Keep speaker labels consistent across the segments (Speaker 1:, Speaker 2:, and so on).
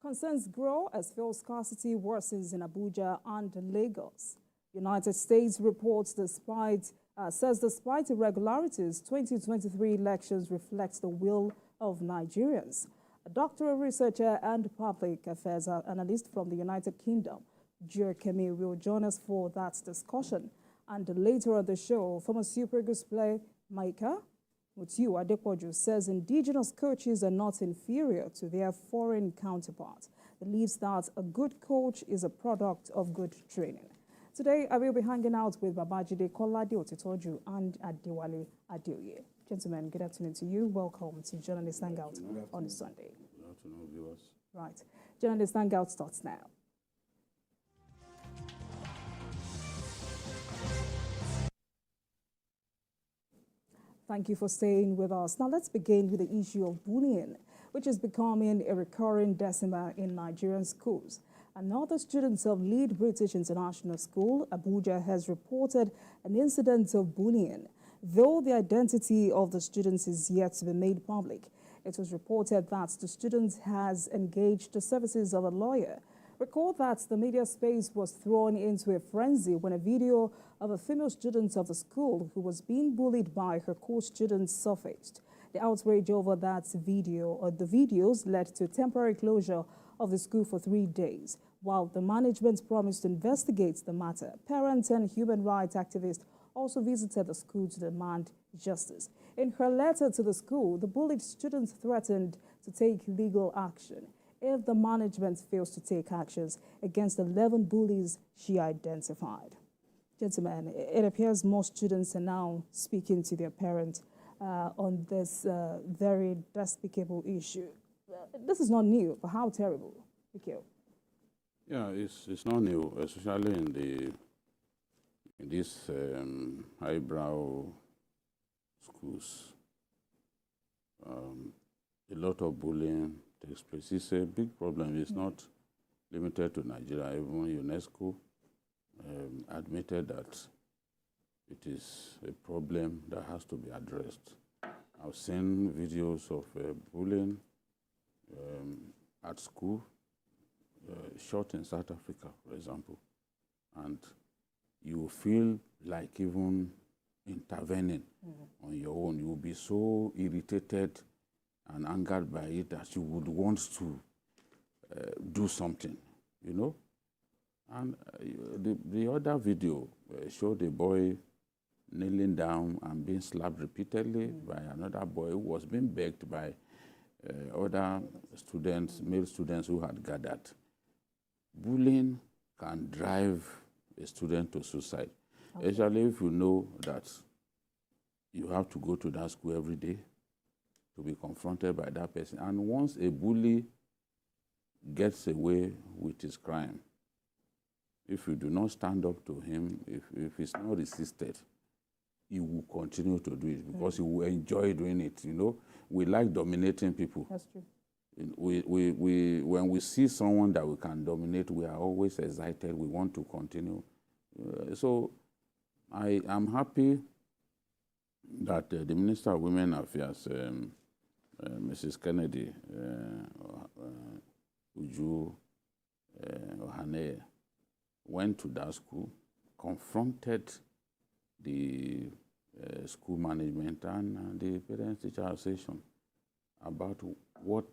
Speaker 1: Concerns grow as fuel scarcity worsens in Abuja and Lagos. United States reports says despite irregularities, 2023 elections reflects the will of Nigerians. A doctoral researcher and public affairs analyst from the United Kingdom, Achebe, will join us for that discussion. And later on the show, former Super Eagles player Maika Adepoju says Indigenous coaches are not inferior to their foreign counterparts. Believes that a good coach is a product of good training. Today, I will be hanging out with Babajide Kolade Otitoju and Adewale Adeoye. Gentlemen, good afternoon to you. Welcome to Journalist Hangout on a Sunday.
Speaker 2: Good afternoon, viewers.
Speaker 1: Right. Journalist Hangout starts now. Thank you for staying with us. Now let's begin with the issue of bullying, which is becoming a recurring decimal in Nigerian schools. Another student of Lead British International School, Abuja, has reported an incident of bullying. Though the identity of the students is yet to be made public, it was reported that the student has engaged the services of a lawyer. Recall that the media space was thrown into a frenzy when a video of a female student of the school who was being bullied by her co-students surfaced. The outrage over that video or the videos led to a temporary closure of the school for 3 days. While the management promised to investigate the matter, parents and human rights activists also visited the school to demand justice. In her letter to the school, the bullied student threatened to take legal action if the management fails to take actions against 11 bullies she identified. Gentlemen, it appears most students are now speaking to their parents on this very despicable issue. This is not new, but how terrible? Thank you.
Speaker 2: Yeah, it's not new, especially in these highbrow schools. A lot of bullying takes place. It's a big problem. It's not limited to Nigeria. Even UNESCO admitted that it is a problem that has to be addressed. I've seen videos of bullying at school, shot in South Africa, for example, and you feel like even intervening on your own. You will be so irritated and angered by it that you would want to do something, you know. And the other video showed a boy kneeling down and being slapped repeatedly by another boy who was being begged by other students, male students who had gathered. Bullying can drive a student to suicide, especially if you know that you have to go to that school every day to be confronted by that person. And once a bully gets away with his crime, if you do not stand up to him, if it's not resisted, he will continue to do it because he will enjoy doing it, you know. We like dominating people.
Speaker 1: That's true.
Speaker 2: When we see someone that we can dominate, we are always excited. We want to continue. So I am happy that the Minister of Women Affairs, Mrs. Kennedy Uju Ohane, went to that school, confronted the school management and the Parents-Teacher Association about what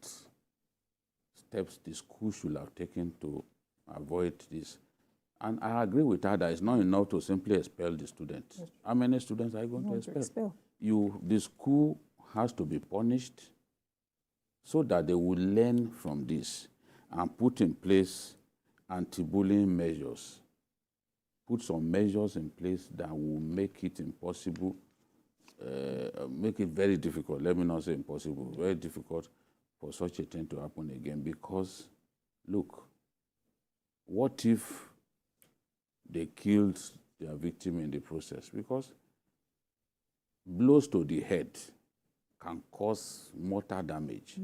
Speaker 2: steps the school should have taken to avoid this. And I agree with her that it's not enough to simply expel the students. Yes. How many students are you going to expel? The school has to be punished so that they will learn from this and put in place anti-bullying measures. Put some measures in place that will make it impossible, make it very difficult, let me not say impossible, very difficult for such a thing to happen again. Because, look, what if they killed their victim in the process? Because blows to the head can cause mortal damage.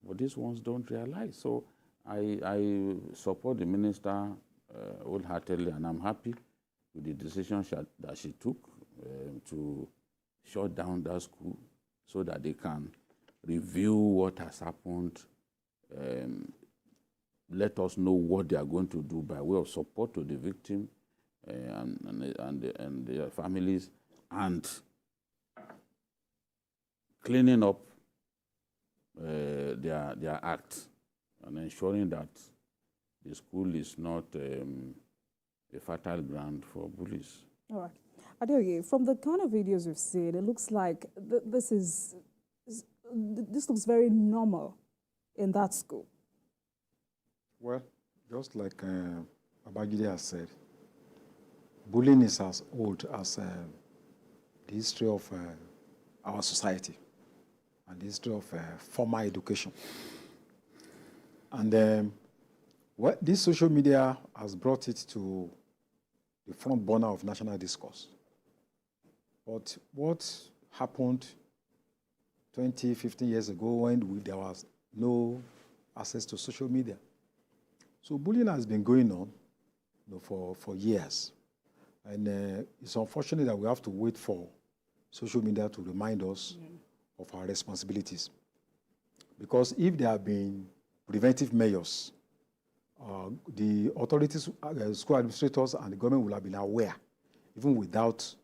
Speaker 2: But these ones don't realize. So I support the minister wholeheartedly, and I'm happy with the decision that she took to shut down that school so that they can review what has happened, let us know what they are going to do by way of support to the victim and their families, and cleaning up their acts and ensuring that the school is not a fertile ground for bullies.
Speaker 1: All right. Adeoye, from the kind of videos we've seen, it looks like this looks very normal in that school.
Speaker 3: Well, just like Babajide has said, bullying is as old as the history of our society and the history of formal education. And this social media has brought it to the front burner of national discourse. But what happened 20, 15 years ago when there was no access to social media? So bullying has been going on for years. And it's unfortunate that we have to wait for social media to remind us of our responsibilities. Because if there have been preventive measures, the authorities, school administrators, and the government will have been aware, even without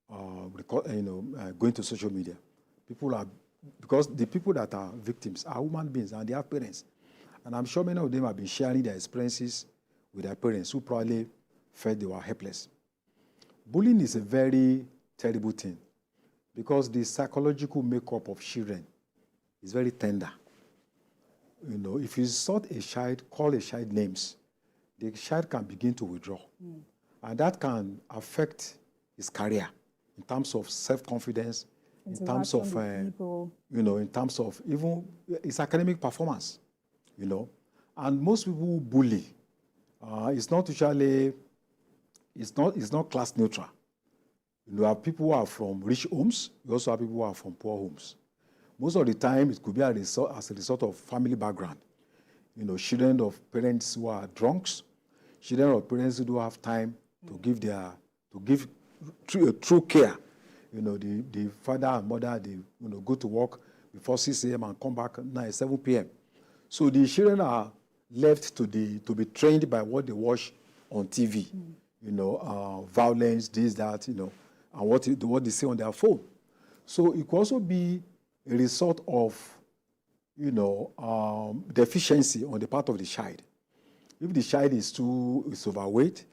Speaker 3: going to social media. Because the people that are victims are human beings and they have parents. And I'm sure many of them have been sharing their experiences with their parents who probably felt they were helpless. Bullying is a very terrible thing because the psychological makeup of children is very tender. If you insult a child, call a child names, the child can begin to withdraw. And that can affect his career in terms of self-confidence, in terms of, in terms of even his academic performance. And most people who bully, it's not usually, it's not class neutral. You have people who are from rich homes. You also have people who are from poor homes. Most of the time, it could be as a result of family background. Children of parents who are drunks, children of parents who don't have time to give true care. The father and mother, they go to work before 6 a.m. and come back 7 p.m. So the children are left to be trained by what they watch on TV, violence, this, that, and what they see on their phone. So it could also be a result of, deficiency on the part of the child. If the child is overweight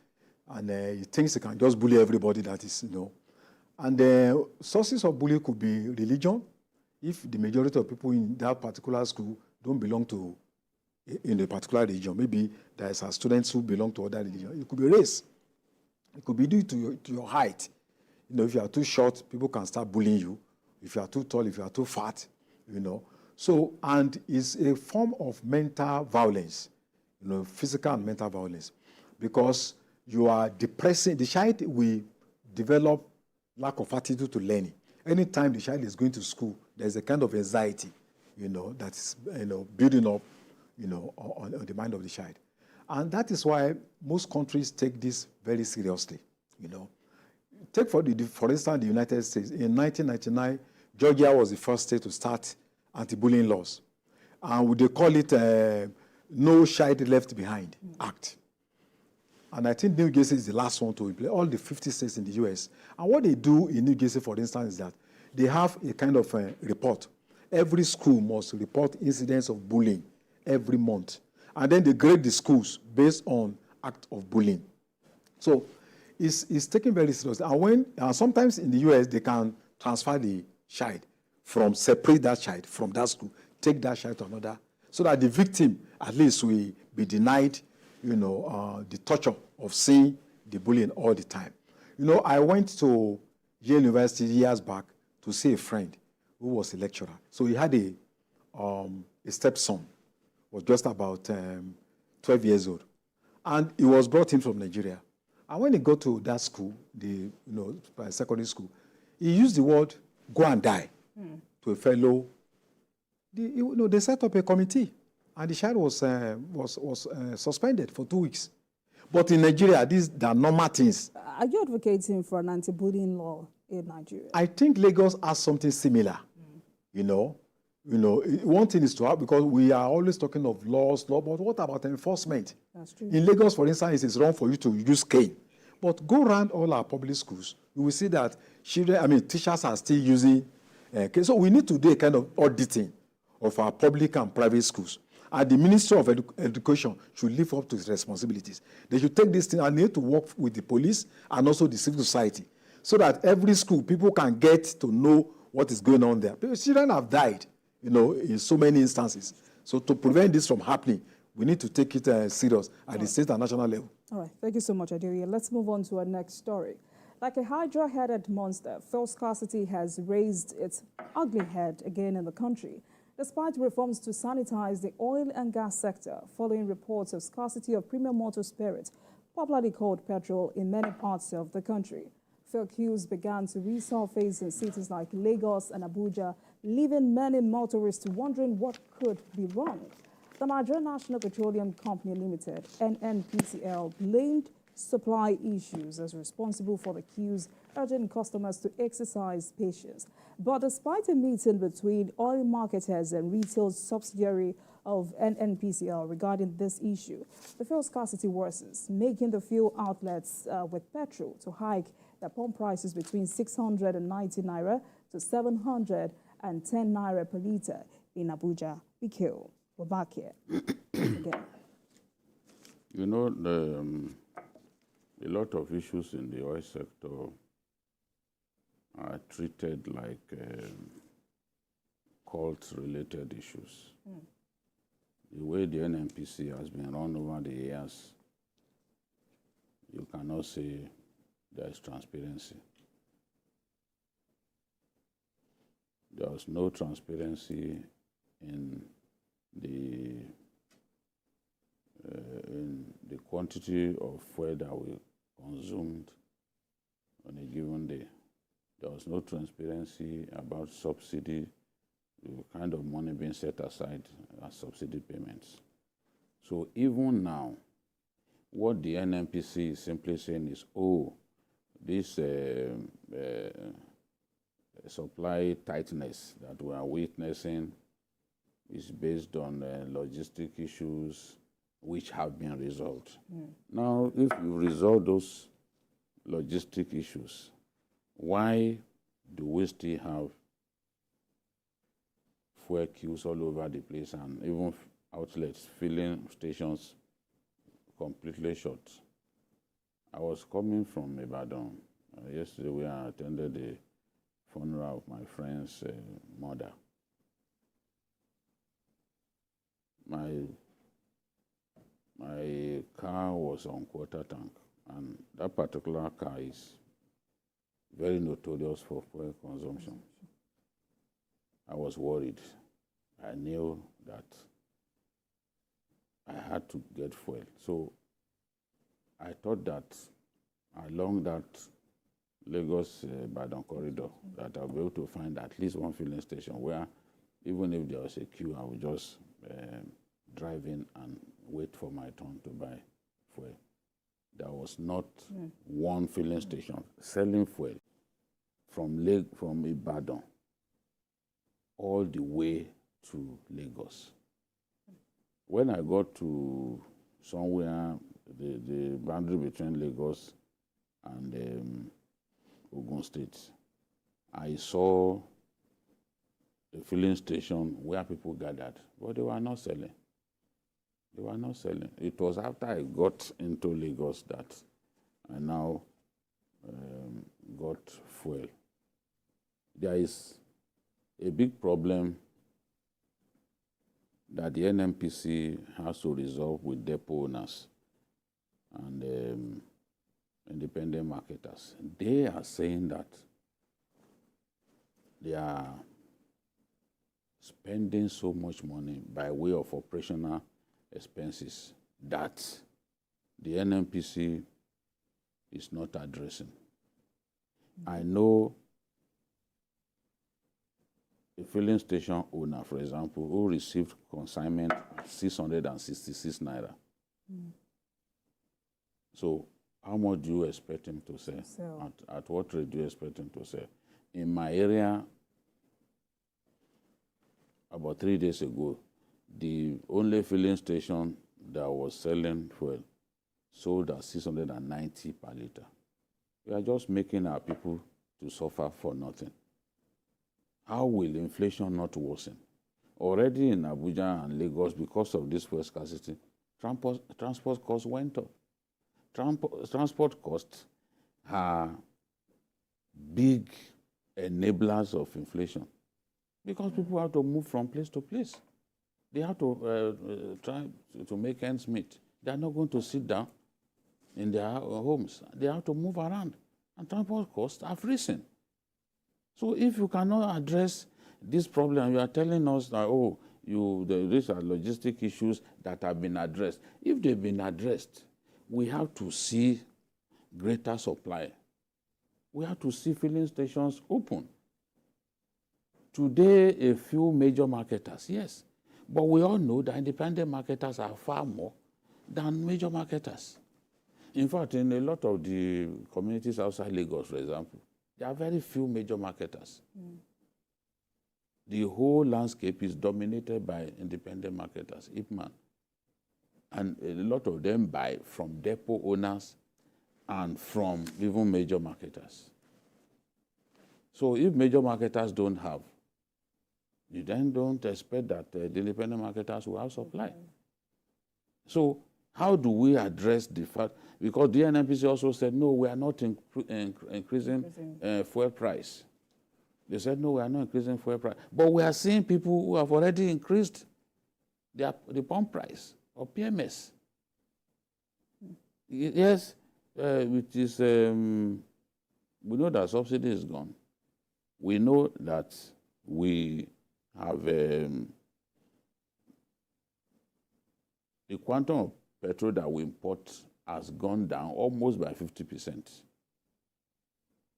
Speaker 3: and he thinks he can just bully everybody, that is, And the sources of bullying could be religion. If the majority of people in that particular school don't belong to in a particular religion, maybe there are students who belong to other religions. It could be race. It could be due to your height. If you are too short, people can start bullying you. If you are too tall, if you are too fat, So, and it's a form of mental violence, physical and mental violence, because you are depressing. The child will develop lack of attitude to learning. Anytime the child is going to school, there's a kind of anxiety, that's building up, on the mind of the child. And that is why most countries take this very seriously, Take for instance, the United States. In 1999, Georgia was the first state to start anti-bullying laws. And they call it No Child Left Behind Act. And I think New Jersey is the last one to implement, all the 50 states in the U.S. And what they do in New Jersey, for instance, is that they have a kind of report. Every school must report incidents of bullying every month. And then they grade the schools based on act of bullying. So it's taken very seriously. And sometimes in the U.S., they can transfer the child separate that child from that school, take that child to another, so that the victim at least will be denied, the torture of seeing the bullying all the time. I went to Yale University years back to see a friend who was a lecturer. So he had a stepson, was just about 12 years old, and he was brought in from Nigeria. And when he got to that school, the secondary school, he used the word "go and die" to a fellow. They set up a committee, and the child was suspended for 2 weeks. But in Nigeria, these are normal things.
Speaker 1: Are you advocating for an anti-bullying law in Nigeria?
Speaker 3: I think Lagos has something similar. You know, one thing is to have, because we are always talking of law, but what about enforcement?
Speaker 1: That's true.
Speaker 3: In Lagos, for instance, it's wrong for you to use cane. But go around all our public schools, you will see that teachers are still using cane. So we need to do a kind of auditing of our public and private schools. And the Ministry of Education should live up to its responsibilities. They should take this thing and need to work with the police and also the civil society, so that every school, people can get to know what is going on there. Because children have died, you know, in so many instances. So to prevent this from happening, we need to take it serious at the state and national level.
Speaker 1: All right, thank you so much, Adeoye. Let's move on to our next story. Like a hydra-headed monster, fuel scarcity has raised its ugly head again in the country, despite reforms to sanitize the oil and gas sector following reports of scarcity of premium motor spirit, popularly called petrol, in many parts of the country. Fuel queues began to resurface in cities like Lagos and Abuja, leaving many motorists wondering what could be wrong. The Nigerian National Petroleum Company Limited, NNPCL, blamed supply issues as responsible for the queues, urging customers to exercise patience. But despite a meeting between oil marketers and retail subsidiary of NNPCL regarding this issue, the fuel scarcity worsens, making the fuel outlets with petrol to hike their pump prices between 690 naira to 710 naira per litre in Abuja. BQ, we're back here again.
Speaker 2: You know, a lot of issues in the oil sector are treated like cult-related issues. The way the NNPC has been run over the years, you cannot say there is transparency. There was no transparency in the quantity of fuel that we consumed on a given day. There was no transparency about subsidy, the kind of money being set aside as subsidy payments. So even now, what the NNPC is simply saying is, oh, this supply tightness that we are witnessing is based on logistic issues which have been resolved. Now, if you resolve those logistic issues, why do we still have fuel queues all over the place and even outlets, filling stations completely short? I was coming from Ibadan. Yesterday we attended the funeral of my friend's mother. My car was on quarter tank, and that particular car is very notorious for fuel consumption. I was worried. I knew that I had to get fuel. So I thought that along that Lagos-Ibadan corridor, that I'll be able to find at least one filling station where even if there was a queue, I would just drive in and wait for my turn to buy fuel. There was not one filling station selling fuel from Ibadan all the way to Lagos. When I got to somewhere, the boundary between Lagos and Ogun State, I saw a filling station where people gathered, but they were not selling. They were not selling. It was after I got into Lagos that I now got fuel. There is a big problem that the NNPC has to resolve with depot owners and independent marketers. They are saying that they are spending so much money by way of operational expenses that the NNPC is not addressing. I know a filling station owner, for example, who received consignment at 666 naira. So how much do you expect him to sell? At what rate do you expect him to sell? In my area, about 3 days ago, the only filling station that was selling fuel sold at 690 per liter. We are just making our people to suffer for nothing. How will inflation not worsen? Already in Abuja and Lagos, because of this fuel scarcity, transport costs went up. Transport costs are big enablers of inflation because people have to move from place to place. They have to try to make ends meet. They are not going to sit down in their homes. They have to move around, and transport costs have risen. So if you cannot address this problem, you are telling us that, oh, these are logistic issues that have been addressed. If they've been addressed, we have to see greater supply. We have to see filling stations open. Today, a few major marketers, yes. But we all know that independent marketers are far more than major marketers. In fact, in a lot of the communities outside Lagos, for example, there are very few major marketers. The whole landscape is dominated by independent marketers, Ipman. And a lot of them buy from depot owners and from even major marketers. So if major marketers don't have, you then don't expect that the independent marketers will have supply. So how do we address the fact? Because the NNPC also said, no, we are not increasing fuel price. They said, no, we are not increasing fuel price. But we are seeing people who have already increased the pump price or PMS. Yes, which is, we know that subsidy is gone. We know that we have the quantum of petrol that we import has gone down almost by 50%.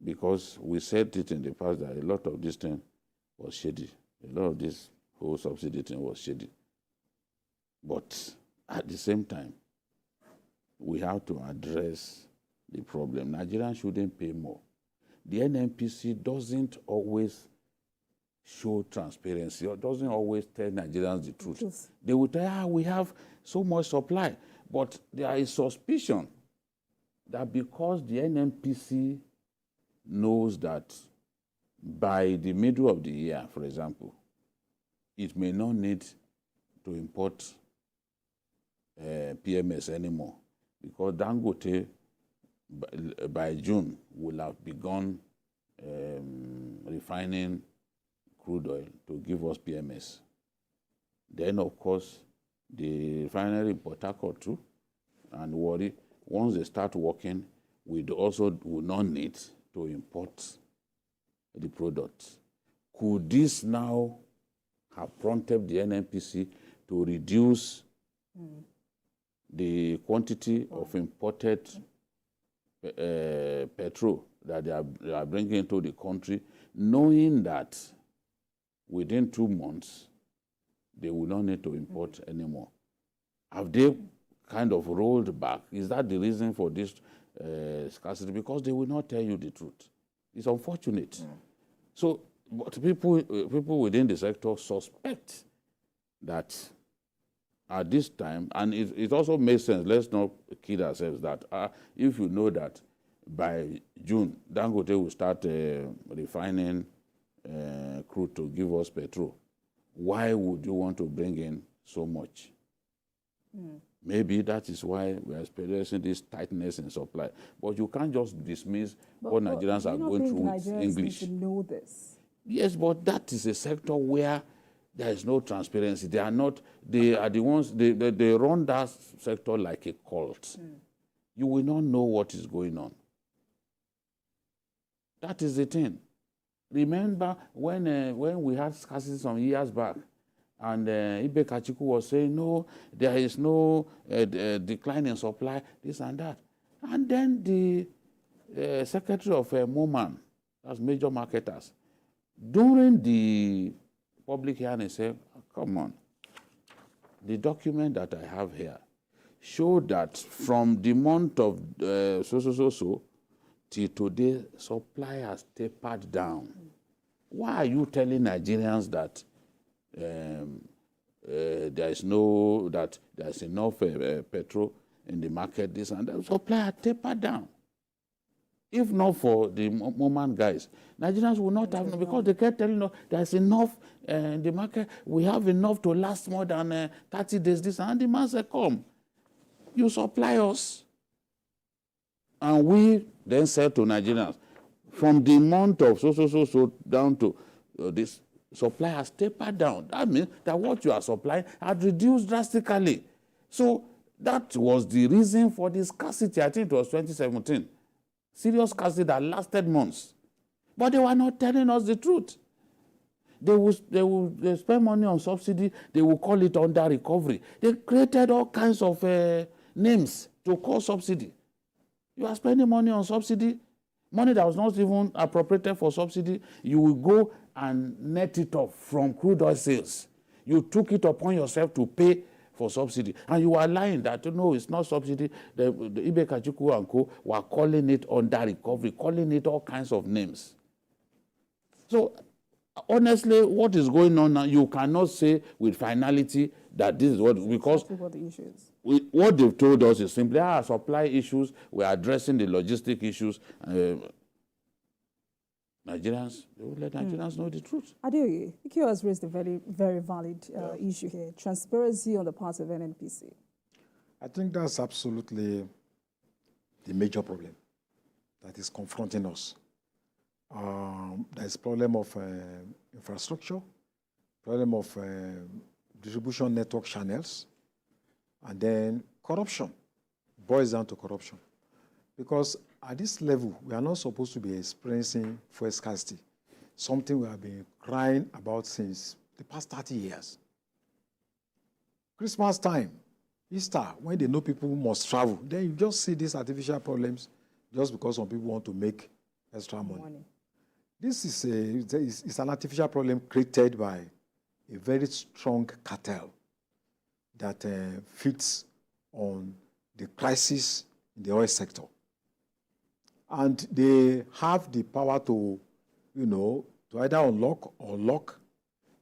Speaker 2: Because we said it in the past that a lot of this thing was shady. A lot of this whole subsidy thing was shady. But at the same time, we have to address the problem. Nigerians shouldn't pay more. The NNPC doesn't always show transparency or doesn't always tell Nigerians the truth. They will tell, we have so much supply. But there is suspicion that because the NNPC knows that by the middle of the year, for example, it may not need to import PMS anymore because Dangote by June will have begun refining crude oil to give us PMS. Then, of course, the refinery in Port Harcourt too, and Warri, once they start working, we also will not need to import the products. Could this now have prompted the NNPC to reduce the quantity of imported petrol that they are bringing into the country, knowing that within 2 months, they will not need to import anymore? Have they kind of rolled back? Is that the reason for this scarcity? Because they will not tell you the truth. It's unfortunate. So, but people within the sector suspect that at this time, and it also makes sense, let's not kid ourselves that if you know that by June, Dangote will start refining crude to give us petrol, why would you want to bring in so much? Maybe that is why we are experiencing this tightness in supply. But you can't just dismiss what Nigerians are going through with English.
Speaker 1: Need to know this.
Speaker 2: Yes, but that is a sector where there is no transparency. They are not, they are the ones, they run that sector like a cult. You will not know what is going on. That is the thing. Remember when we had scarcity some years back, and Ibe Kachiku was saying, no, there is no decline in supply, this and that. And then the secretary of MOMAN, that's major marketers, during the public hearing said, come on, the document that I have here showed that from the month of so till today, supply has tapered down. Why are you telling Nigerians that there's enough petrol in the market, this and that. Supply had tapered down. If not for the moment guys, Nigerians will not have, because they kept telling us there's enough in the market, we have enough to last more than 30 days, this and the man said, come, you supply us. And we then said to Nigerians, from the month of so down to this, supply has tapered down. That means that what you are supplying had reduced drastically. So that was the reason for the scarcity. I think it was 2017. Serious scarcity that lasted months. But they were not telling us the truth. They spend money on subsidy. They will call it under recovery. They created all kinds of names to call subsidy. You are spending money on subsidy, money that was not even appropriated for subsidy. You will go and net it off from crude oil sales. You took it upon yourself to pay for subsidy. And you are lying that, no, it's not subsidy. The Ibe Kachuku and Co. were calling it under recovery, calling it all kinds of names. So, honestly, what is going on now, you cannot say with finality that this is what, because
Speaker 1: what the issue is.
Speaker 2: What they've told us is simply, supply issues, we're addressing the logistic issues. Nigerians, they will let Nigerians know the truth.
Speaker 1: Adeoye, IQ has raised a very, very valid issue here, transparency on the part of NNPC.
Speaker 3: I think that's absolutely the major problem that is confronting us. There's a problem of infrastructure, problem of distribution network channels, and then corruption. Boils down to corruption. Because at this level, we are not supposed to be experiencing fuel scarcity, something we have been crying about since the past 30 years. Christmas time, Easter, when they know people must travel, then you just see these artificial problems just because some people want to make extra money. This is an artificial problem created by a very strong cartel that feeds on the crisis in the oil sector. And they have the power to, to either unlock or lock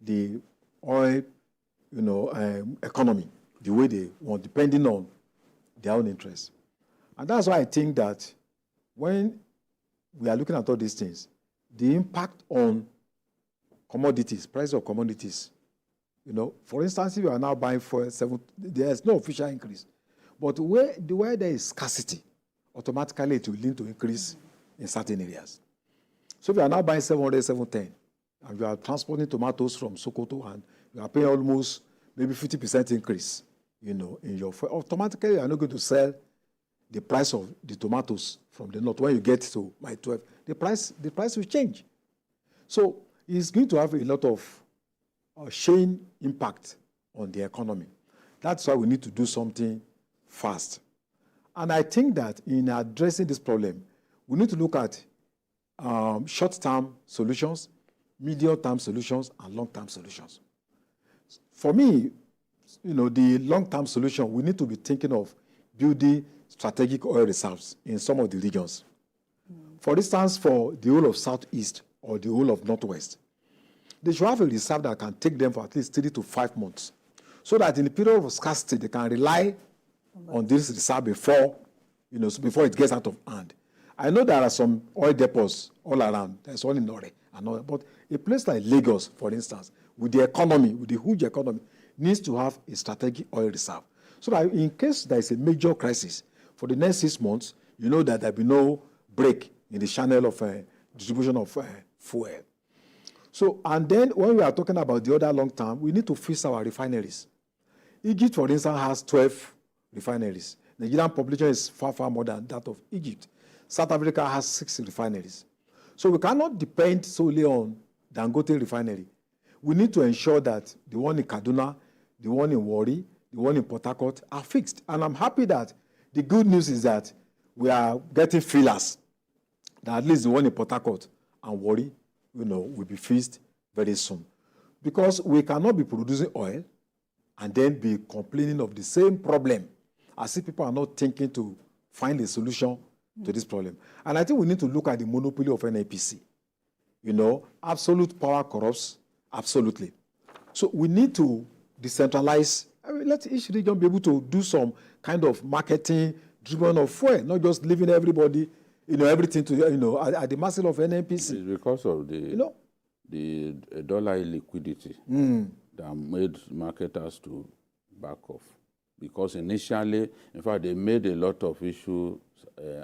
Speaker 3: the oil, economy the way they want, depending on their own interests. And that's why I think that when we are looking at all these things, the impact on commodities, price of commodities, for instance, if you are now buying for there's no official increase. But where there is scarcity, automatically it will lead to increase in certain areas. So if you are now buying 700, 710, and you are transporting tomatoes from Sokoto, and you are paying almost maybe 50% increase, in your fuel, automatically you are not going to sell the price of the tomatoes from the north. When you get to my 12, the price will change. So it's going to have a lot of chain impact on the economy. That's why we need to do something fast. And I think that in addressing this problem, we need to look at short-term solutions, medium-term solutions, and long-term solutions. For me, the long-term solution, we need to be thinking of building strategic oil reserves in some of the regions. For instance, for the whole of Southeast or the whole of Northwest, they should have a reserve that can take them for at least 3 to 5 months, so that in the period of scarcity, they can rely on this reserve before it gets out of hand. I know there are some oil depots all around. There's one in Nore and all, but a place like Lagos, for instance, with the economy, with the huge economy, needs to have a strategic oil reserve, so that in case there is a major crisis for the next 6 months, that there will be no break in the channel of distribution of fuel. So, and then when we are talking about the other long term, we need to fix our refineries. Egypt, for instance, has 12 refineries. The Nigerian population is far, far more than that of Egypt. South Africa has 6 refineries. So we cannot depend solely on Dangote refinery. We need to ensure that the one in Kaduna, the one in Warri, the one in Port Harcourt are fixed. And I'm happy that the good news is that we are getting fillers, that at least the one in Port Harcourt and Warri, will be fixed very soon. Because we cannot be producing oil and then be complaining of the same problem, as if people are not thinking to find a solution to this problem. And I think we need to look at the monopoly of NNPC. Absolute power corrupts, absolutely. So we need to decentralize. I mean, let each region be able to do some kind of marketing driven of fuel, not just leaving everybody, everything to, at the mercy of NNPC.
Speaker 2: It's because of the dollar illiquidity that made marketers to back off. Because initially, in fact, they made a lot of issues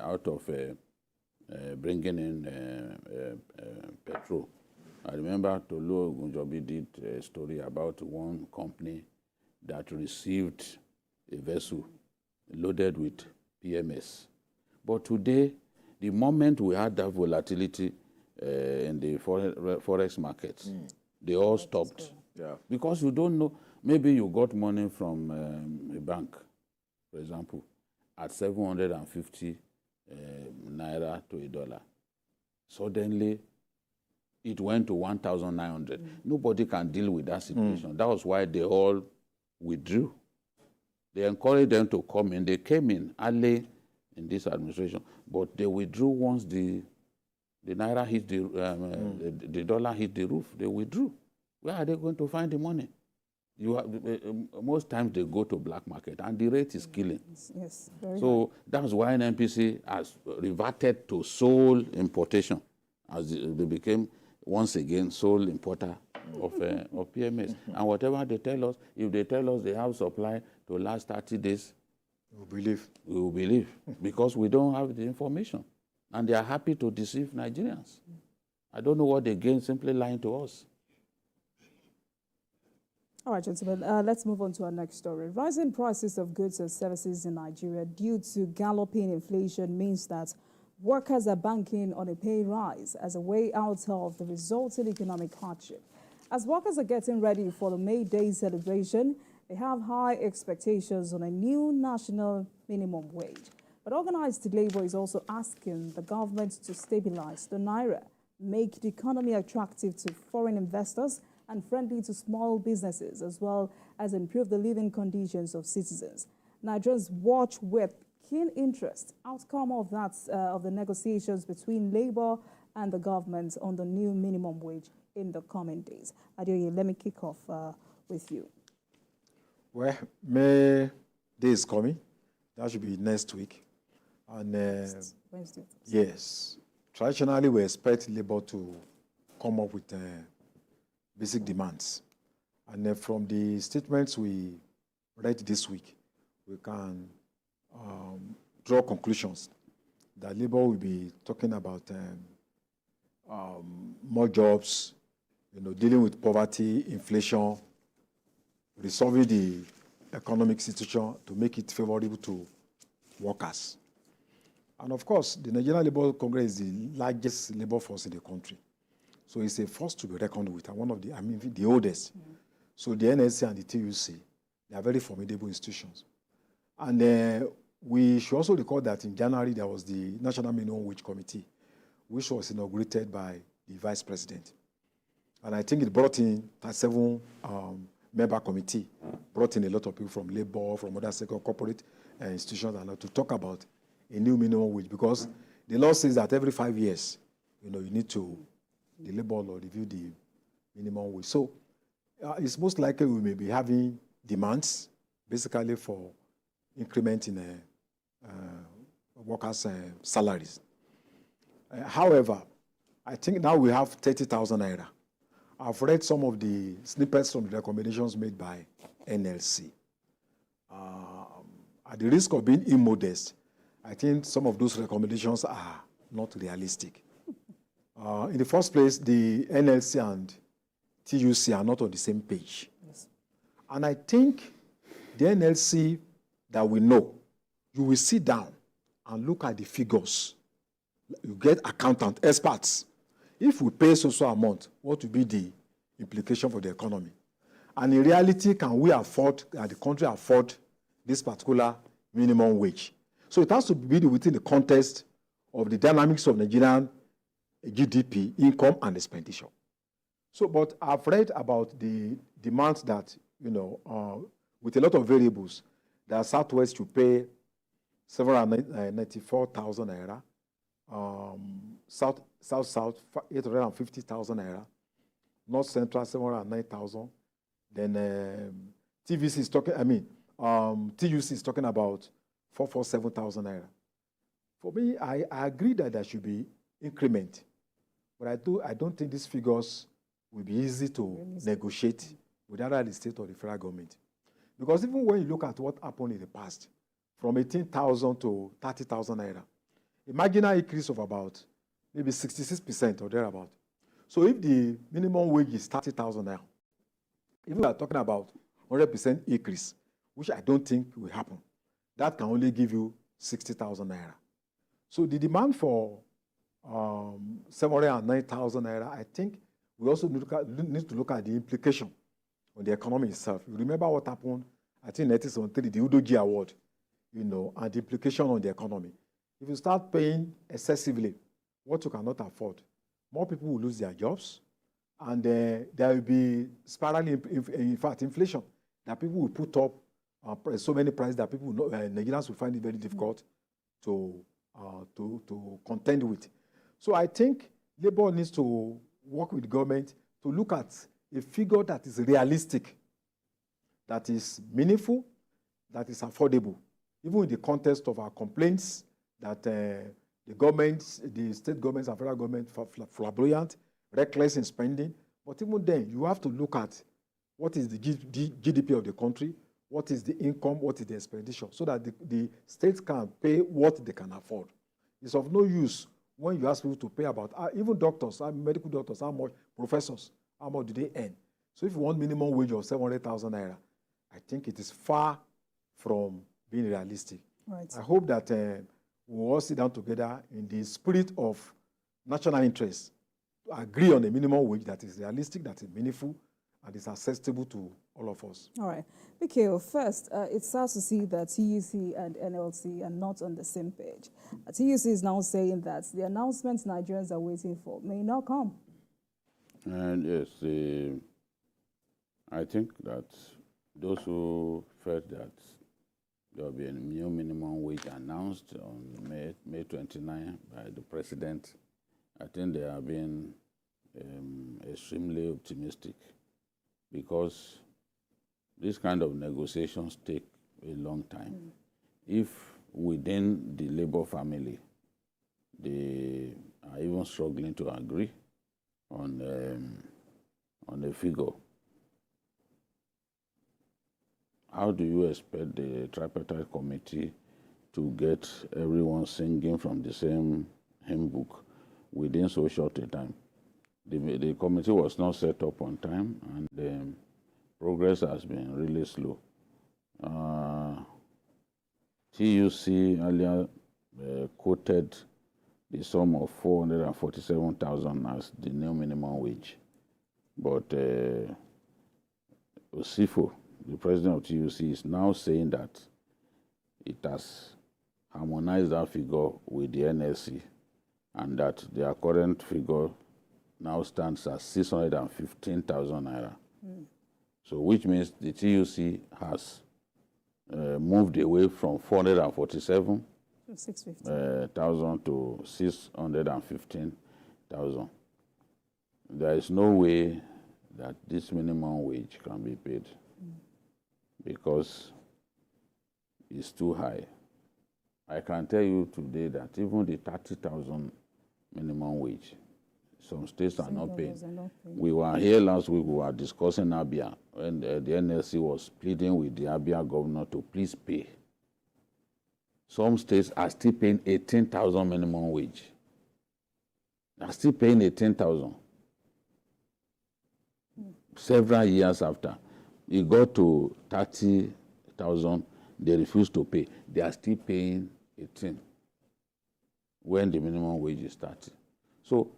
Speaker 2: out of bringing in petrol. I remember Tolu Ogunjobi did a story about one company that received a vessel loaded with PMS. But today, the moment we had that volatility in the forex markets, they all stopped.
Speaker 3: Yeah.
Speaker 2: Because you don't know, maybe you got money from a bank, for example, at 750 naira to $1. Suddenly, it went to 1,900. Nobody can deal with that situation. That was why they all withdrew. They encouraged them to come in. They came in early in this administration, but they withdrew once the naira hit the dollar hit the roof. They withdrew. Where are they going to find the money? Most times they go to black market, and the rate is killing.
Speaker 1: Yes,
Speaker 2: so that's why NNPC has reverted to sole importation, as they became once again sole importer of PMS. And whatever they tell us, if they tell us they have supply to last 30 days, we will believe because we don't have the information. And they are happy to deceive Nigerians. I don't know what they gain simply lying to us.
Speaker 1: All right, gentlemen, let's move on to our next story. Rising prices of goods and services in Nigeria due to galloping inflation means that workers are banking on a pay rise as a way out of the resulting economic hardship. As workers are getting ready for the May Day celebration, they have high expectations on a new national minimum wage. But organized labor is also asking the government to stabilize the naira, make the economy attractive to foreign investors and friendly to small businesses, as well as improve the living conditions of citizens. Nigerians watch with keen interest outcome of that of the negotiations between labor and the government on the new minimum wage in the coming days. Adeoye, let me kick off with you.
Speaker 3: Well, May Day is coming. That should be next week. And
Speaker 1: Wednesday.
Speaker 3: yes, traditionally we expect labor to come up with basic demands. And from the statements we read this week, we can draw conclusions that labor will be talking about more jobs, dealing with poverty, inflation, resolving the economic situation to make it favorable to workers. And of course, the Nigerian Labour Congress is the largest labor force in the country. So it's a force to be reckoned with, and one of the oldest. So the NSC and the TVC, they are very formidable institutions. And we should also recall that in January, there was the National Minimum Wage Committee, which was inaugurated by the Vice President. And I think it brought in 37 member committee, brought in a lot of people from labor, from other sector, corporate institutions, and to talk about a new minimum wage, because the law says that every 5 years, you need to, the labor law, review the minimum wage. So it's most likely we may be having demands, basically for increment in workers' salaries. However, I think now we have 30,000 naira. I've read some of the snippets from the recommendations made by NLC. At the risk of being immodest, I think some of those recommendations are not realistic. In the first place, the NLC and TUC are not on the same page. Yes. And I think the NLC that we know, you will sit down and look at the figures. You get accountant, experts. If we pay so amount, what will be the implication for the economy? And in reality, can we afford, the country afford this particular minimum wage? So it has to be within the context of the dynamics of Nigerian GDP, income, and expenditure. So, but I've read about the demands that, with a lot of variables, that Southwest should pay 794,000 naira, South 850,000 naira, North Central 709,000, Then TVC is talking, TUC is talking about 447,000 naira. For me, I agree that there should be increment, but I don't think these figures will be easy to negotiate with either the state or the federal government. Because even when you look at what happened in the past, from 18,000 to 30,000 naira, a marginal increase of about maybe 66% or thereabout. So if the minimum wage is 30,000 now, if we are talking about 100% increase, which I don't think will happen, that can only give you 60,000 naira. So the demand for 709,000 naira, I think we also need to look at the implication on the economy itself. You remember what happened, I think, in 1973, the Udoji Award, and the implication on the economy. If you start paying excessively what you cannot afford, more people will lose their jobs, and there will be spiraling, in fact, inflation, that people will put up so many prices that people, Nigerians will find it very difficult to contend with. So I think Labour needs to work with government to look at a figure that is realistic, that is meaningful, that is affordable, even in the context of our complaints that the governments, the state governments and federal government flamboyant, reckless in spending. But even then, you have to look at what is the GDP of the country, what is the income, what is the expenditure, so that the states can pay what they can afford. It's of no use when you ask people to pay about, even doctors, medical doctors, how much, professors, how much do they earn? So if you want minimum wage of 700,000 naira, I think it is far from being realistic.
Speaker 1: Right. I
Speaker 3: hope that we'll all sit down together in the spirit of national interest to agree on a minimum wage that is realistic, that is meaningful, and is accessible to all of us.
Speaker 1: All right. Mikhail, first, it's sad to see that TUC and NLC are not on the same page. TUC is now saying that the announcements Nigerians are waiting for may not come.
Speaker 2: And yes, I think that those who felt that there will be a new minimum wage announced on May 29 by the president, I think they are being extremely optimistic, because this kind of negotiations take a long time. If within the Labour family, they are even struggling to agree on a figure, how do you expect the tripartite committee to get everyone singing from the same hymn book within so short a time? The committee was not set up on time, and progress has been really slow. TUC earlier quoted the sum of 447,000 as the new minimum wage, but Osifo, the president of TUC, is now saying that it has harmonized that figure with the NSC, and that their current figure now stands at 615,000 naira. So which means the TUC has moved away from 447,000 to 615,000. There is no way that this minimum wage can be paid, because it's too high. I can tell you today that even the 30,000 minimum wage, some states are not paying. We were here last week, we were discussing Abia, and the NLC was pleading with the Abia governor to please pay. Some states are still paying 18,000 minimum wage. They are still paying 18,000. Several years after, it got to 30,000, they refused to pay. They are still paying 18 when the minimum wage is 30. So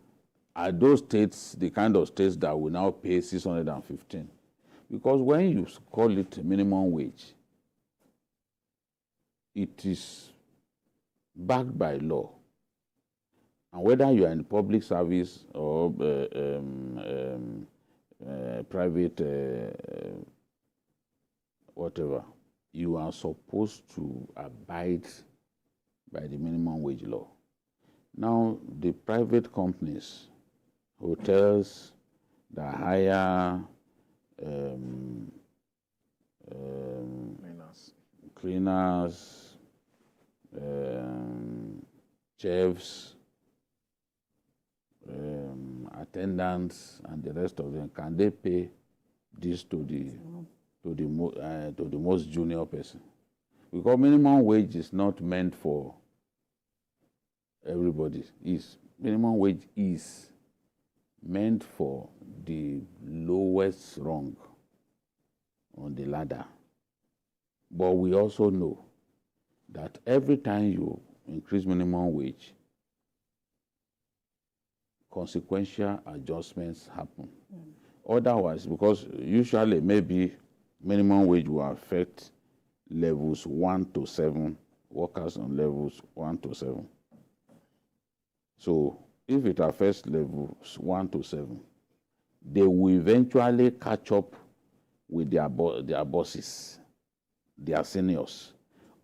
Speaker 2: are those states the kind of states that will now pay 615? Because when you call it minimum wage, it is backed by law. And whether you are in public service or private whatever, you are supposed to abide by the minimum wage law. Now, the private companies, hotels that hire cleaners, chefs, attendants, and the rest of them, can they pay this to the most junior person? Because minimum wage is not meant for everybody. Minimum wage is meant for the lowest rung on the ladder. But we also know that every time you increase minimum wage, consequential adjustments happen. Otherwise, because usually maybe minimum wage will affect levels 1 to 7, workers on levels 1 to 7. So if it affects levels 1 to 7, they will eventually catch up with their bosses, their seniors,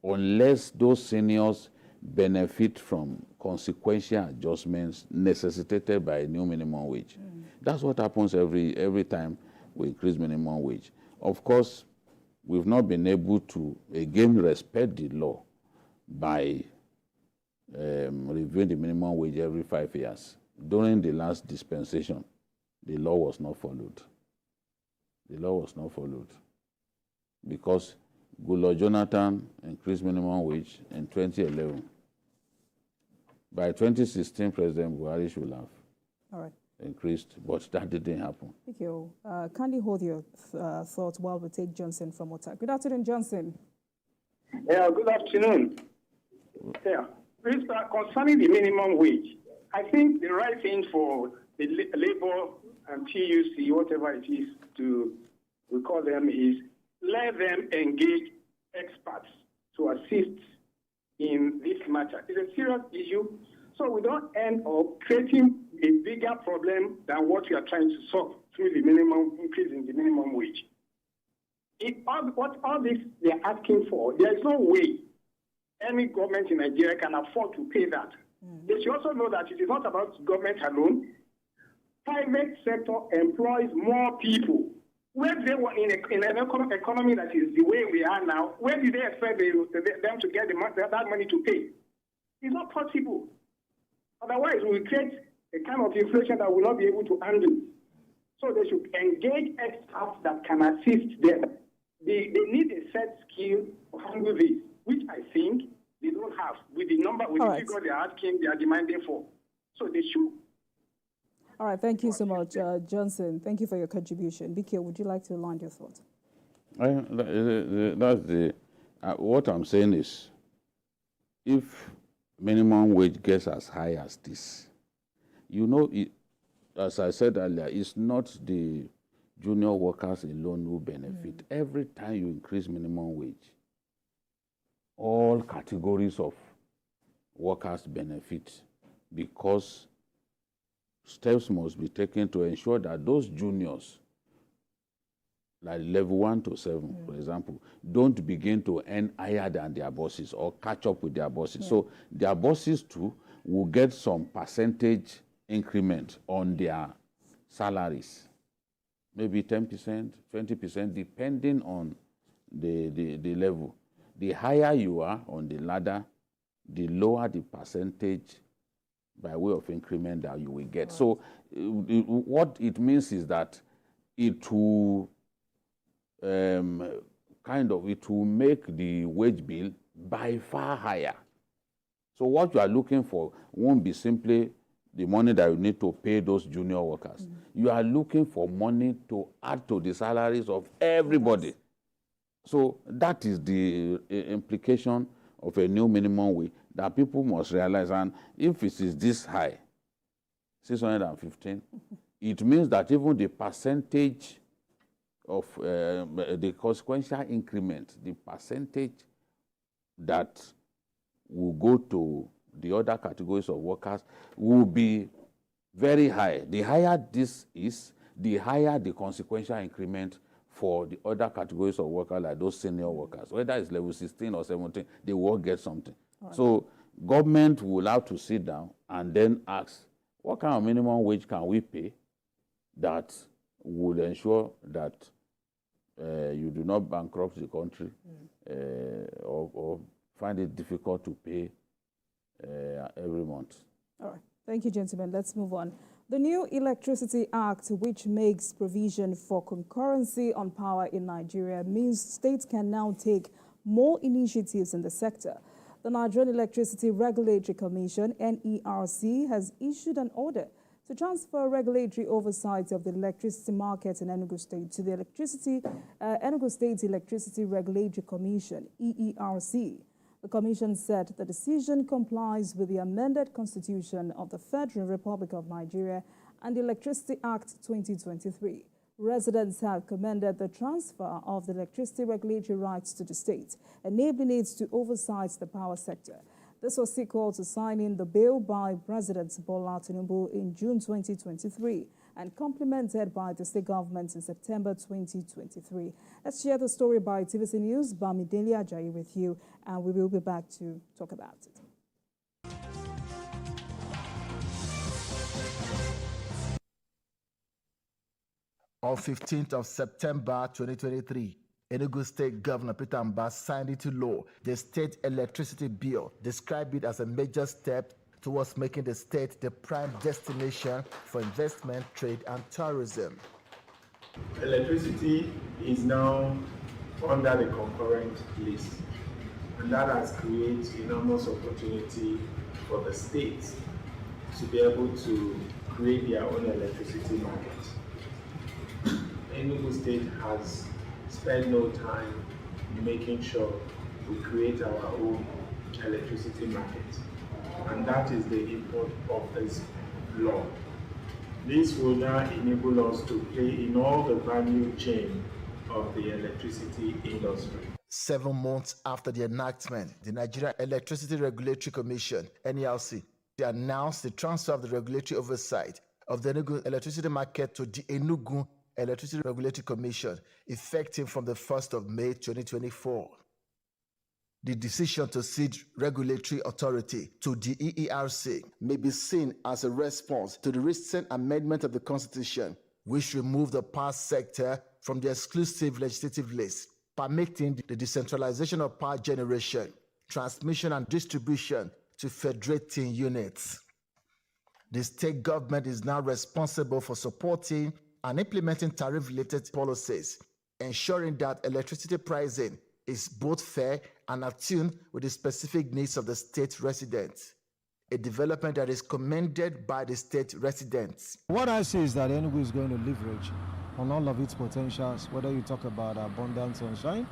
Speaker 2: unless those seniors benefit from consequential adjustments necessitated by a new minimum wage. That's what happens every time we increase minimum wage. Of course, we've not been able to, again, respect the law by reviewing the minimum wage every 5 years. During the last dispensation, the law was not followed. The law was not followed because Goodluck Jonathan increased minimum wage in 2011. By 2016, President Buhari should have increased, but that didn't happen.
Speaker 1: Thank you. Kindly hold your thoughts while we take Johnson from Otta. Good afternoon, Johnson.
Speaker 4: Yeah, good afternoon. Yeah, concerning the minimum wage, I think the right thing for the labor and TUC, whatever it is, we call them, is let them engage experts to assist in this matter. It's a serious issue, so we don't end up creating a bigger problem than what we are trying to solve through the increase in the minimum wage. All this they're asking for, there is no way any government in Nigeria can afford to pay that. They should also know that it is not about government alone. Private sector employs more people. Where they were in an economy that is the way we are now, where did they expect them to get that money to pay? It's not possible. Otherwise, we will create a kind of inflation that we will not be able to handle. So they should engage experts that can assist them. They need a set skill to handle this, which I think they don't have with the figure they are asking, they are demanding for. So they should.
Speaker 1: All right, thank you so much, Johnson. Thank you for your contribution. BK, would you like to land your thoughts?
Speaker 2: What I'm saying is, if minimum wage gets as high as this, as I said earlier, it's not the junior workers alone who benefit. Every time you increase minimum wage, all categories of workers benefit, because steps must be taken to ensure that those juniors, like level 1 to 7, for example, don't begin to earn higher than their bosses or catch up with their bosses. So their bosses too will get some percentage increment on their salaries, maybe 10%, 20%, depending on the level. The higher you are on the ladder, the lower the percentage by way of increment that you will get. So what it means is that it will it will make the wage bill by far higher. So what you are looking for won't be simply the money that you need to pay those junior workers. You are looking for money to add to the salaries of everybody. So that is the implication of a new minimum wage that people must realize. And if it is this high, 615, it means that even the percentage of the consequential increment, the percentage that will go to the other categories of workers will be very high. The higher this is, the higher the consequential increment for the other categories of workers, like those senior workers. Whether it's level 16 or 17, they will get something. So government will have to sit down and then ask, what kind of minimum wage can we pay that would ensure that you do not bankrupt the country or find it difficult to pay every month.
Speaker 1: All right. Thank you, gentlemen. Let's move on. The new Electricity Act, which makes provision for concurrency on power in Nigeria, means states can now take more initiatives in the sector. The Nigerian Electricity Regulatory Commission, NERC, has issued an order to transfer regulatory oversight of the electricity market in Enugu State to the Enugu State Electricity Regulatory Commission, EERC. The Commission said the decision complies with the amended Constitution of the Federal Republic of Nigeria and the Electricity Act 2023. Residents have commended the transfer of the electricity regulatory rights to the state, enabling it to oversight the power sector. This was equal to signing the bill by President Bola Tinubu in June 2023 and complemented by the state government in September 2023. Let's share the story by TVC News. Bamidele Ajayi with you, and we will be back to talk about it.
Speaker 5: On 15th of September 2023, Enugu State Governor Peter Mbah signed into law the State Electricity Bill, described it as a major step towards making the state the prime destination for investment, trade, and tourism.
Speaker 6: Electricity is now under the concurrent list, and that has created enormous opportunity for the states to be able to create their own electricity market. Enugu State has spent no time in making sure we create our own electricity market, and that is the import of this law. This will now enable us to play in all the value chain of the electricity industry.
Speaker 5: 7 months after the enactment, the Nigeria Electricity Regulatory Commission, NERC, announced the transfer of the regulatory oversight of the Enugu electricity market to the Enugu Electricity Regulatory Commission, effective from the 1st of May 2024. The decision to cede regulatory authority to the EERC may be seen as a response to the recent amendment of the Constitution, which removed the power sector from the exclusive legislative list, permitting the decentralization of power generation, transmission, and distribution to federating units. The state government is now responsible for supporting and implementing tariff-related policies, ensuring that electricity pricing is both fair and attuned with the specific needs of the state residents, a development that is commended by the state residents.
Speaker 7: What I see is that Enugu is going to leverage on all of its potentials, whether you talk about abundant sunshine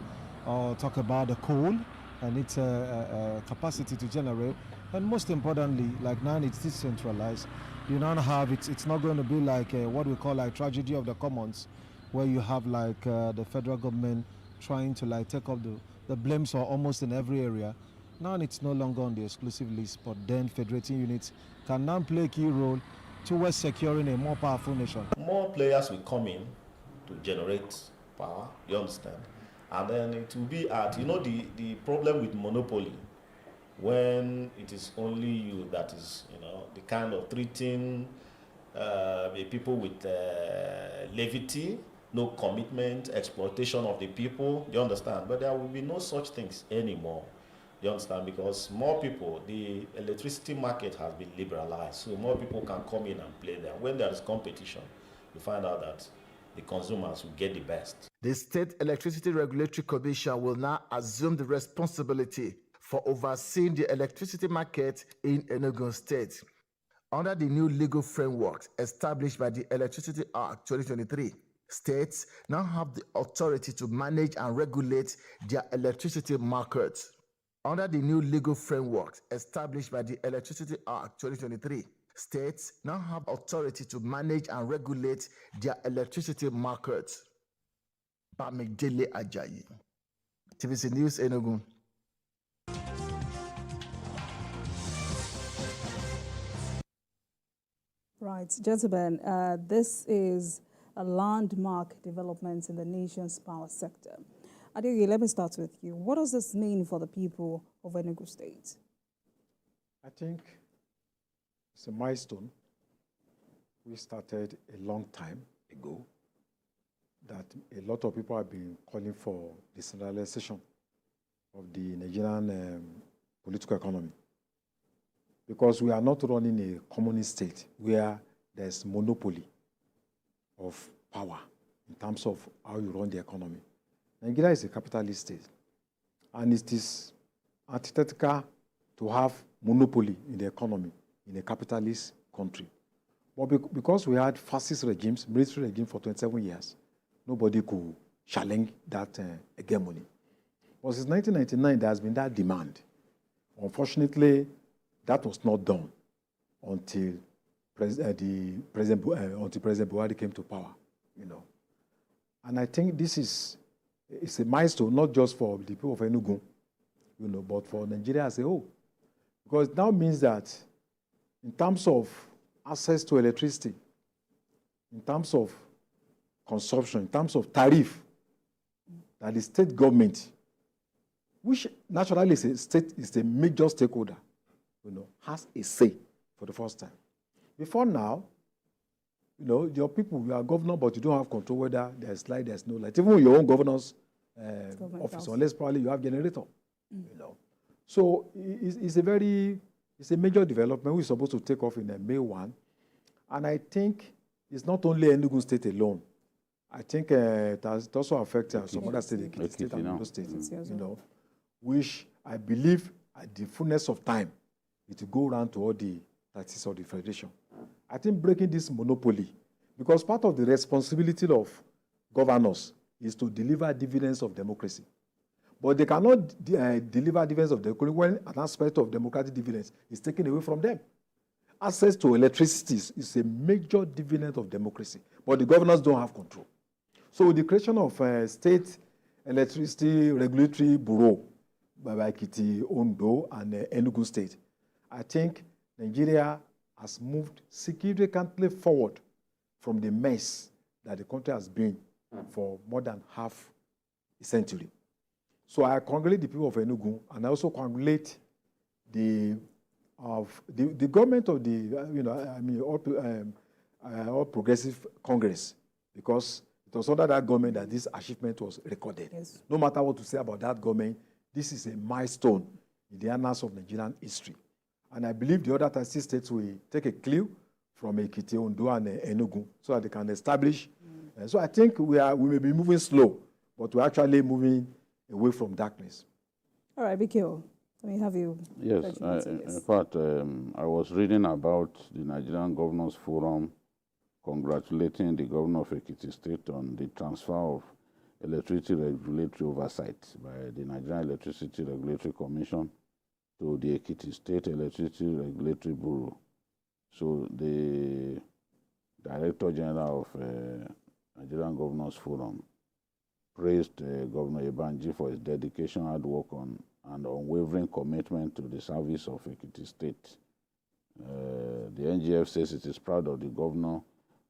Speaker 7: or talk about the coal and its capacity to generate, and most importantly, like now it's decentralized. You don't have it's not going to be like what we call like tragedy of the commons, where you have like the federal government trying to like take up the blames for almost in every area. Now it's no longer on the exclusive list, but then federating units can now play a key role towards securing a more powerful nation.
Speaker 8: More players will come in to generate power, you understand? And then it will be at, the problem with monopoly, when it is only you that is, the kind of treating people with levity, no commitment, exploitation of the people, you understand? But there will be no such things anymore, you understand? Because more people, the electricity market has been liberalized, so more people can come in and play there. When there is competition, you find out that the consumers will get the best.
Speaker 5: The State Electricity Regulatory Commission will now assume the responsibility for overseeing the electricity market in Enugu State. Under the new legal framework established by the Electricity Act 2023, states now have the authority to manage and regulate their electricity markets. Under the new legal framework established by the Electricity Act 2023, states now have authority to manage and regulate their electricity markets. Bamidele Ajayi, TVC News Enugu.
Speaker 1: Right, gentlemen, this is a landmark development in the nation's power sector. Adegi, let me start with you. What does this mean for the people of Enugu State?
Speaker 3: I think it's a milestone. We started a long time ago, that a lot of people have been calling for decentralization of the Nigerian political economy. Because we are not running a communist state where there's monopoly of power in terms of how you run the economy. Nigeria is a capitalist state, and it is antithetical to have monopoly in the economy in a capitalist country. But because we had fascist regimes, military regime for 27 years, nobody could challenge that hegemony. But since 1999, there has been that demand. Unfortunately, that was not done until President Buhari came to power. And I think it's a milestone, not just for the people of Enugu, but for Nigeria as a whole. Because it now means that in terms of access to electricity, in terms of consumption, in terms of tariff, that the state government, which naturally is a major stakeholder, has a say for the first time. Before now, your people, you are governor, but you don't have control whether there's light, there's no light. Even your own governor's office, unless probably you have generator. So it's a major development. We're supposed to take off in May 1. And I think it's not only Enugu State alone. I think it also affects some other states, Ekiti State and Ondo State, which I believe at the fullness of time, it will go around to all the taxes of the Federation. I think breaking this monopoly, because part of the responsibility of governors is to deliver dividends of democracy. But they cannot deliver dividends of democracy when an aspect of democratic dividends is taken away from them. Access to electricity is a major dividend of democracy, but the governors don't have control. So with the creation of State Electricity Regulatory Bureau by Ekiti, Ondo, and Enugu State, I think Nigeria has moved significantly forward from the mess that the country has been for more than half a century. So I congratulate the people of Enugu, and I also congratulate the government of the All Progressive Congress, because it was under that government that this achievement was recorded. Yes. No matter what to say about that government, this is a milestone in the annals of Nigerian history. And I believe the other 30 states will take a clue from Ekiti, Ondo, and Enugu so that they can establish. So I think we may be moving slow, but we're actually moving away from darkness. All right, Bikio, let me have you.
Speaker 2: Yes, in fact, I was reading about the Nigerian Governors Forum congratulating the governor of Ekiti State on the transfer of electricity regulatory oversight by the Nigerian Electricity Regulatory Commission to the Ekiti State Electricity Regulatory Bureau. So the Director General of Nigerian Governors Forum praised Governor Ibanji for his dedication, hard work and unwavering commitment to the service of Ekiti State. The NGF says it is proud of the governor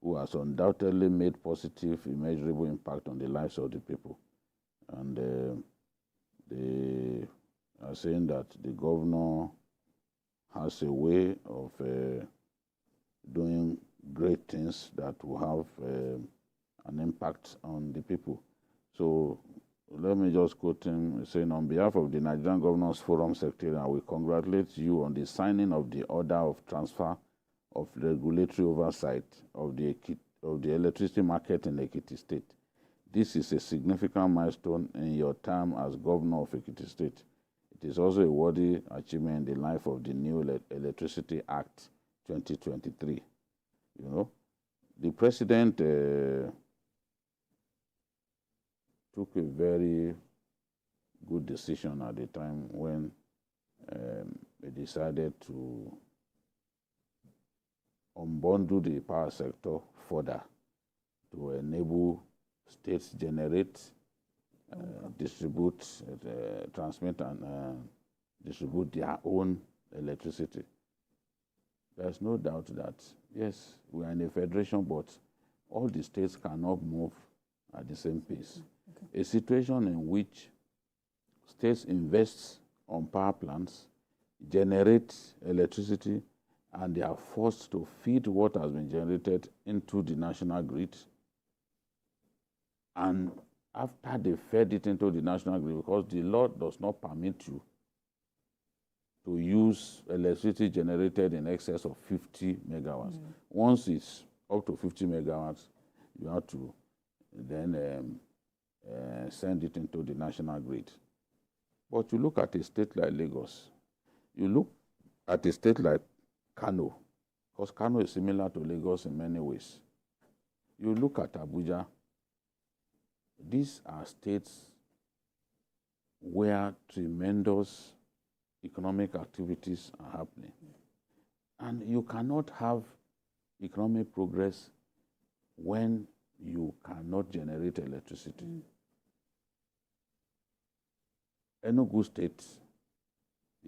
Speaker 2: who has undoubtedly made positive, immeasurable impact on the lives of the people. And they are saying that the governor has a way of doing great things that will have an impact on the people. So let me just quote him saying, on behalf of the Nigerian Governors Forum Secretariat, we congratulate you on the signing of the order of transfer of regulatory oversight of the electricity market in Ekiti State. This is a significant milestone in your term as governor of Ekiti State. It is also a worthy achievement in the life of the new Electricity Act 2023. The president took a very good decision at the time when he decided to unbundle the power sector further to enable states generate, distribute, transmit, and distribute their own electricity. There's no doubt that, yes, we are in a federation, but all the states cannot move at the same pace. Okay. A situation in which states invest on power plants, generate electricity, and they are forced to feed what has been generated into the national grid And after they fed it into the national grid, because the law does not permit you to use electricity generated in excess of 50 megawatts. Once it's up to 50 megawatts, you have to then send it into the national grid. But you look at a state like Lagos, you look at a state like Kano, because Kano is similar to Lagos in many ways. You look at Abuja, these are states where tremendous economic activities are happening. And you cannot have economic progress when you cannot generate electricity. Enugu State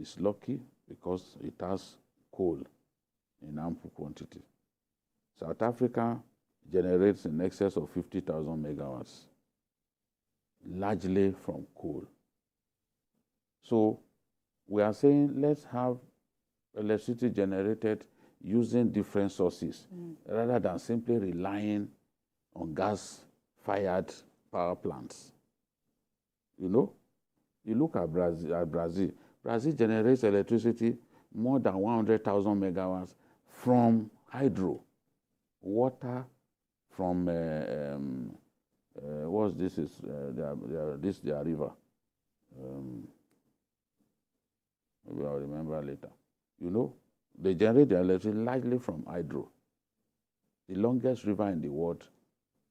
Speaker 2: is lucky because it has coal in ample quantity. South Africa generates in excess of 50,000 megawatts, largely from coal. So we are saying let's have electricity generated using different sources rather than simply relying on gas-fired power plants. You know, you look at Brazil. Brazil generates electricity more than 100,000 megawatts from hydro, water from what's this is their river. Maybe I'll remember later. You know, they generate their electricity largely from hydro. The longest river in the world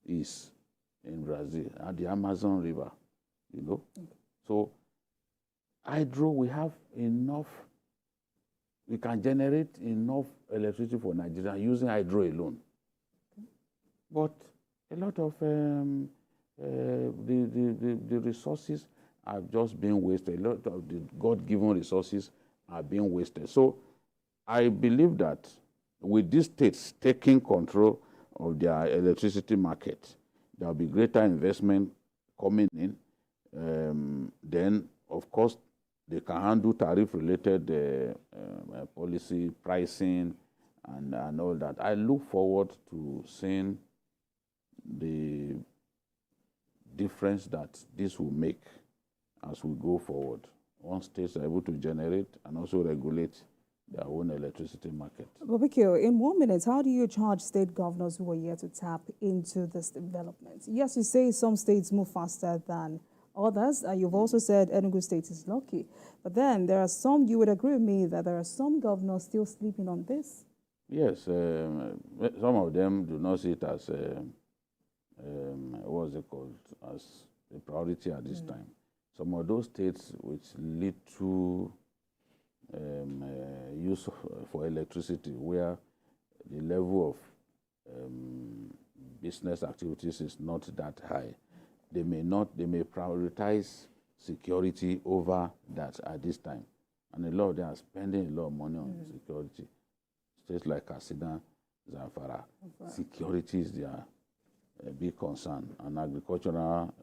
Speaker 2: is in Brazil, at the Amazon River, you know. So hydro, we have enough, we can generate enough electricity for Nigeria using hydro alone. But a lot of the resources are just being wasted. A lot of the God-given resources are being wasted. So I believe that with these states taking control of their electricity market, there will be greater investment coming in. Then, of course, they can handle tariff-related policy, pricing, and all that. I look forward to seeing the difference that this will make as we go forward. Once states are able to generate and also regulate their own electricity market.
Speaker 1: Babikio, in 1 minute, how do you charge state governors who are yet to tap into this development? Yes, you say some states move faster than others, and you've also said Enugu State is lucky. But then there are some, you would agree with me, that there are some governors still sleeping on this?
Speaker 2: Yes, some of them do not see it as, what's it called, as a priority at this time. Some of those states which lead to use for electricity, where the level of business activities is not that high, they may prioritize security over that at this time. And a lot of them are spending a lot of money on security. States like Katsina, Zamfara, security is their big concern, and agricultural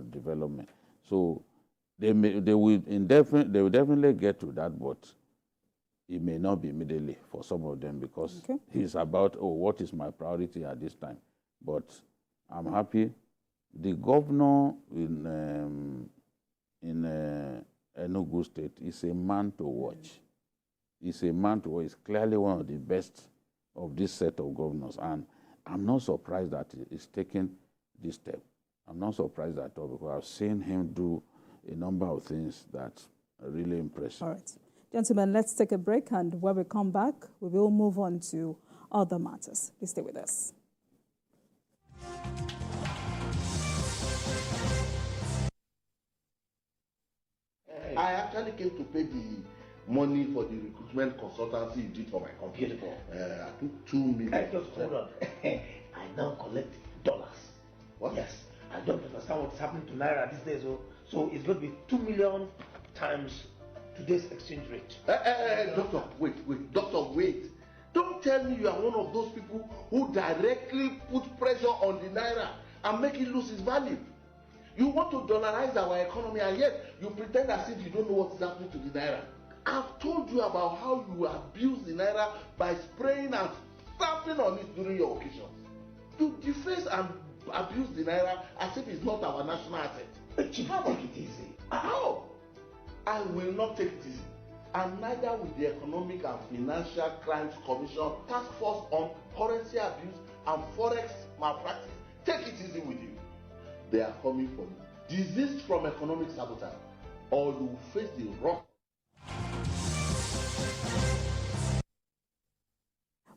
Speaker 2: development. So they will definitely get to that, but it may not be immediately for some of them, because it's about, what is my priority at this time? But I'm happy. The governor in Enugu State is a man to watch. He's a man to watch. He's clearly one of the best of this set of governors, and I'm not surprised that he's taking this step. I'm not surprised at all, because I've seen him do a number of things that are really impressive. All
Speaker 1: right. Gentlemen, let's take a break, and when we come back, we will move on to other matters. Please stay with us.
Speaker 9: I actually came to pay the money for the recruitment consultancy you did for my company. Beautiful. I took 2 million.
Speaker 10: Hey, just hold on. I now collect dollars.
Speaker 9: What?
Speaker 10: Yes. I don't understand what's happening to Naira these days. So it's going to be 2 million times today's exchange rate.
Speaker 9: Doctor, wait. Doctor, wait. Don't tell me you are one of those people who directly put pressure on the Naira and make it lose its value. You want to dollarize our economy, and yet you pretend as if you don't know what is happening to the Naira. I've told you about how you abuse the Naira by spraying and stamping on it during your occasions. You deface and to abuse the naira as if it's not our national asset. How take it easy? How? I will not take it easy. And neither will the Economic and Financial Crimes Commission Task Force on Currency Abuse and Forex Malpractice. Take it easy with you. They are coming for you. Desist from economic sabotage, or you will face the wrath.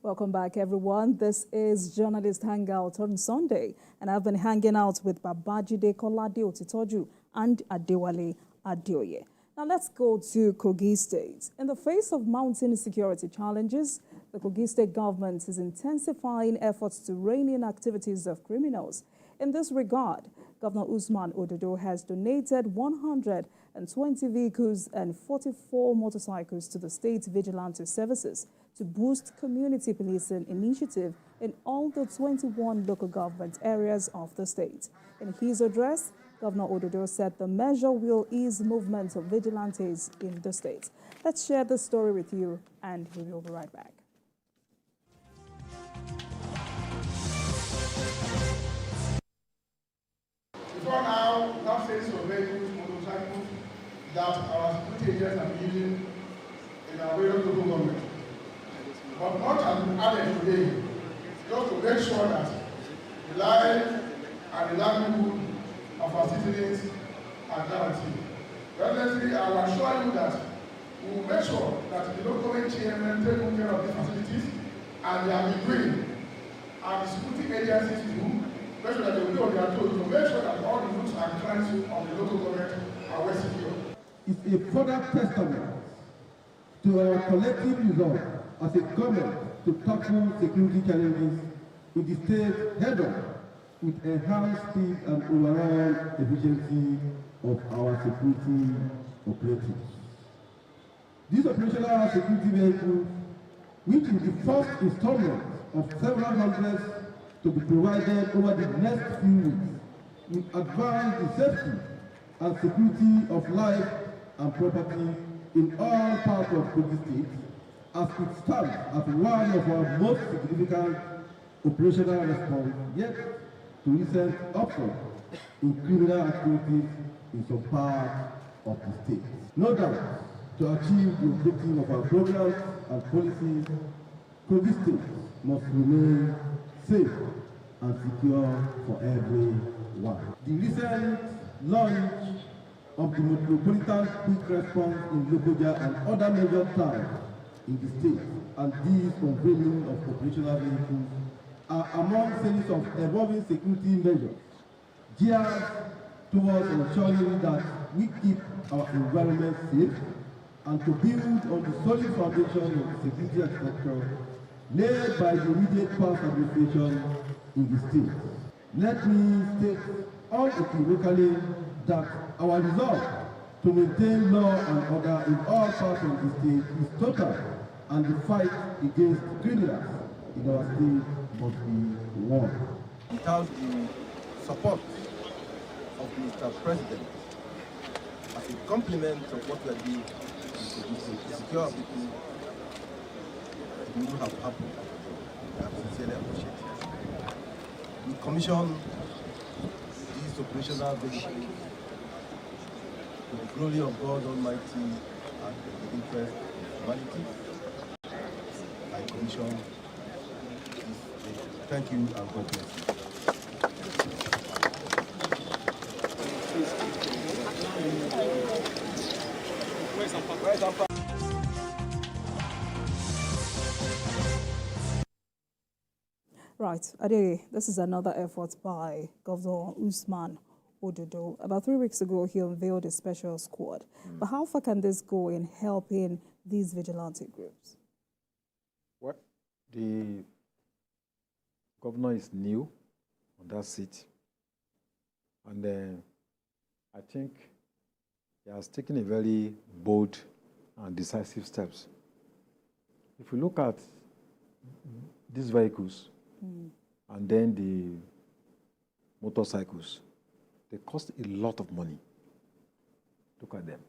Speaker 1: Welcome back, everyone. This is Journalist Hangout on Sunday, and I've been hanging out with Babajide Kolade Otitoju and Adewale Adeoye. Now let's go to Kogi State. In the face of mounting security challenges, the Kogi State government is intensifying efforts to rein in activities of criminals. In this regard, Governor Usman Ododo has donated 120 vehicles and 44 motorcycles to the state vigilante services to boost community policing initiative in all the 21 local government areas of the state. In his address, Governor Ododo said the measure will ease movement of vigilantes in the state. Let's share this story with you, and we will be right back.
Speaker 11: Before now, that phase of vehicles, motorcycles that our security agents are using in our various local government. But what has been added today, just to make sure that the life and the livelihood of our citizens are guaranteed. Presently, I will assure you that we will make sure that the local government chairmen take good care of these facilities, and they have been doing, and the security agencies too, make sure that they will do on their toes to make sure that all the routes and clients of the local government are well secure.
Speaker 12: It's a further testament to our collective resolve as a government to tackle security challenges in the state head-on with enhanced speed and overall efficiency of our security operatives. These operational security vehicles, which is the first installment of several hundreds to be provided over the next few weeks, will advance the safety and security of life and property in all parts of Kogi State, as it stands as one of our most significant operational response yet to recent upsurge in criminal activities in some parts of the state. No doubt, to achieve the objective of our programs and policies, Kogi State must remain safe and secure for everyone. The recent launch of the Metropolitan Quick Response in Lokoja and other major towns in the state, and these unveiling of operational vehicles are among series of evolving security measures geared towards ensuring that we keep our environment safe and to build on the solid foundation of security architecture laid by the immediate past administration in the state. Let me state unequivocally that our resolve to maintain law and order in all parts of the state is total, and the fight against criminals in our state must be won.
Speaker 13: Without the support of Mr. President, as a complement of what we are doing to secure our people, it wouldn't have happened. I sincerely appreciate it. We commissioned these operational vehicles to the glory of God Almighty and the interest of humanity. I commission this vehicle. Thank you and God bless you.
Speaker 1: Right, Adeye, this is another effort by Governor Usman Ododo. About 3 weeks ago, he unveiled a special squad. But how far can this go in helping these vigilante groups?
Speaker 3: Well, the governor is new on that seat. And I think he has taken a very bold and decisive steps. If you look at these vehicles, and then the motorcycles, they cost a lot of money. Look at them.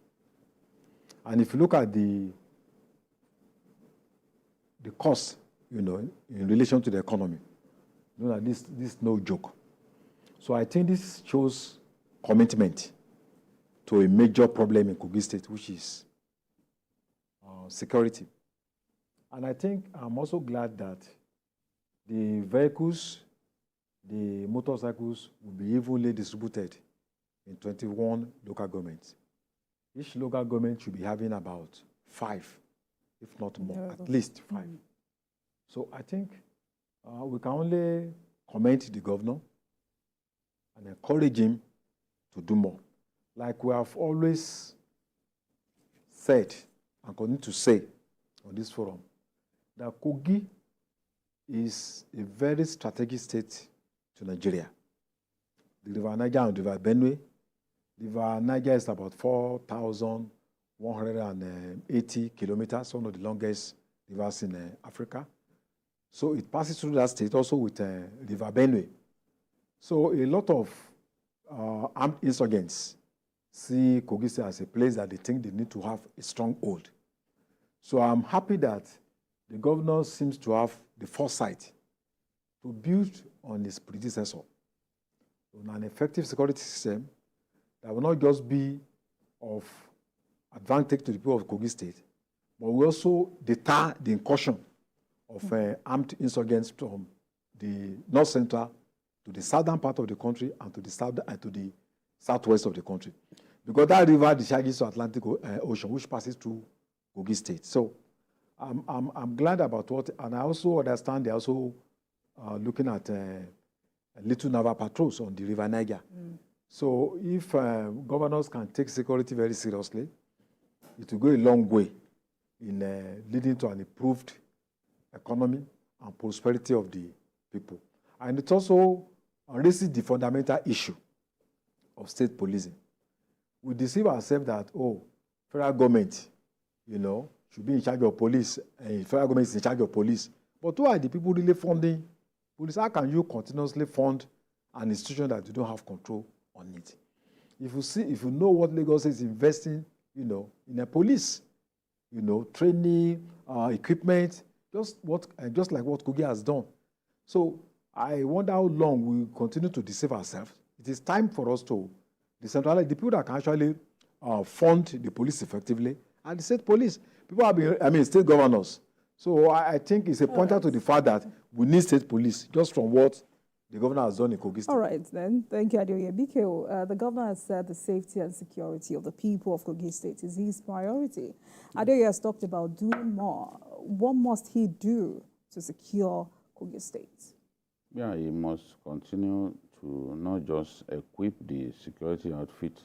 Speaker 3: And if you look at the cost, in relation to the economy, you know that this is no joke. So I think this shows commitment to a major problem in Kogi State, which is security. And I think I'm also glad that the vehicles, the motorcycles, will be evenly distributed in 21 local governments. Each local government should be having about 5, if not more, at least 5. So I think we can only commend the governor and encourage him to do more. Like we have always said and continue to say on this forum, that Kogi is a very strategic state to Nigeria. The River Niger and the River Benue. The River Niger is about 4,180 kilometers, one of the longest rivers in Africa. So it passes through that state also with River Benue. So a lot of armed insurgents see Kogi State as a place that they think they need to have a strong hold. So I'm happy that the governor seems to have the foresight to build on his predecessor on an effective security system that will not just be of advantage to the people of Kogi State, but will also deter the incursion of armed insurgents from the north central to the southern part of the country and to the south and to the southwest of the country. Because that river discharges to Atlantic Ocean, which passes through Kogi State. So I'm glad about what, and I also understand they're also looking at little naval patrols on the River Niger. So if governors can take security very seriously, it will go a long way in leading to an improved economy and prosperity of the people. And it also raises the fundamental issue of state policing. We deceive ourselves that, federal government, should be in charge of police, and federal government is in charge of police. But who are the people really funding police? How can you continuously fund an institution that you don't have control on it? If you know what Lagos is investing, in a police, training, equipment, just like what Kogi has done. So I wonder how long we continue to deceive ourselves. It is time for us to decentralize. The people that can actually fund the police effectively are the state police. People have been, state governors. So I think it's a pointer to the fact that we need state police, just from what the governor has done in Kogi State.
Speaker 1: All right, then. Thank you, Adeoye Biko. The governor has said the safety and security of the people of Kogi State is his priority. Adeoye has talked about doing more. What must he do to secure Kogi State?
Speaker 2: Yeah, he must continue to not just equip the security outfit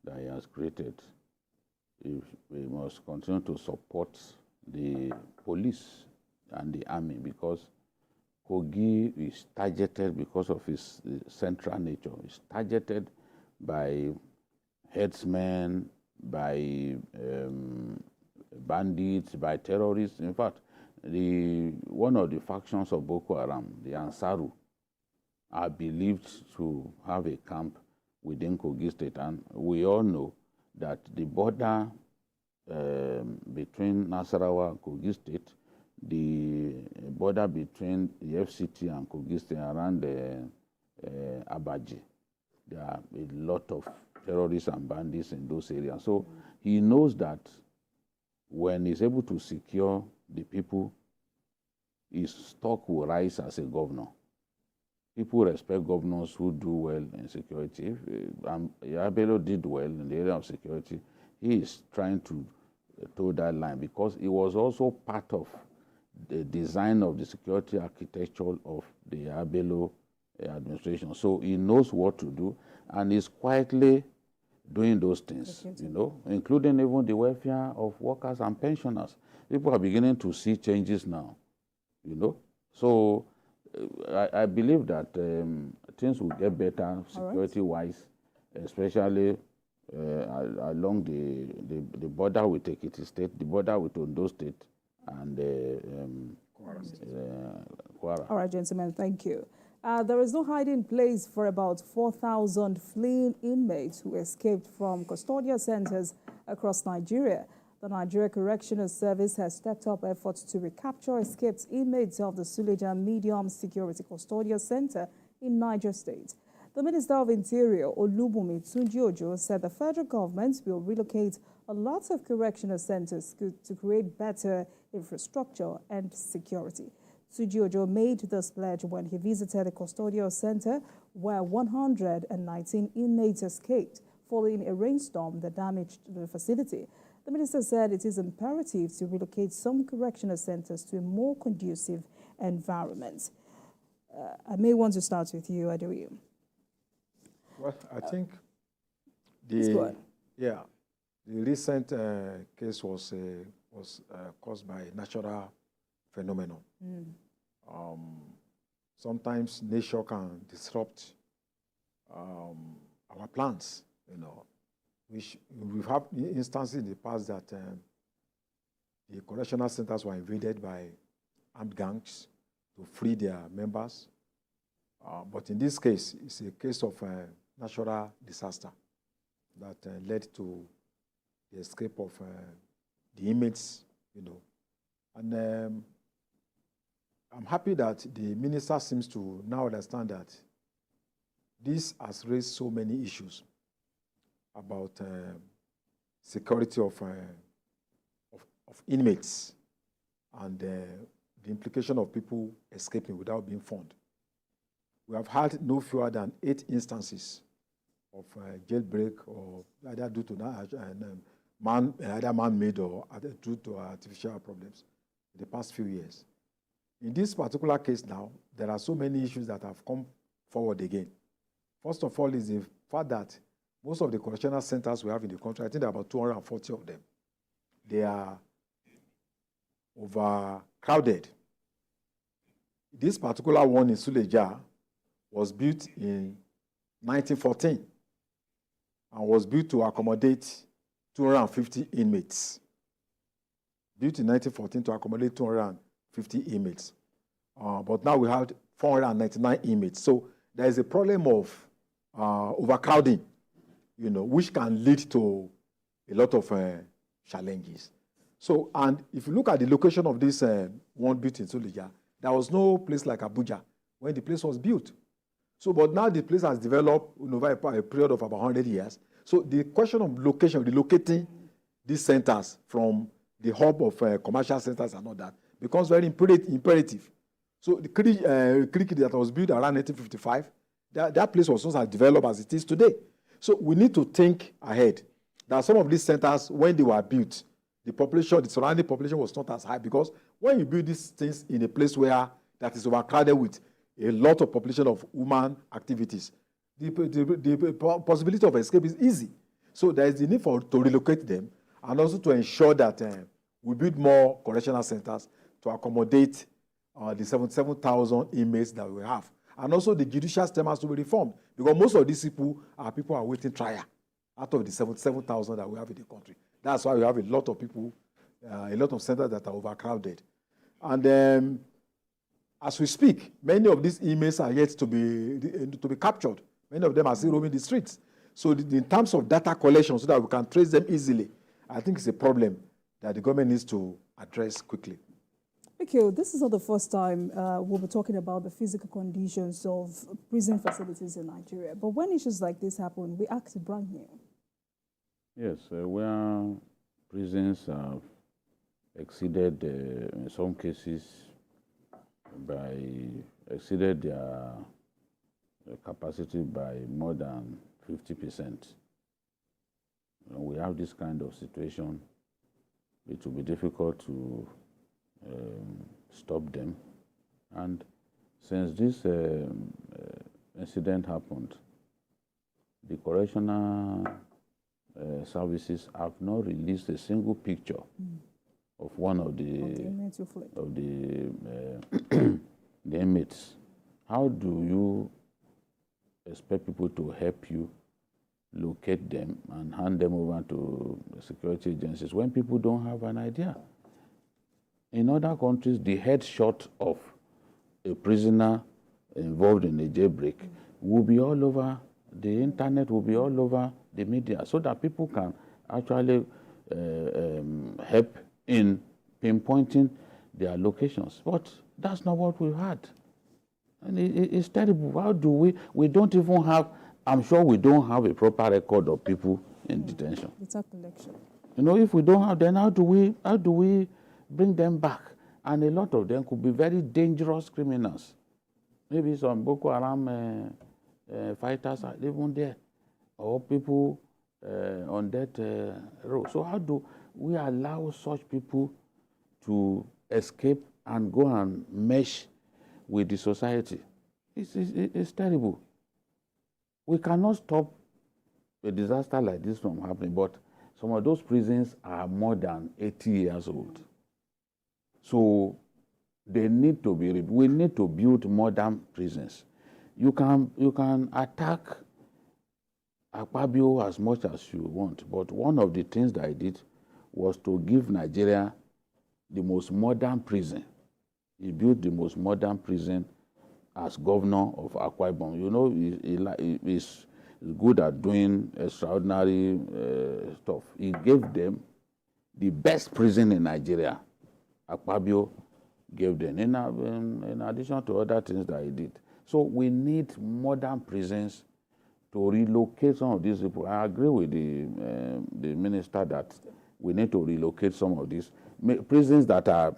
Speaker 2: that he has created. He must continue to support the police and the army, because Kogi is targeted because of its central nature. It's targeted by headsmen, by bandits, by terrorists. In fact, one of the factions of Boko Haram, the Ansaru, are believed to have a camp within Kogi State. And we all know that the border between Nasarawa and Kogi State, the border between the FCT and Kogi State around Abaji, there are a lot of terrorists and bandits in those areas. So he knows that when he's able to secure the people, his stock will rise as a governor. People respect governors who do well in security. Yabelo did well in the area of security. He is trying to toe that line because he was also part of the design of the security architecture of the Yabelo administration. So he knows what to do, and he's quietly doing those things, including even the welfare of workers and pensioners. People are beginning to see changes now, So I believe that things will get better security-wise, especially along the border with Ekiti State, the border with Ondo State, and Kwara.
Speaker 1: All right, gentlemen, thank you. There is no hiding place for about 4,000 fleeing inmates who escaped from custodial centers across Nigeria. The Nigeria Correctional Service has stepped up efforts to recapture escaped inmates of the Suleja Medium Security Custodial Center in Niger State. The Minister of Interior, Olubunmi Tunji-Ojo, said the federal government will relocate a lot of correctional centers to create better infrastructure and security. Tunji-Ojo made this pledge when he visited the Custodial Center, where 119 inmates escaped following a rainstorm that damaged the facility. The minister said it is imperative to relocate some correctional centers to a more conducive environment. I may want to start with you, Adeoye.
Speaker 3: Well, I think
Speaker 1: the
Speaker 3: recent case was caused by natural phenomenon. Sometimes nature can disrupt our plans, which we've had instances in the past that the correctional centers were invaded by armed gangs to free their members. But in this case, it's a case of natural disaster that led to the escape of the inmates, And I'm happy that the minister seems to now understand that this has raised so many issues about security of inmates and the implication of people escaping without being found. We have had no fewer than 8 instances of jailbreak, or either due to either man-made or due to artificial problems in the past few years. In this particular case now, there are so many issues that have come forward again. First of all is the fact that most of the correctional centers we have in the country, I think there are about 240 of them, they are overcrowded. This particular one in Suleja was built in 1914 and was built to accommodate 250 inmates. Built in 1914 to accommodate 250 inmates. But now we have 499 inmates. So there is a problem of overcrowding, which can lead to a lot of challenges. So, and if you look at the location of this one built in Suleja, there was no place like Abuja when the place was built. So, but now the place has developed over a period of about 100 years. So the question of location, relocating these centers from the hub of commercial centers and all that becomes very imperative. So the creek that was built around 1955, that place was not as developed as it is today. So we need to think ahead. That some of these centers, when they were built, the surrounding population was not as high, because when you build these things in a place where that is overcrowded with a lot of population of human activities, the possibility of escape is easy. So there is the need to relocate them, and also to ensure that we build more correctional centers to accommodate the 77,000 inmates that we have. And also the judicial system has to be reformed, because most of these people are awaiting trial out of the 77,000 that we have in the country. That's why we have a lot of people, a lot of centers that are overcrowded. And as we speak, many of these inmates are yet to be captured. Many of them are still roaming the streets. So in terms of data collection, so that we can trace them easily, I think it's a problem that the government needs to address quickly.
Speaker 1: Okay, this is not the first time we'll be talking about the physical conditions of prison facilities in Nigeria. But when issues like this happen, we act brand new.
Speaker 2: Yes, where prisons have exceeded, in some cases, exceeded their capacity by more than 50%. When we have this kind of situation, it will be difficult to stop them. And since this incident happened, the correctional services have not released a single picture of one of the inmates. How do you expect people to help you locate them and hand them over to the security agencies when people don't have an idea? In other countries, the headshot of a prisoner involved in a jailbreak will be all over the internet, will be all over the media, so that people can actually help in pinpointing their locations. But that's not what we've had. And it's terrible. How do we don't even have, I'm sure we don't have a proper record of people in detention.
Speaker 1: Data collection.
Speaker 2: You know, if we don't have, then how do we bring them back? And a lot of them could be very dangerous criminals. Maybe some Boko Haram fighters are even there, or people on that road. So how do we allow such people to escape and go and mesh with the society? It's terrible. We cannot stop a disaster like this from happening, but some of those prisons are more than 80 years old. So they need to be, we need to build modern prisons. You can attack Achebe as much as you want, but one of the things that I did was to give Nigeria the most modern prison. He built the most modern prison as governor of Achebe. You know, he's good at doing extraordinary stuff. He gave them the best prison in Nigeria. Achebe gave them, in addition to other things that he did. So we need modern prisons to relocate some of these people. I agree with the minister that we need to relocate some of these prisons that are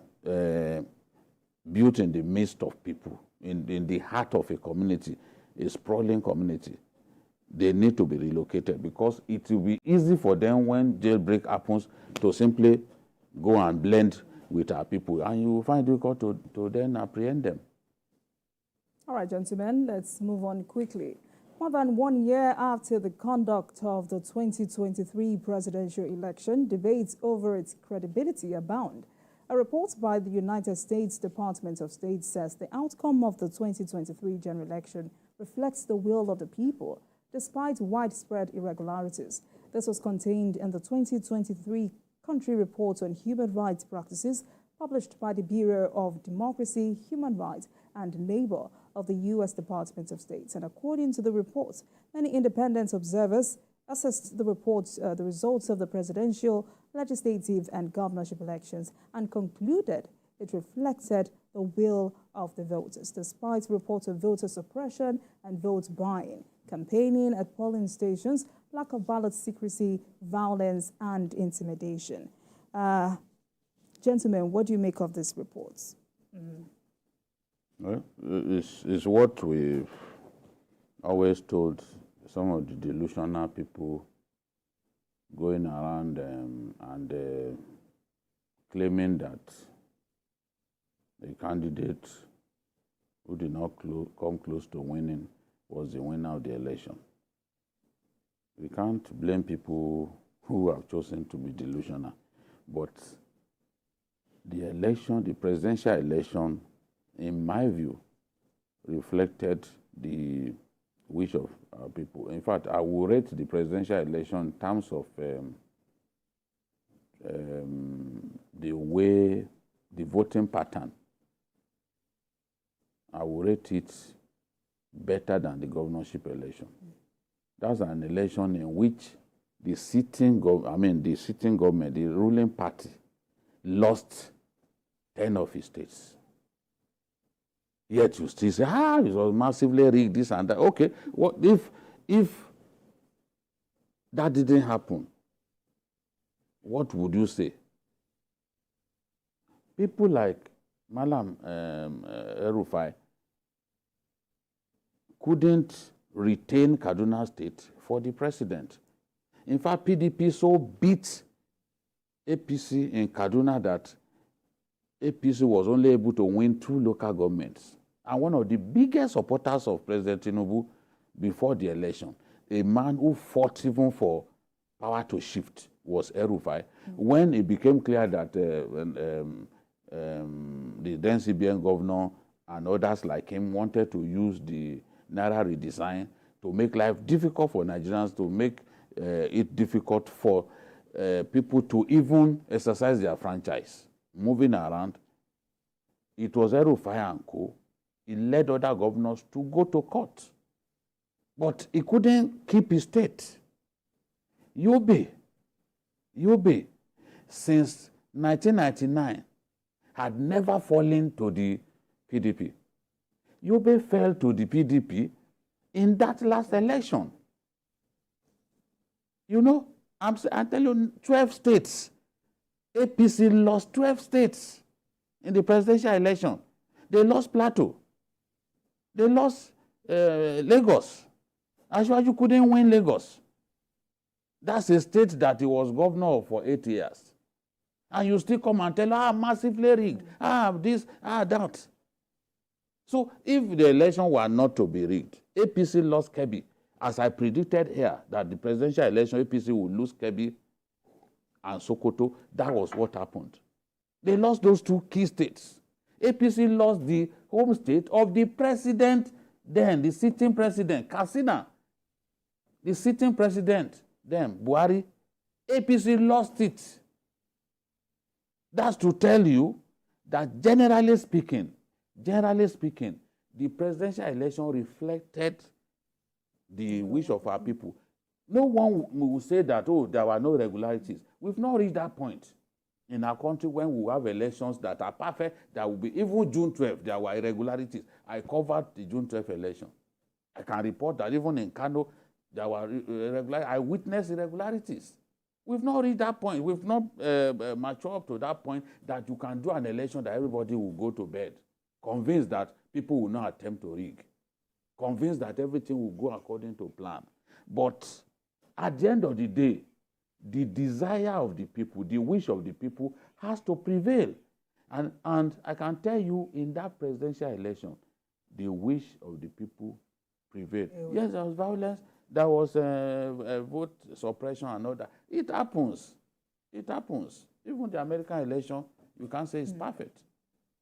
Speaker 2: built in the midst of people, in the heart of a community, a sprawling community. They need to be relocated because it will be easy for them when jailbreak happens to simply go and blend with our people, and you will find it difficult to then apprehend them.
Speaker 1: All right, gentlemen, let's move on quickly. More than 1 year after the conduct of the 2023 presidential election, debates over its credibility abound. A report by the United States Department of State says the outcome of the 2023 general election reflects the will of the people, despite widespread irregularities. This was contained in the 2023 Country Report on Human Rights Practices published by the Bureau of Democracy, Human Rights and Labor of the U.S. Department of State. And according to the report, many independent observers assessed the results of the presidential, legislative and governorship elections and concluded it reflected the will of the voters, despite reports of voter suppression and vote buying, campaigning at polling stations, lack of ballot secrecy, violence, and intimidation. Gentlemen, what do you make of these reports?
Speaker 2: Well, it's what we've always told some of the delusional people going around and claiming that the candidate who did not come close to winning was the winner of the election. We can't blame people who have chosen to be delusional, but the election, the presidential election, in my view, reflected the wish of our people. In fact, I will rate the presidential election in terms of the way, the voting pattern. I will rate it better than the governorship election. That's an election in which the sitting government, the ruling party, lost 10 of its states. Yet you still say, it was massively rigged, this and that. Okay, what if that didn't happen? What would you say? People like Malam El-Rufai couldn't retain Kaduna State for the president. In fact, PDP so beat APC in Kaduna that APC was only able to win 2 local governments. And one of the biggest supporters of President Tinubu before the election, a man who fought even for power to shift, was El-Rufai. When it became clear that the then CBN governor and others like him wanted to use the Naira redesign to make life difficult for Nigerians, to make it difficult for people to even exercise their franchise, moving around, it was El-Rufai and co. He led other governors to go to court. But he couldn't keep his state. Yobe, since 1999, had never fallen to the PDP. Yobe fell to the PDP in that last election. You know, I'm telling you, 12 states. APC lost 12 states in the presidential election. They lost Plateau. They lost Lagos. Actually, you couldn't win Lagos. That's a state that he was governor of for 8 years. And you still come and tell, massively rigged, this, that. So if the election were not to be rigged, APC lost Kebbi. As I predicted here, that the presidential election, APC would lose Kebbi and Sokoto. That was what happened. They lost those two key states. APC lost the home state of the president then, the sitting president, Katsina. The sitting president then, Buhari. APC lost it. That's to tell you that generally speaking, the presidential election reflected the wish of our people. No one will say that, there were no irregularities. We've not reached that point in our country when we have elections that are perfect, that will be, even June 12th, there were irregularities. I covered the June 12th election. I can report that even in Kano, there were irregularities. I witnessed irregularities. We've not reached that point. We've not matured up to that point that you can do an election that everybody will go to bed, convinced that people will not attempt to rig, convinced that everything will go according to plan. But at the end of the day, the desire of the people, the wish of the people has to prevail. And I can tell you, in that presidential election, the wish of the people prevailed. Yes, there was violence. There was vote suppression and all that. It happens. It happens. Even the American election, you can't say it's perfect.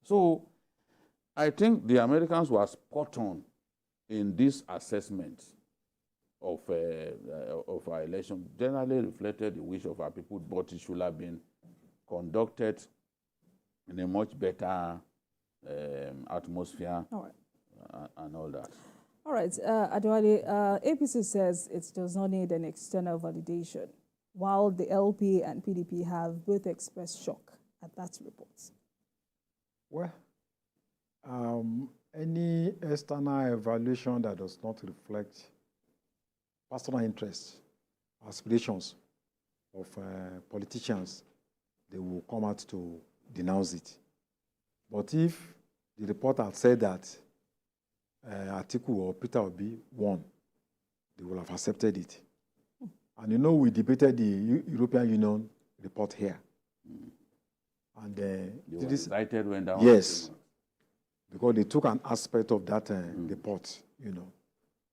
Speaker 2: So I think the Americans were spot on in this assessment of our election. Generally reflected the wish of our people, but it should have been conducted in a much better atmosphere and all that.
Speaker 1: All right, Adewale, APC says it does not need an external validation, while the LP and PDP have both expressed shock at that report.
Speaker 3: Well, any external evaluation that does not reflect personal interests, aspirations of politicians, they will come out to denounce it. But if the report had said that Atiku or Peter Obi won, they will have accepted it. And you know, we debated the European Union report here. And they were
Speaker 2: excited when that
Speaker 3: yes, because they took an aspect of that report, you know.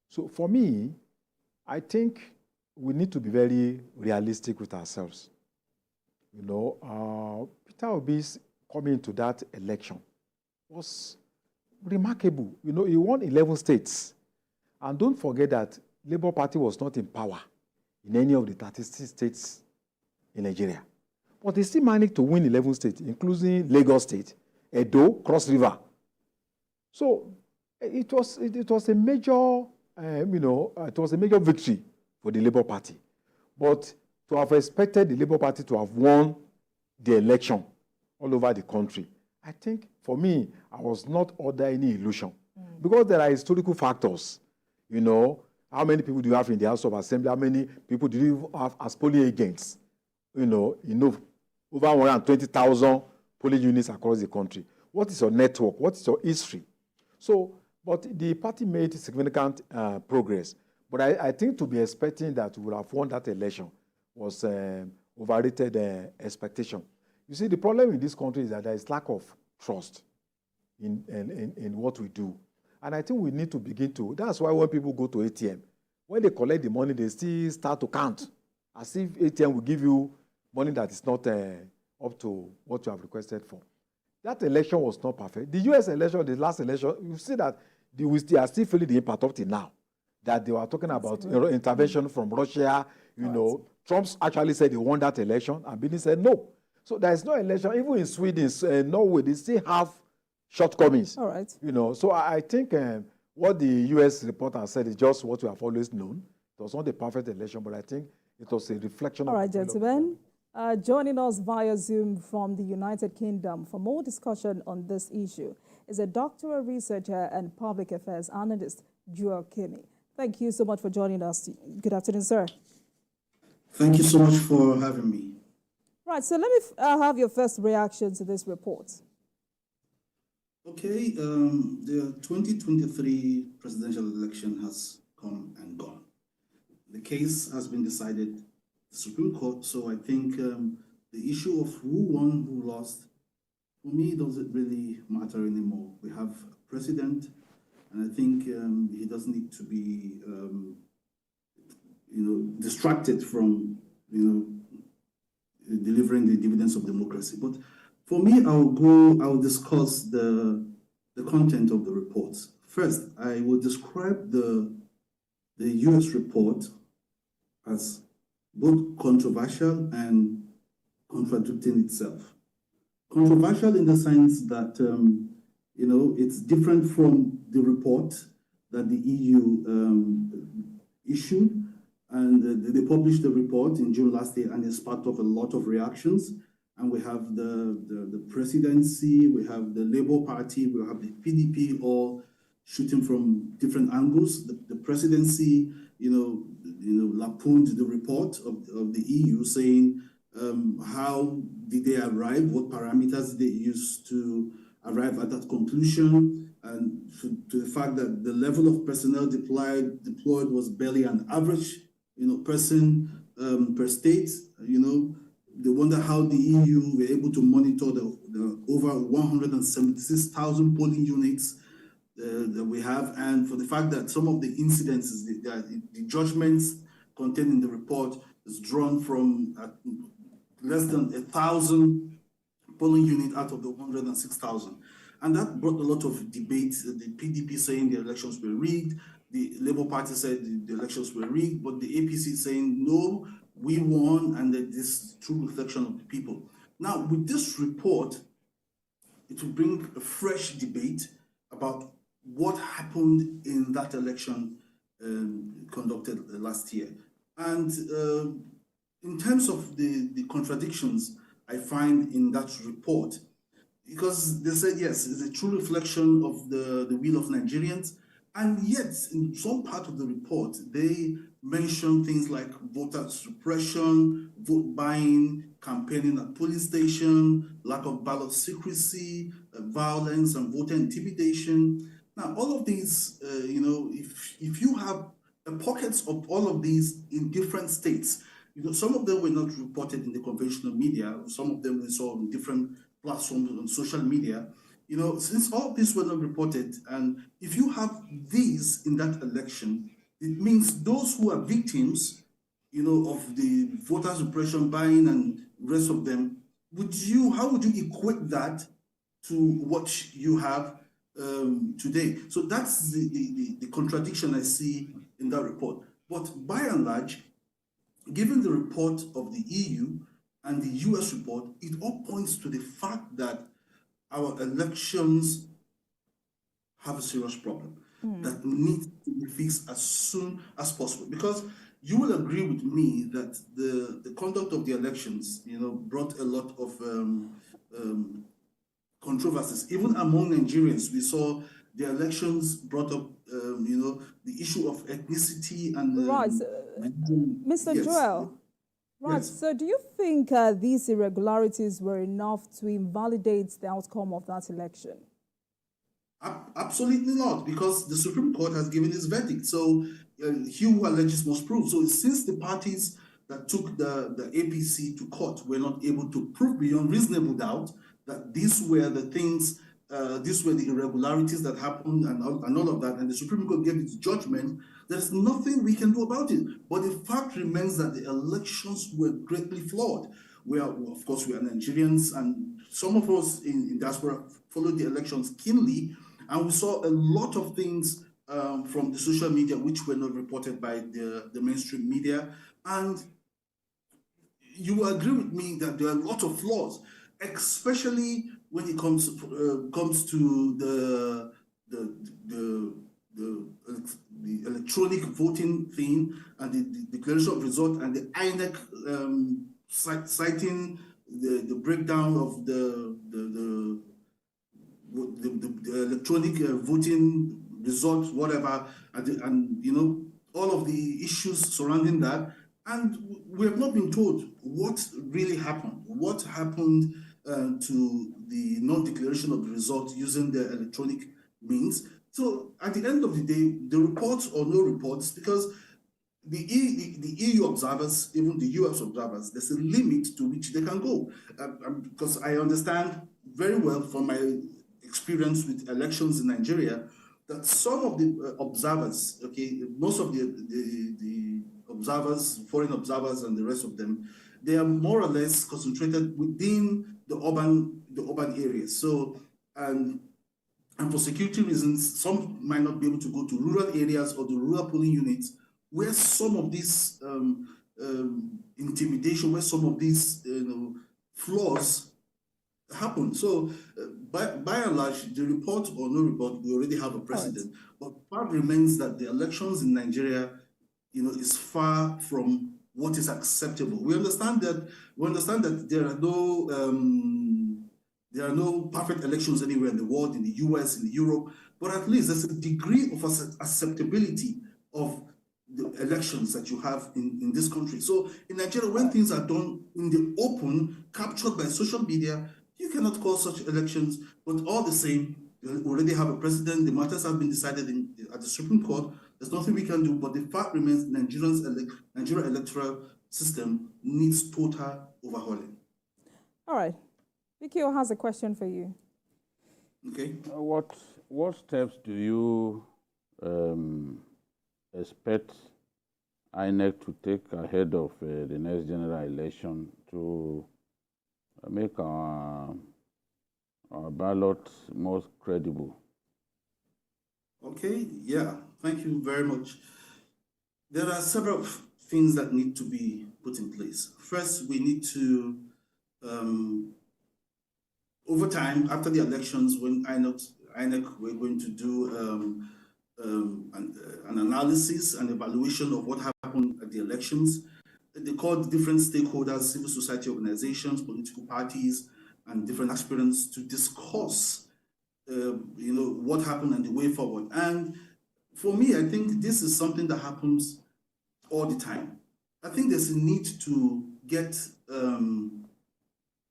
Speaker 3: So for me, I think we need to be very realistic with ourselves. You know, Peter Obi's coming into that election was remarkable. You know, he won 11 states. And don't forget that Labour Party was not in power in any of the 36 states in Nigeria. But they still managed to win 11 states, including Lagos State, Edo, Cross River. So it was a major, it was a major victory for the Labour Party. But to have expected the Labour Party to have won the election all over the country, I think, for me, I was not under any illusion. Because there are historical factors. You know, how many people do you have in the House of Assembly? How many people do you have as polling agents? You know, over 120,000 polling units across the country. What is your network? What is your history? So, but the party made significant progress. But I think to be expecting that we would have won that election was overrated expectation. You see, the problem in this country is that there is lack of trust in what we do. And I think we need to begin to, that's why when people go to ATM, when they collect the money, they still start to count, as if ATM will give you money that is not up to what you have requested for. That election was not perfect. The US election, the last election, you see that they are still feeling the impact up to now, that they were talking about intervention from Russia. You know, Trump actually said he won that election, and Biden said no. So there is no election. Even in Sweden, Norway, they still have shortcomings.
Speaker 1: All right.
Speaker 3: You know, so I think what the US reporter said is just what we have always known. It was not a perfect election, but I think it was a reflection.
Speaker 1: All right, gentlemen. Joining us via Zoom from the United Kingdom for more discussion on this issue is a doctoral researcher and public affairs analyst, Joel Kemi. Thank you so much for joining us. Good afternoon, sir.
Speaker 14: Thank you so much for having me.
Speaker 1: Right, so let me have your first reaction to this report.
Speaker 14: Okay, the 2023 presidential election has come and gone. The case has been decided the Supreme Court, so I think the issue of who won, who lost, for me, doesn't really matter anymore. We have a president, and I think he doesn't need to be, distracted from, delivering the dividends of democracy. But for me, I'll discuss the content of the reports. First, I will describe the US report as both controversial and contradicting itself. Controversial in the sense that, it's different from the report that the EU issued, and they published the report in June last year, and it's part of a lot of reactions. And we have the presidency, we have the Labour Party, we have the PDP, all shooting from different angles. The presidency, lampooned the report of the EU, saying how did they arrive, what parameters they used to arrive at that conclusion, and to the fact that the level of personnel deployed was barely an average, person per state. They wonder how the EU were able to monitor the over 176,000 polling units that we have, and for the fact that some of the incidences, the judgments contained in the report is drawn from less than 1,000 polling units out of the 106,000. And that brought a lot of debate. The PDP saying the elections were rigged, the Labour Party said the elections were rigged, but the APC saying no, we won, and that this is true reflection of the people. Now, with this report, it will bring a fresh debate about what happened in that election conducted last year. And in terms of the contradictions I find in that report, because they said, yes, it's a true reflection of the will of Nigerians, and yet in some part of the report, they mention things like voter suppression, vote buying, campaigning at polling station, lack of ballot secrecy, violence and voter intimidation. Now, all of these, if you have pockets of all of these in different states, some of them were not reported in the conventional media, some of them we saw on different platforms on social media. Since all of these were not reported, and if you have these in that election, it means those who are victims, of the voter suppression, buying, and rest of them, how would you equate that to what you have today? So that's the contradiction I see in that report. But by and large, given the report of the EU and the US report, it all points to the fact that our elections have a serious problem that needs to be fixed as soon as possible. Because you will agree with me that the conduct of the elections, brought a lot of controversies. Even among Nigerians, we saw the elections brought up, the issue of ethnicity and...
Speaker 1: Right. Mr.
Speaker 14: Yes.
Speaker 1: Joel, right.
Speaker 14: Yes.
Speaker 1: So do you think these irregularities were enough to invalidate the outcome of that election?
Speaker 14: Absolutely not, because the Supreme Court has given its verdict. So he who alleges must prove. So since the parties that took the APC to court were not able to prove beyond reasonable doubt that these were the things, these were the irregularities that happened and all of that, and the Supreme Court gave its judgment, there's nothing we can do about it. But the fact remains that the elections were greatly flawed. Of course, we are Nigerians, and some of us in diaspora followed the elections keenly, and we saw a lot of things from the social media which were not reported by the mainstream media. And you will agree with me that there are a lot of flaws, especially when it comes to the electronic voting thing and the declaration of result and the INEC citing the breakdown of the electronic voting results, whatever, and you know, all of the issues surrounding that. And we have not been told what really happened. What happened to the non-declaration of the result using the electronic means. So at the end of the day, the reports or no reports, because the EU observers, even the US observers, there's a limit to which they can go. Because I understand very well from my experience with elections in Nigeria that some of the observers, okay, most of the observers, foreign observers and the rest of them, they are more or less concentrated within the urban areas. So, and for security reasons, some might not be able to go to rural areas or the rural polling units where some of these intimidation, where some of these flaws happen. So by and large, the report or no report, we already have a precedent. Right. But fact remains that the elections in Nigeria, is far from what is acceptable. We understand that there are no perfect elections anywhere in the world, in the US, in Europe, but at least there's a degree of acceptability of the elections that you have in this country. So in Nigeria, when things are done in the open, captured by social media, you cannot call such elections, but all the same, you already have a president, the matters have been decided at the Supreme Court, there's nothing we can do, but the fact remains Nigerian electoral system needs total overhauling.
Speaker 1: All right. Vikio has a question for you.
Speaker 2: Okay. What steps do you expect INEC to take ahead of the next general election to make our ballot more credible?
Speaker 14: Okay, yeah, thank you very much. There are several things that need to be put in place. First, we need to, over time, after the elections, when INEC we're going to do an analysis and evaluation of what happened at the elections. They called different stakeholders, civil society organizations, political parties, and different aspirants to discuss what happened and the way forward. And for me, I think this is something that happens all the time. I think there's a need to get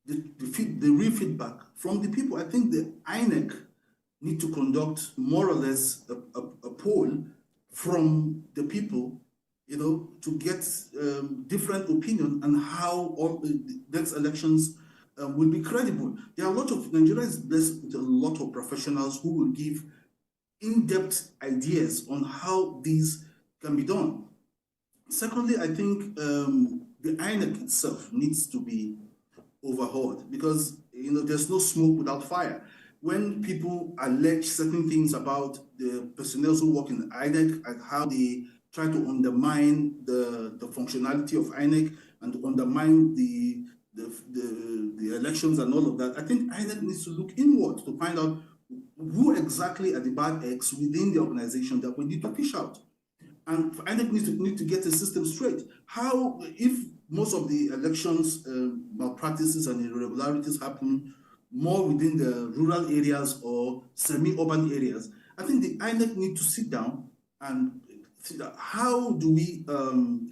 Speaker 14: the real feedback from the people. I think the INEC need to conduct more or less a poll from the people, to get different opinion on how all the next elections will be credible. There are a lot of Nigeria is blessed with a lot of professionals who will give in-depth ideas on how these can be done. Secondly, I think the INEC itself needs to be overhauled because there's no smoke without fire. When people allege certain things about the personnel who work in INEC and how they try to undermine the functionality of INEC and to undermine the elections and all of that, I think INEC needs to look inward to find out who exactly are the bad eggs within the organization that we need to fish out. And INEC need to get the system straight. How, if most of the elections malpractices and irregularities happen more within the rural areas or semi-urban areas, I think the INEC need to sit down and see that how do we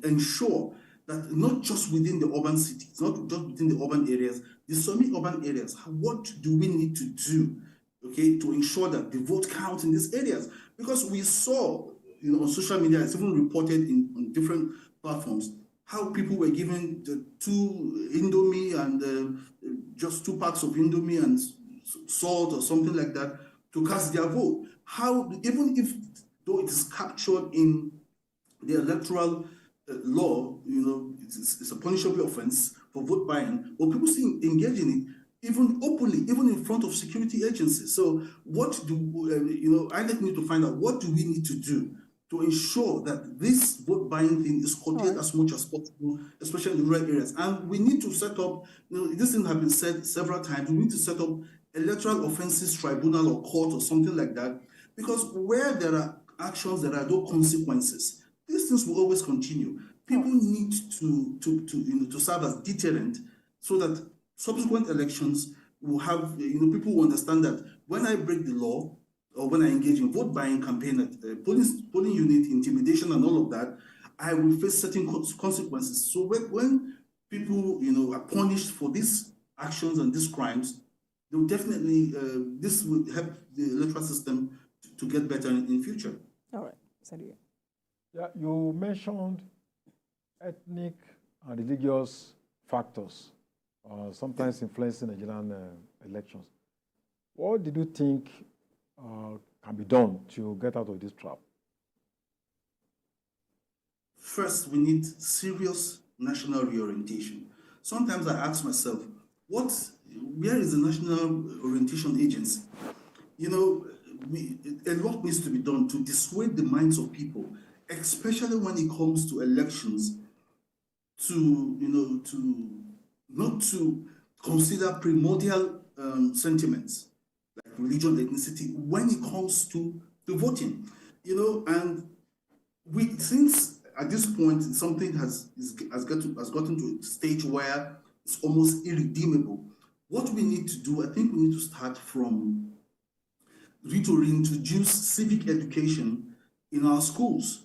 Speaker 14: ensure that not just within the urban cities, not just within the urban areas, the semi-urban areas, what do we need to do, okay, to ensure that the vote counts in these areas? Because we saw, on social media, it's even reported on different platforms, how people were given the 2 Indomie and just 2 packs of Indomie and salt or something like that to cast their vote. How, even if though it is captured in the electoral law, it's a punishable offense for vote buying, but people still engage in it, even openly, even in front of security agencies. So what do, INEC need to find out, what do we need to do to ensure that this vote buying thing is curtailed as much as possible, especially in the rural areas? And we need to set up, this thing has been said several times, we need to set up electoral offenses tribunal or court or something like that, because where there are actions, there are no consequences. These things will always continue. People need to serve as deterrent so that subsequent elections will have, people will understand that when I break the law or when I engage in vote buying campaign at polling unit, intimidation and all of that, I will face certain consequences. So when people, are punished for these actions and these crimes, they will definitely, this will help the electoral system to get better in future.
Speaker 1: All right, Sadia.
Speaker 3: Yeah, you mentioned ethnic and religious factors, sometimes influencing Nigerian elections. What did you think can be done to get out of this trap?
Speaker 14: First, we need serious national reorientation. Sometimes I ask myself, where is the National Orientation Agency? A lot needs to be done to dissuade the minds of people, especially when it comes to elections, to not to consider primordial sentiments like religion, ethnicity when it comes to voting. And since at this point something has gotten to a stage where it's almost irredeemable. What we need to do, I think we need to start from to reintroduce civic education in our schools,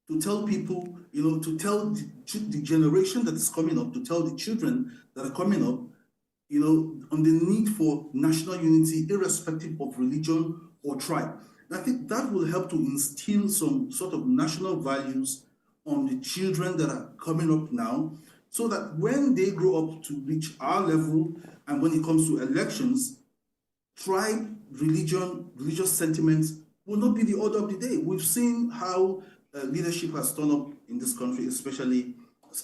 Speaker 14: to tell people, to tell the generation that is coming up, to tell the children that are coming up, on the need for national unity, irrespective of religion or tribe. And I think that will help to instill some sort of national values on the children that are coming up now, so that when they grow up to reach our level, and when it comes to elections, tribe, religion, religious sentiments will not be the order of the day. We've seen how leadership has turned up in this country, especially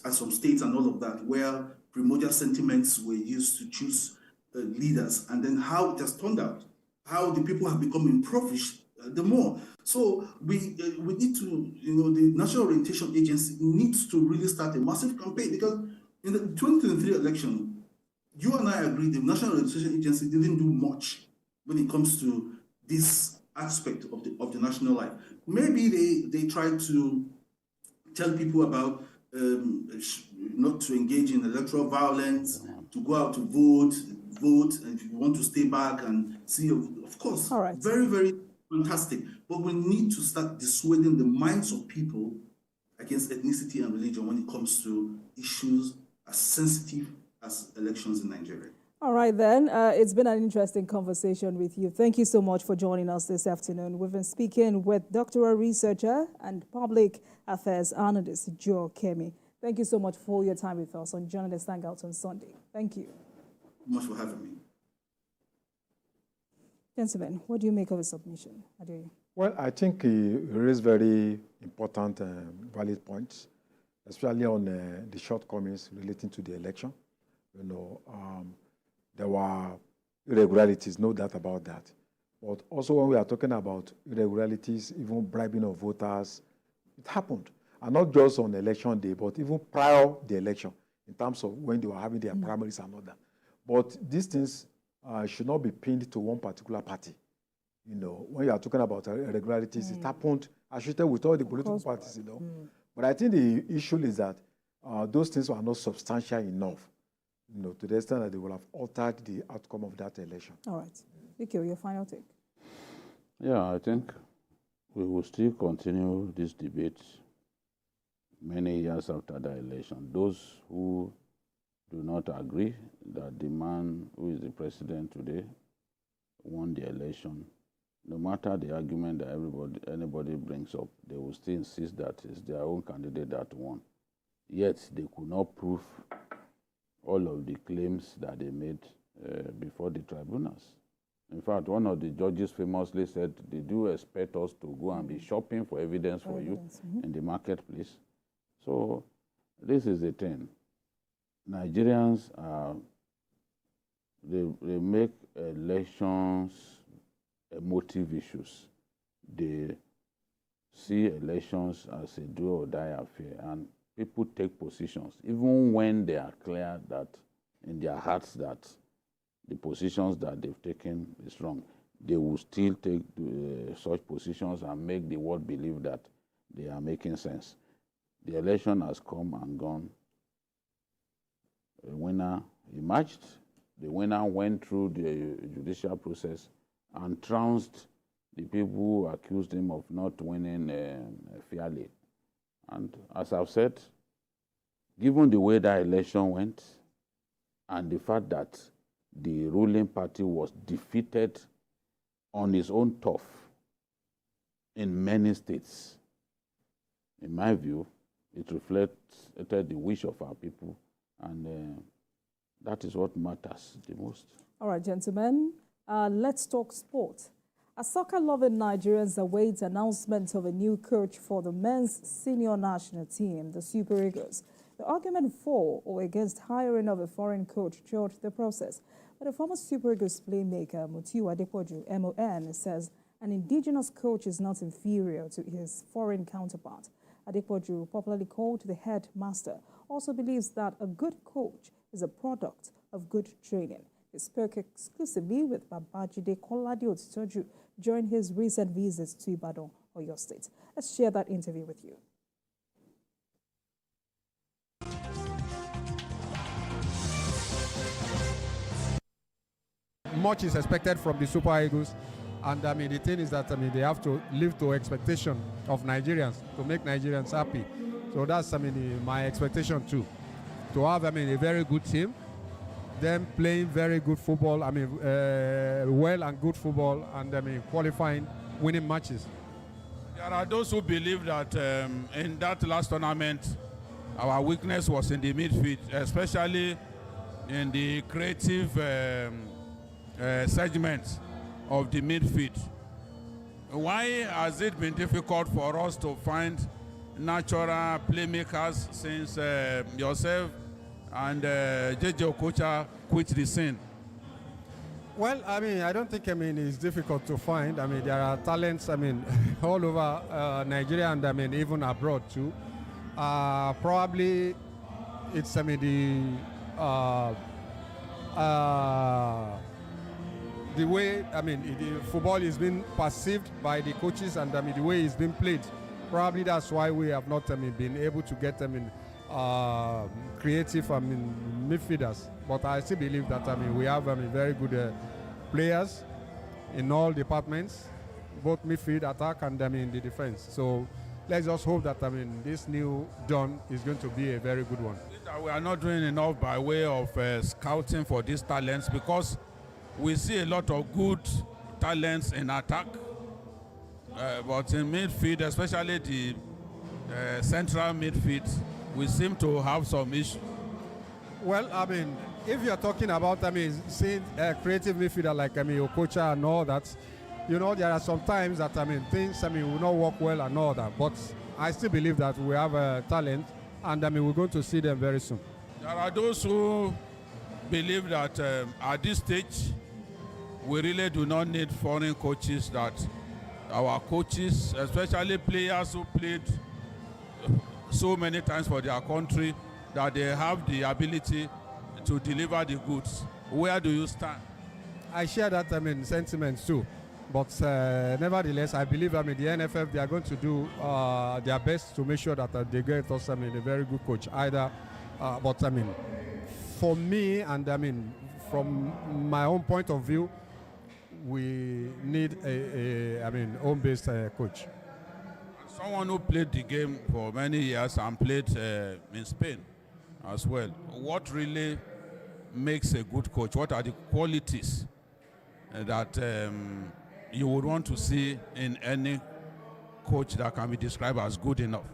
Speaker 14: at some states and all of that, where primordial sentiments were used to choose leaders, and then how it has turned out, how the people have become impoverished the more. So we need to, the National Orientation Agency needs to really start a massive campaign, because in the 2023 election, you and I agree the National Orientation Agency didn't do much when it comes to this aspect of the national life. Maybe they tried to tell people about not to engage in electoral violence, to go out to vote, and if you want to stay back and see, of course, all right. Very, very fantastic. But we need to start dissuading the minds of people against ethnicity and religion when it comes to issues as sensitive as elections in Nigeria.
Speaker 1: All right, then. It's been an interesting conversation with you. Thank you so much for joining us this afternoon. We've been speaking with doctoral researcher and public affairs analyst Joe Kemi. Thank you so much for your time with us on Journalist Hangout on Sunday. Thank you.
Speaker 14: Much for having me.
Speaker 1: Gentlemen, what do you make of the submission?
Speaker 3: Well, I think he raised very important, valid points, especially on the shortcomings relating to the election. There were irregularities, no doubt about that. But also when we are talking about irregularities, even bribing of voters, it happened. And not just on election day, but even prior the election, in terms of when they were having their primaries and all that. But these things should not be pinned to one particular party. When you are talking about irregularities, it happened, as you tell, with all the political parties, But I think the issue is that those things were not substantial enough, to the extent that they will have altered the outcome of that election.
Speaker 1: All right. Vicky, your final take.
Speaker 2: Yeah, I think we will still continue this debate many years after the election. Those who do not agree that the man who is the president today won the election, no matter the argument that anybody brings up, they will still insist that it's their own candidate that won. Yet they could not prove all of the claims that they made before the tribunals. In fact, one of the judges famously said, "Did you expect us to go and be shopping for evidence for you in the marketplace?" So this is the thing. Nigerians, they make elections emotive issues. They see elections as a do or die affair, and people take positions, even when they are clear that in their hearts that the positions that they've taken is wrong. They will still take such positions and make the world believe that they are making sense. The election has come and gone. A winner emerged. The winner went through the judicial process and trounced the people who accused him of not winning fairly. And as I've said, given the way that election went and the fact that the ruling party was defeated on its own turf in many states, in my view, it reflected the wish of our people, and that is what matters the most.
Speaker 1: All right, gentlemen, let's talk sport. As soccer-loving Nigerians await announcement of a new coach for the men's senior national team, the Super Eagles, the argument for or against hiring of a foreign coach jolted the process. But the former Super Eagles playmaker, Mutiu Adepoju, MON, says an indigenous coach is not inferior to his foreign counterpart. Adepoju, popularly called the headmaster, also believes that a good coach is a product of good training. He spoke exclusively with Babajide Kolade Otitoju during his recent visits to Ibadan, Oyo State. Let's share that interview with you.
Speaker 15: Much is expected from the Super Eagles, and I mean the thing is that they have to live to expectation of Nigerians to make Nigerians happy. So that's my expectation too, to have a very good team, them playing very good football. Well and good football, and qualifying, winning matches.
Speaker 16: There are those who believe that in that last tournament, our weakness was in the midfield, especially in the creative segments of the midfield. Why has it been difficult for us to find natural playmakers since yourself and JJ Okocha quit the scene?
Speaker 15: Well, I don't think it's difficult to find. There are talents all over Nigeria and even abroad too. Probably it's the way the football is being perceived by the coaches and the way it's being played. Probably that's why we have not been able to get creative midfielders. But I still believe that we have very good players in all departments, both midfield, attack, and the defense. So let's just hope that this new dawn is going to be a very good one.
Speaker 16: We are not doing enough by way of scouting for these talents, because we see a lot of good talents in attack, but in midfield, especially the central midfield, we seem to have some issues.
Speaker 15: Well, if you're talking about, seeing creative midfielder like Okocha and all that, there are some times that things will not work well and all that. But I still believe that we have talent, and we're going to see them very soon.
Speaker 16: There are those who believe that at this stage, we really do not need foreign coaches, that our coaches, especially players who played so many times for their country, that they have the ability to deliver the goods. Where do you stand?
Speaker 15: I share that sentiment too. But nevertheless, I believe the NFF, they are going to do their best to make sure that they get us a very good coach. Either, but for me, and from my own point of view, we need a home-based coach.
Speaker 16: Someone who played the game for many years and played in Spain as well. What really makes a good coach? What are the qualities that you would want to see in any coach that can be described as good enough?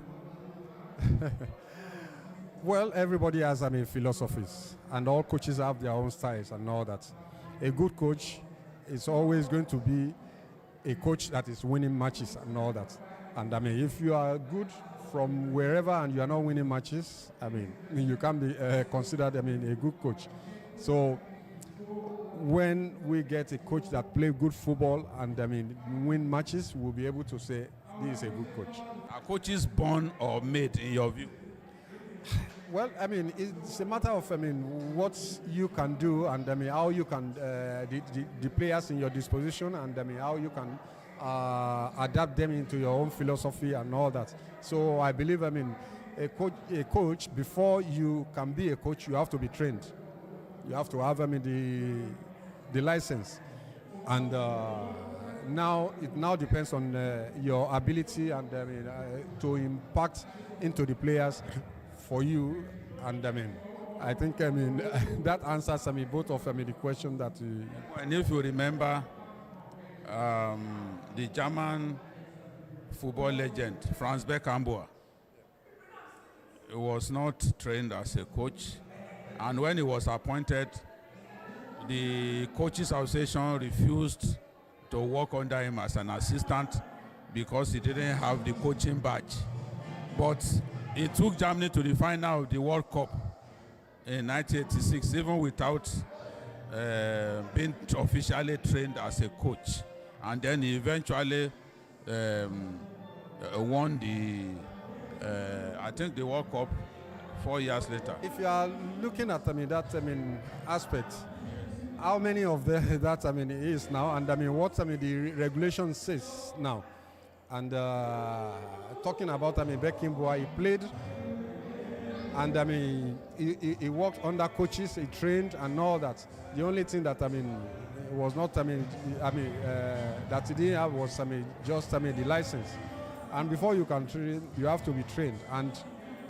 Speaker 15: Well, everybody has philosophies, and all coaches have their own styles and all that. A good coach is always going to be a coach that is winning matches and all that. And if you are good from wherever and you are not winning matches, you can be considered a good coach. So when we get a coach that plays good football and win matches, we'll be able to say this is a good coach.
Speaker 16: Are coaches born or made, in your view?
Speaker 15: Well, it's a matter of what you can do, and how you can the players in your disposition, and how you can adapt them into your own philosophy and all that. So I believe a coach, before you can be a coach, you have to be trained. You have to have the license. And now it now depends on your ability and to impact into the players for you. And I think that answers both of the question that you.
Speaker 16: And if you remember, the German football legend Franz Beckenbauer, he was not trained as a coach, and when he was appointed, the coaches association refused to work under him as an assistant because he didn't have the coaching badge. But he took Germany to the final of the World Cup in 1986, even without being officially trained as a coach. And then he eventually won I think the World Cup 4 years later.
Speaker 15: If you are looking at that aspect, how many of that is now, and what the regulation says now, and talking about Beckenbauer, he played, and he worked under coaches, he trained and all that. The only thing that was not that he didn't have was just the license. And before you can train, you have to be trained. And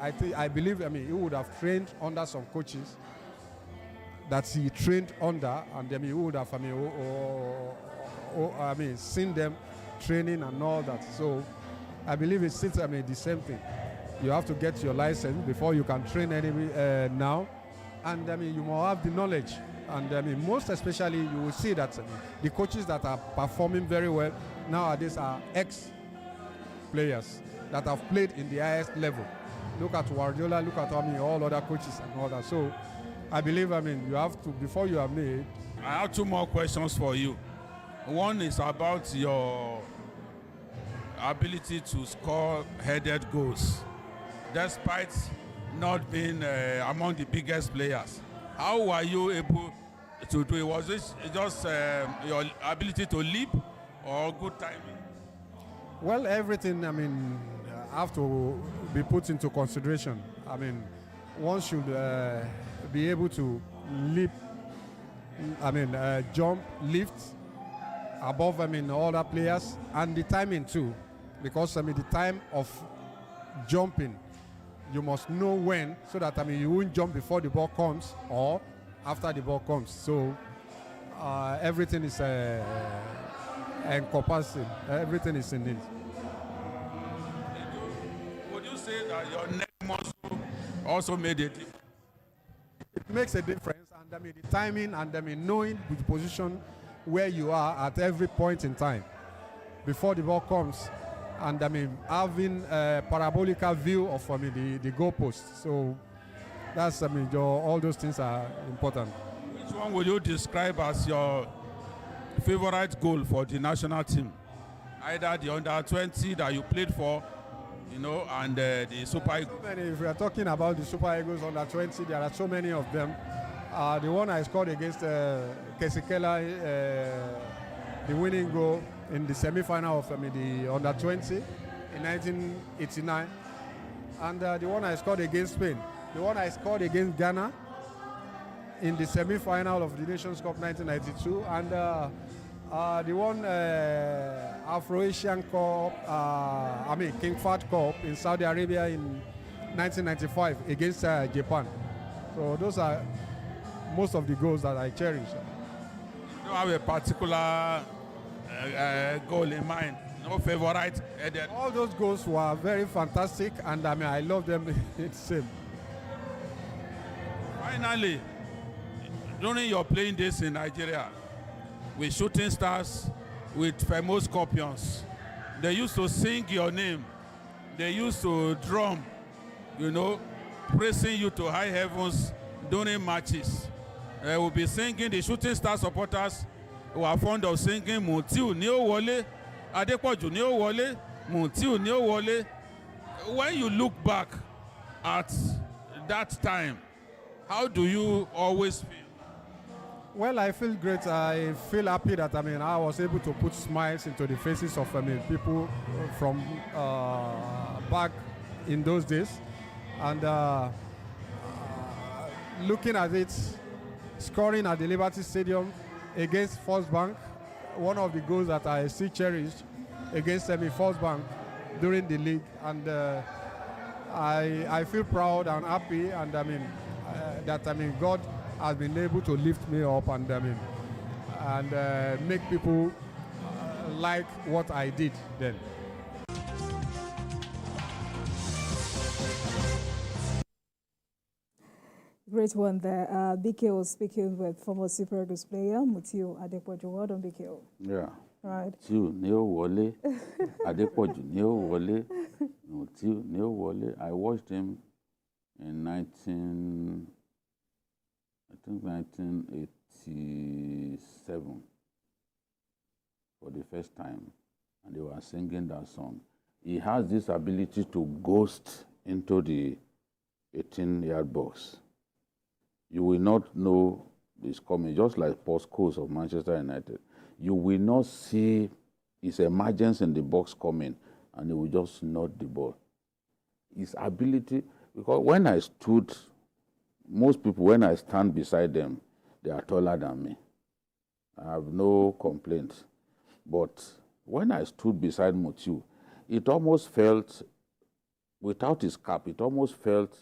Speaker 15: I believe he would have trained under some coaches that he trained under, and he would have seen them training and all that. So I believe it's still the same thing. You have to get your license before you can train now, and you must have the knowledge. And most especially, you will see that the coaches that are performing very well nowadays are ex-players that have played in the highest level. Look at Guardiola, look at all other coaches and all that. So I believe, you have to, before you are made.
Speaker 16: I have two more questions for you. One is about your ability to score headed goals, despite not being among the biggest players. How were you able to do it? Was it just your ability to leap or good timing?
Speaker 15: Well, everything, have to be put into consideration. One should be able to leap, jump, lift above, other players, and the timing too. Because, the time of jumping, you must know when, so that you won't jump before the ball comes or after the ball comes. So everything is encompassing. Everything is in it.
Speaker 16: Would you say that your neck muscle also made a difference?
Speaker 15: It makes a difference, and the timing and knowing the position where you are at every point in time before the ball comes. And having a parabolical view of the goalpost. So that's all those things are important.
Speaker 16: Which one would you describe as your favorite goal for the national team? Either the under-20 that you played for, and the Super Eagles.
Speaker 15: If we are talking about the Super Eagles under-20, there are so many of them. The one I scored against Kesikela, the winning goal in the semi-final of the under-20 in 1989, and the one I scored against Spain, the one I scored against Ghana in the semi-final of the Nations Cup 1992, and the one Afro-Asian Cup, King Fahd Cup in Saudi Arabia in 1995 against Japan. So those are most of the goals that I cherish.
Speaker 16: You have a particular goal in mind? No favorite?
Speaker 15: All those goals were very fantastic, and I love them. It's same.
Speaker 16: Finally, during your playing days in Nigeria, with Shooting Stars, with famous Scorpions, they used to sing your name. They used to drum, praising you to high heavens during matches. They will be singing, the Shooting Star supporters who are fond of singing Mutiu ni o wole, Adepoju ni o wole, Mutiu ni o wole. When you look back at that time, how do you always feel?
Speaker 15: Well, I feel great. I feel happy that I was able to put smiles into the faces of people from back in those days, And looking at it, scoring at the Liberty Stadium against First Bank, one of the goals that I still cherish against First Bank during the league, and I feel proud and happy, and God has been able to lift me up, and make people like what I did then.
Speaker 1: Great one there. BK was speaking with former Super Eagles player Mutiu Adepoju. Well done, BK.
Speaker 2: Yeah.
Speaker 1: Right.
Speaker 2: Mutiu Neo Wole, Adepoju Neo Wole, Mutiu Neo Wole. I watched him in 1987 for the first time, and they were singing that song. He has this ability to ghost into the 18-yard box. You will not know this coming, just like Paul Scholes of Manchester United. You will not see his emergence in the box coming, and he will just nod the ball. His ability, because when I stood, most people, when I stand beside them, they are taller than me. I have no complaints. But when I stood beside Mutiu, it almost felt, without his cap, it almost felt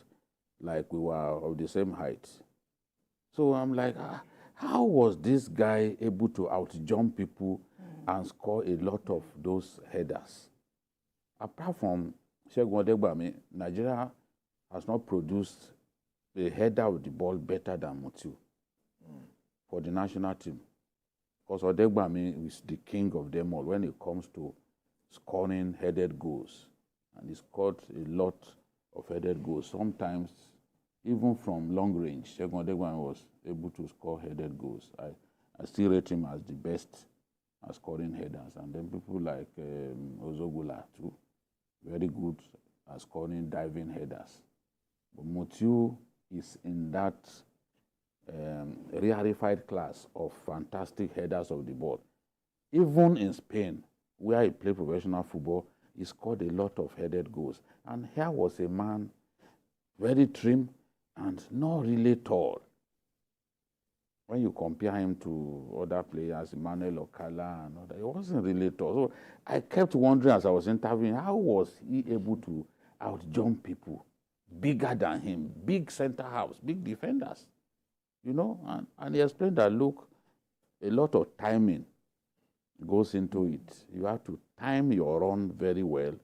Speaker 2: like we were of the same height. So I'm like, how was this guy able to outjump people and score a lot of those headers? Apart from Segun Odegbami, Nigeria has not produced a header of the ball better than Mutiu for the national team. Because Odegbami is the king of them all when it comes to scoring headed goals. And he scored a lot of headed goals. Sometimes, even from long range, Segun Odegbami was able to score headed goals. I still rate him as the best at scoring headers. And then people like Ozogula too, very good at scoring diving headers. But Mutiu is in that rarefied class of fantastic headers of the ball. Even in Spain, where he played professional football, he scored a lot of headed goals. And here was a man very trim and not really tall. When you compare him to other players, Emmanuel Okala and other, he wasn't really tall. So I kept wondering as I was interviewing, how was he able to outjump people bigger than him, big center halves, big defenders, you know? And he explained that, look, a lot of timing goes into it. You have to time your run very well.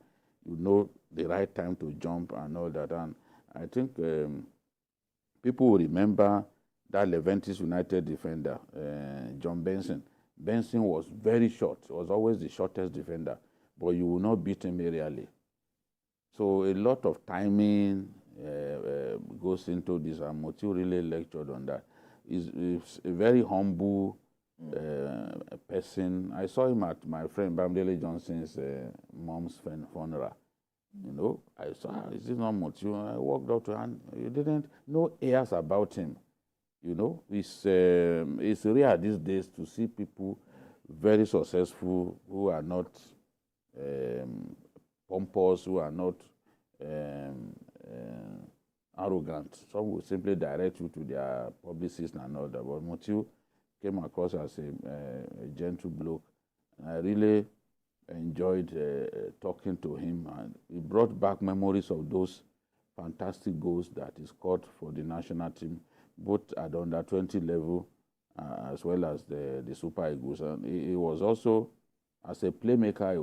Speaker 2: You know the right time to jump and all that. And I think people will remember that Leventis United defender, John Benson. Benson was very short. He was always the shortest defender, but you will not beat him aerially. So a lot of timing goes into this, and Mutiu really lectured on that. He's a very humble person. I saw him at my friend Bamdele Johnson's mom's funeral. You know, I saw, is this not Mutiu? I walked up to him, and you didn't know airs about him. You know, it's rare these days to see people very successful who are not pompous, who are not arrogant. Some will simply direct you to their publicist and all that. But Mutiu came across as a gentle bloke. And I really enjoyed talking to him, and he brought back memories of those fantastic goals that he scored for the national team, both at the under-20 level as well as the Super Eagles. And he was also, as a playmaker,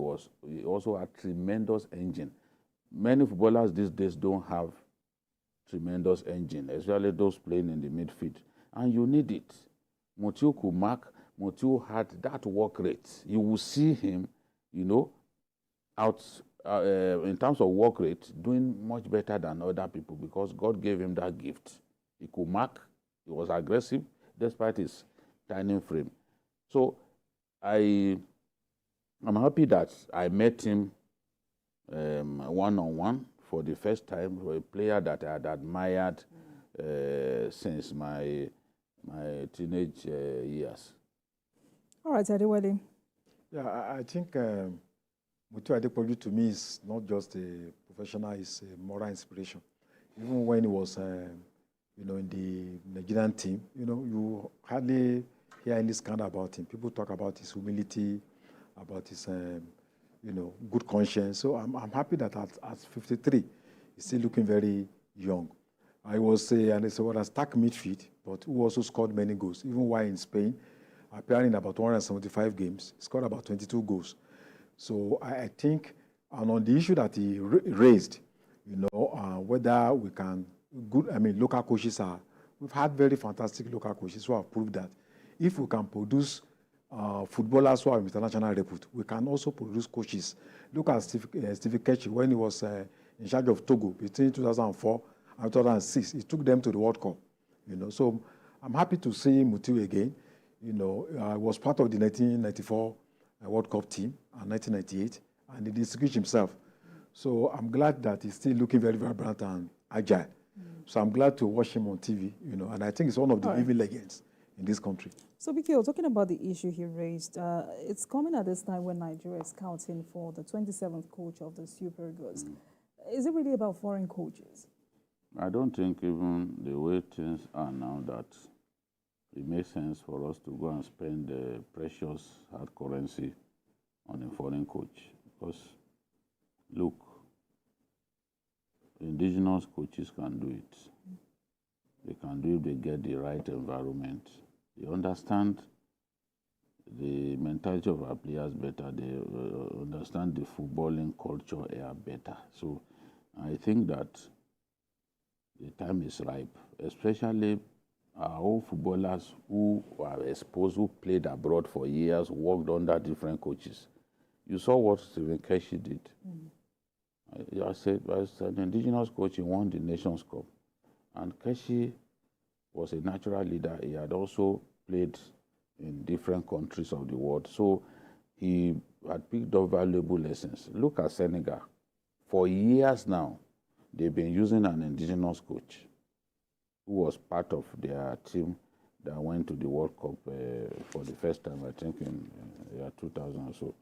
Speaker 2: he also had tremendous engine. Many footballers these days don't have tremendous engine, especially those playing in the midfield. And you need it. Mutiu could mark. Mutiu had that work rate. You will see him, you know, out in terms of work rate, doing much better than other people because God gave him that gift. He could mark. He was aggressive despite his tiny frame. So I'm happy that I met him one-on-one for the first time, for a player that I had admired since my teenage years.
Speaker 1: All right, Adewale.
Speaker 3: Yeah, I think Mutiu Adepoju to me is not just a professional, he's a moral inspiration. Even when he was, you know, in the Nigerian team, you know, you hardly hear any scandal about him. People talk about his humility, about his, you know, good conscience. So I'm happy that at 53, he's still looking very young. I was and it's what a stack midfield, but who also scored many goals. Even while in Spain, appearing in about 175 games, he scored about 22 goals. So I think, and on the issue that he raised, you know, whether we can, local coaches we've had very fantastic local coaches who have proved that if we can produce footballers who have international repute, we can also produce coaches. Look at Steve Kechi when he was in charge of Togo between 2004 and 2006. He took them to the World Cup, you know. So I'm happy to see Mutiu again. You know, I was part of the 1994 World Cup team and 1998, and he distinguished himself. So I'm glad that he's still looking very vibrant and agile. So I'm glad to watch him on TV, you know, and I think it's one of the living legends in this country.
Speaker 1: So, Bikio, talking about the issue he raised, it's coming at this time when Nigeria is scouting for the 27th coach of the Super Eagles. Is it really about foreign coaches?
Speaker 2: I don't think even the way things are now that it makes sense for us to go and spend the precious hard currency on a foreign coach. Because, look, indigenous coaches can do it. They can do it if they get the right environment. They understand the mentality of our players better. They understand the footballing culture better. So I think that the time is ripe, especially our old footballers who are exposed, who played abroad for years, worked under different coaches. You saw what Stephen Keshi did. I said, as an indigenous coach, he won the Nations Cup. And Keshi was a natural leader. He had also played in different countries of the world. So he had picked up valuable lessons. Look at Senegal. For years now, they've been using an indigenous coach who was part of their team that went to the World Cup for the first time, I think, in year 2000 or so.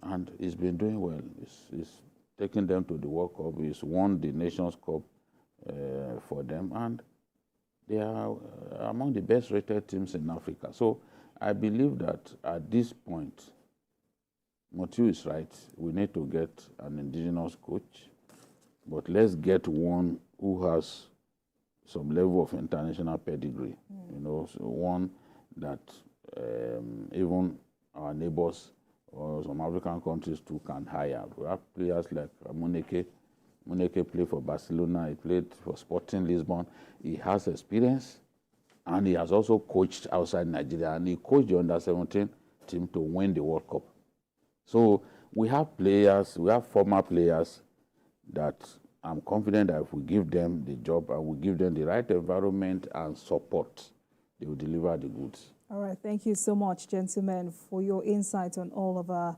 Speaker 2: And he's been doing well. He's taking them to the World Cup. He's won the Nations Cup for them. And they are among the best-rated teams in Africa. So I believe that at this point, Mutiu is right. We need to get an indigenous coach. But let's get one who has some level of international pedigree, you know, so one that even our neighbors or some African countries too can hire. We have players like Muneke. Muneke played for Barcelona. He played for Sporting Lisbon. He has experience, and he has also coached outside Nigeria, and he coached the under-17 team to win the World Cup. So we have players, we have former players that I'm confident that if we give them the job and we give them the right environment and support, they will deliver the goods.
Speaker 1: All right. Thank you so much, gentlemen, for your insight on all of our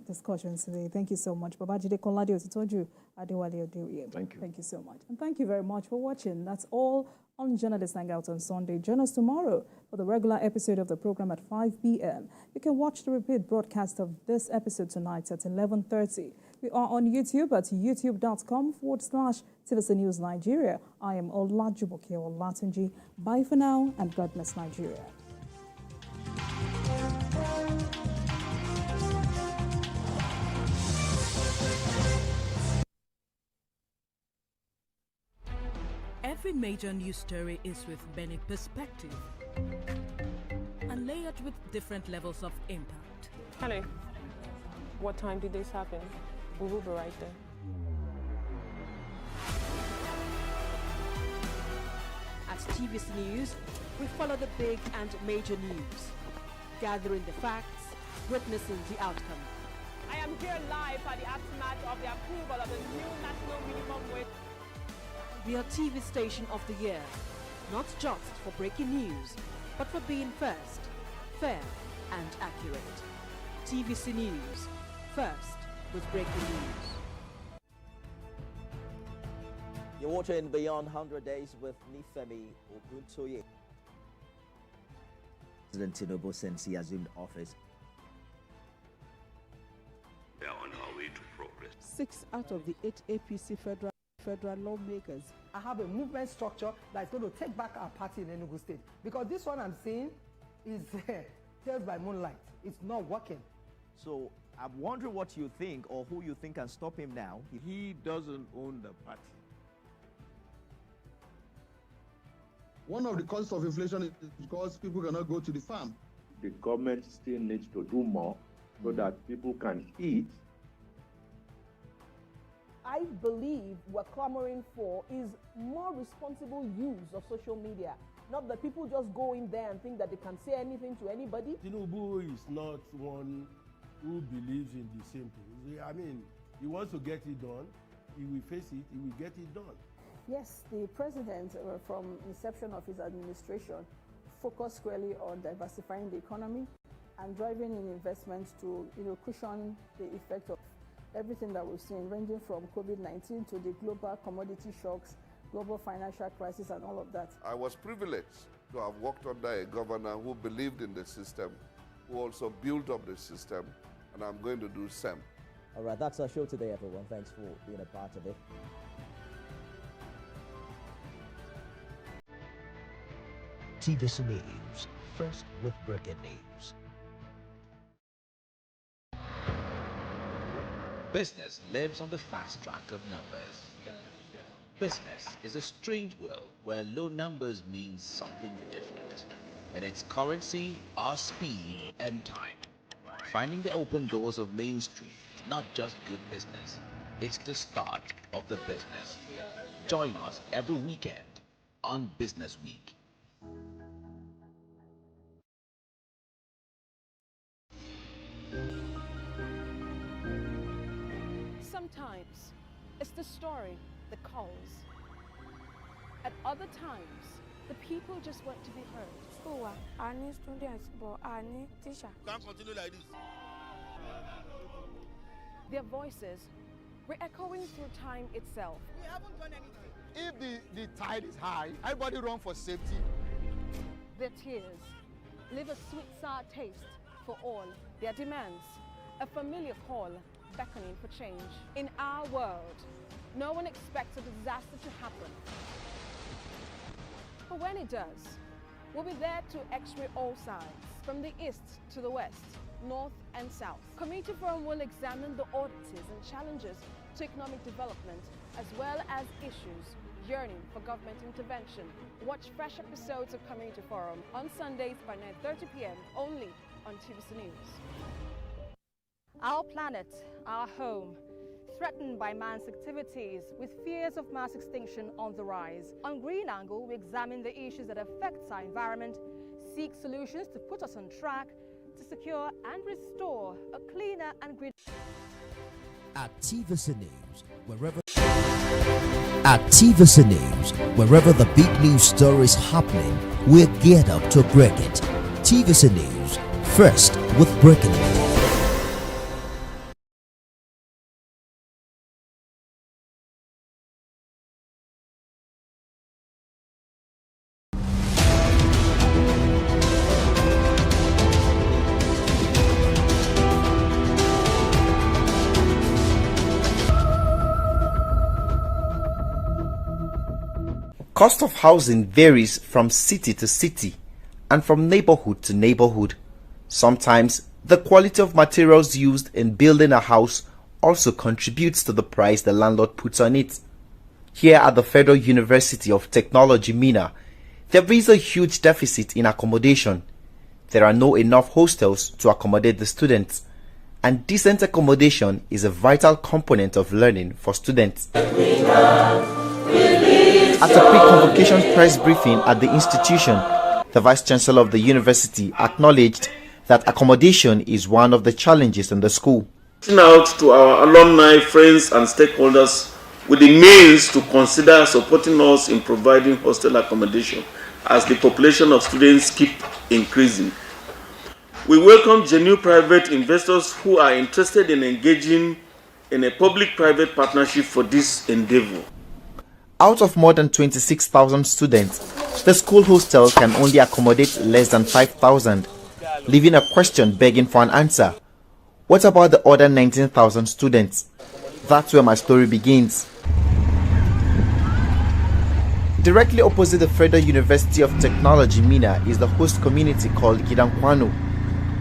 Speaker 1: discussions today. Thank you so much. Babajide Kolade Otitoju, Adewale Odeoye.
Speaker 3: Thank you.
Speaker 1: Thank you so much. And thank you very much for watching. That's all on Journalist Hangout on Sunday. Join us tomorrow for the regular episode of the program at 5 p.m. You can watch the repeat broadcast of this episode tonight at 11:30. We are on YouTube at youtube.com/TVC News Nigeria. I am Olajumoke Olatunji. Bye for now, and God bless Nigeria.
Speaker 17: Every major news story is with many perspectives and layered with different levels of impact.
Speaker 18: Hello. What time did this happen? We will be right there.
Speaker 17: At TVC News, we follow the big and major news, gathering the facts, witnessing the outcome.
Speaker 18: I am here live at the aftermath of the approval of the new national minimum wage.
Speaker 17: We are TV Station of the Year, not just for breaking news, but for being first, fair and accurate. TVC News, first with breaking news.
Speaker 19: You're watching Beyond 100 Days with Nifemi Oguntoye. President Tinubu, since he assumed office,
Speaker 20: we are on our way to progress.
Speaker 21: 6 out of the 8 APC federal
Speaker 20: Federal lawmakers. I have a movement structure that's going to take back our party in Enugu State. Because this one I'm seeing is tales by moonlight. It's not working.
Speaker 19: So I'm wondering what you think or who you think can stop him now.
Speaker 21: He doesn't own the party.
Speaker 13: One of the causes of inflation is because people cannot go to the farm.
Speaker 22: The government still needs to do more so that people can eat.
Speaker 23: I believe we're clamoring for is more responsible use of social media. Not that people just go in there and think that they can say anything to anybody.
Speaker 24: Tinubu is not one who believes in the same thing. I mean, he wants to get it done. He will face it. He will get it done.
Speaker 23: Yes, the president, from inception of his administration, focused squarely on diversifying the economy and driving in investments to, cushion the effect of everything that we've seen, ranging from COVID-19 to the global commodity shocks, global financial crisis, and all of that.
Speaker 25: I was privileged to have worked under a governor who believed in the system, who also built up the system, and I'm going to do the same.
Speaker 19: All right, that's our show today, everyone. Thanks for being a part of it.
Speaker 26: TVC News, first with breaking news.
Speaker 27: Business lives on the fast track of numbers. Business is a strange world where low numbers means something different. And its currency are speed and time. Finding the open doors of Main Street is not just good business, it's the start of the business. Join us every weekend on Business Week.
Speaker 23: Sometimes it's the story that calls. At other times, the people just want to be heard.
Speaker 28: School, I need students, but I need teacher.
Speaker 21: Can't continue like this.
Speaker 23: Their voices re-echoing through time itself.
Speaker 21: We haven't done anything. If the tide is high, everybody run for safety.
Speaker 23: Their tears leave a sweet sour taste for all their demands. A familiar call beckoning for change. In our world, no one expects a disaster to happen. But when it does, we'll be there to x-ray all sides, from the east to the west, north and south. Community Forum will examine the oddities and challenges to economic development, as well as issues yearning for government intervention. Watch fresh episodes of Community Forum on Sundays by 9:30 p.m. only on TVC News. Our planet, our home, threatened by man's activities with fears of mass extinction on the rise. On Green Angle, we examine the issues that affect our environment, seek solutions to put us on track to secure and restore a cleaner and greener.
Speaker 26: At TVC News, wherever the big news story is happening, we're geared up to break it. TVC News, first with breaking news.
Speaker 29: Cost of housing varies from city to city and from neighborhood to neighborhood. Sometimes the quality of materials used in building a house also contributes to the price the landlord puts on it. Here at the Federal University of Technology, Mina, there is a huge deficit in accommodation. There are not enough hostels to accommodate the students, and decent accommodation is a vital component of learning for students. At a pre-convocation press briefing at the institution, the Vice Chancellor of the university acknowledged that accommodation is one of the challenges in the school.
Speaker 30: Out to our alumni, friends and stakeholders with the means to consider supporting us in providing hostel accommodation as the population of students keep increasing. We welcome genuine private investors who are interested in engaging in a public-private partnership for this endeavor.
Speaker 29: Out of more than 26,000 students, the school hostel can only accommodate less than 5,000, leaving a question begging for an answer. What about the other 19,000 students? That's where my story begins. Directly opposite the Federal University of Technology, Mina, is the host community called Gidankwano.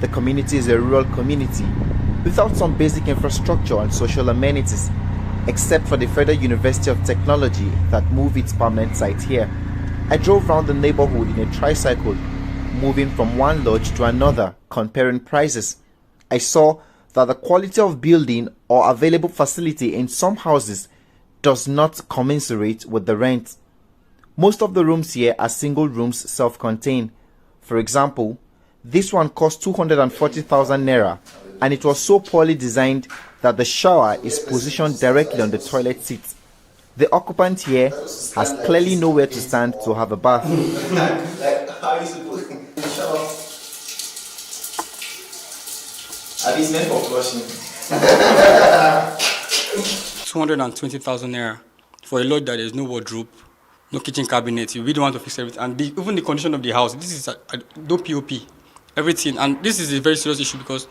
Speaker 29: The community is a rural community without some basic infrastructure and social amenities, except for the Federal University of Technology that moved its permanent site here. I drove around the neighborhood in a tricycle, moving from one lodge to another, comparing prices. I saw that the quality of building or available facility in some houses does not commensurate with the rent. Most of the rooms here are single rooms, self-contained. For example, this one cost 240,000 naira, and it was so poorly designed that the shower is positioned directly on the toilet seat. The occupant here has clearly nowhere to stand to have a bath.
Speaker 4: How are you supposed to shower? Are these meant for flushing?
Speaker 5: 220,000 naira for a lodge that there's no wardrobe, no kitchen cabinet. You really want to fix everything, and even the condition of the house. This is no POP, everything, and this is a very serious issue because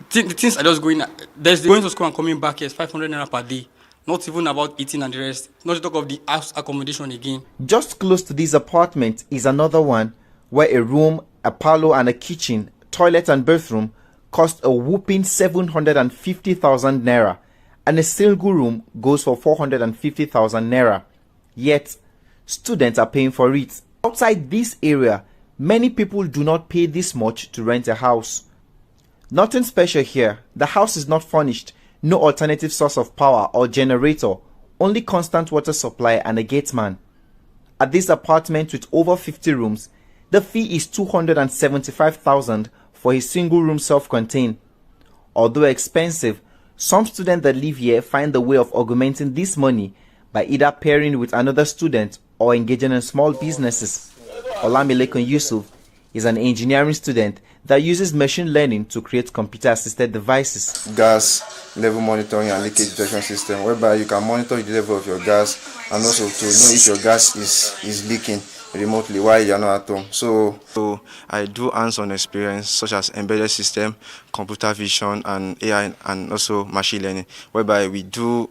Speaker 5: the things are just going. There's going to school and coming back here is 500 naira per day. Not even about eating and the rest. Not to talk of the house accommodation again.
Speaker 29: Just close to this apartment is another one where a room, a parlor, and a kitchen, toilet, and bathroom cost a whooping 750,000 naira, and a single room goes for 450,000 naira. Yet, students are paying for it. Outside this area, many people do not pay this much to rent a house. Nothing special here. The house is not furnished, no alternative source of power or generator, only constant water supply and a gateman. At this apartment with over 50 rooms, the fee is 275,000 for a single room self-contained. Although expensive, some students that live here find the way of augmenting this money by either pairing with another student or engaging in small businesses. Olamilekun Yusuf is an engineering student that uses machine learning to create computer-assisted devices.
Speaker 6: Gas level monitoring and leakage detection system, whereby you can monitor the level of your gas and also to know if your gas is leaking remotely while you're not at home. So I do hands-on experience such as embedded system, computer vision, and AI, and also machine learning, whereby we do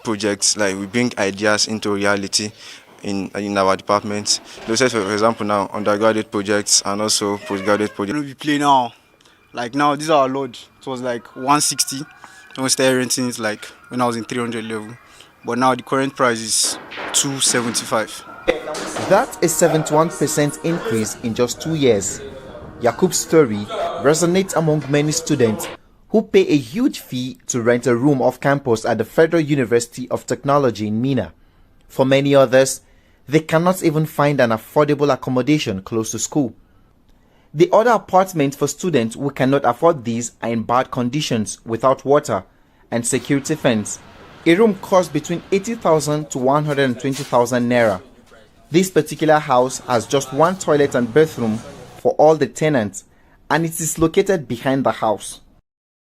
Speaker 6: projects like we bring ideas into reality in our department. Let's say, for example, now undergraduate projects and also postgraduate projects.
Speaker 7: We play now, like now this is our load. It was like 160. When we started renting it like when I was in 300 level, but now the current price is 275.
Speaker 29: That's a 71% increase in just 2 years. Yakub's story resonates among many students who pay a huge fee to rent a room off campus at the Federal University of Technology in Mina. For many others, they cannot even find an affordable accommodation close to school. The other apartments for students who cannot afford these are in bad conditions without water and security fence. A room costs between 80,000 to 120,000 naira. This particular house has just one toilet and bathroom for all the tenants, and it is located behind the house.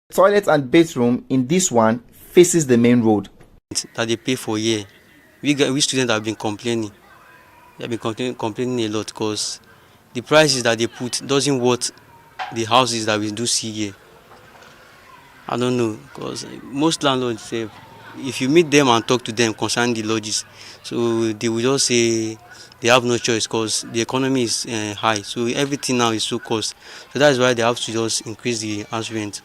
Speaker 29: The toilet and bathroom in this one faces the main road.
Speaker 5: That they pay for a year. We students have been complaining. They have been complaining a lot because the prices that they put doesn't worth the houses that we do see here. I don't know, because most landlords say if you meet them and talk to them concerning the lodges, so they will just say they have no choice because the economy is high, so everything now is so cost. So that is why they have to just increase the house rent.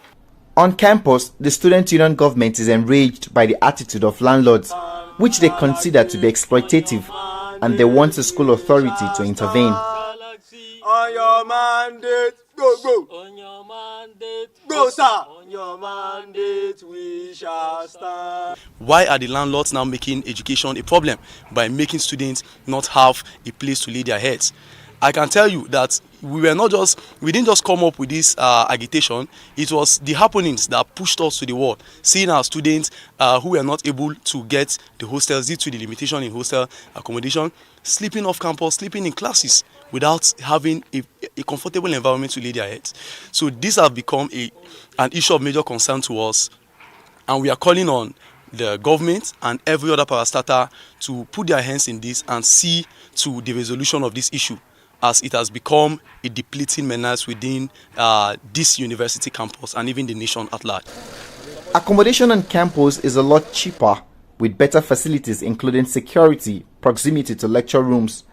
Speaker 29: On campus, the student union government is enraged by the attitude of landlords, which they consider to be exploitative, and they want the school authority to intervene.
Speaker 4: On your mandate, go. On your mandate, go, sir. On your mandate, we shall stand.
Speaker 8: Why are the landlords now making education a problem by making students not have a place to lay their heads? I can tell you that we didn't just come up with this agitation. It was the happenings that pushed us to the wall. Seeing our students who were not able to get the hostels due to the limitation in hostel accommodation, sleeping off campus, sleeping in classes without having a comfortable environment to lay their heads. So this has become an issue of major concern to us, and we are calling on the government and every other parastatal to put their hands in this and see to the resolution of this issue, as it has become a depleting menace within this university campus and even the nation at large.
Speaker 29: Accommodation on campus is a lot cheaper with better facilities including security, proximity to lecture rooms.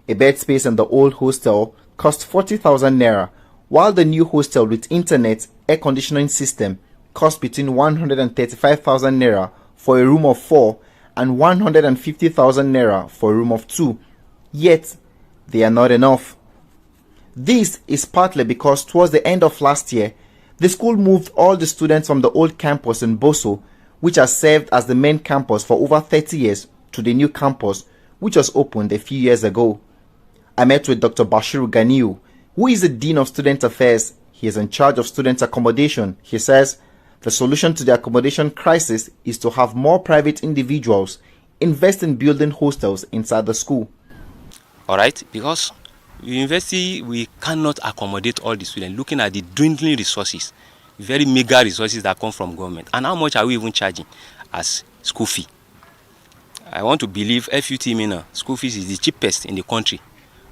Speaker 29: A bed space in the old hostel cost 40,000 naira, while the new hostel with internet, air conditioning system cost between 135,000 naira for a room of 4 and 150,000 naira for a room of 2. Yet, they are not enough. This is partly because towards the end of last year, the school moved all the students from the old campus in Boso, which has served as the main campus for over 30 years, to the new campus, which was opened a few years ago. I met with Dr. Bashiru Ganiu, who is the Dean of Student Affairs. He is in charge of student accommodation. He says the solution to the accommodation crisis is to have more private individuals invest in building hostels inside the school.
Speaker 1: All right, because university, we cannot accommodate all the students, looking at the dwindling resources, very meager resources that come from government. And how much are we even charging as school fee? I want to believe FUT Mina school fees is the cheapest in the country.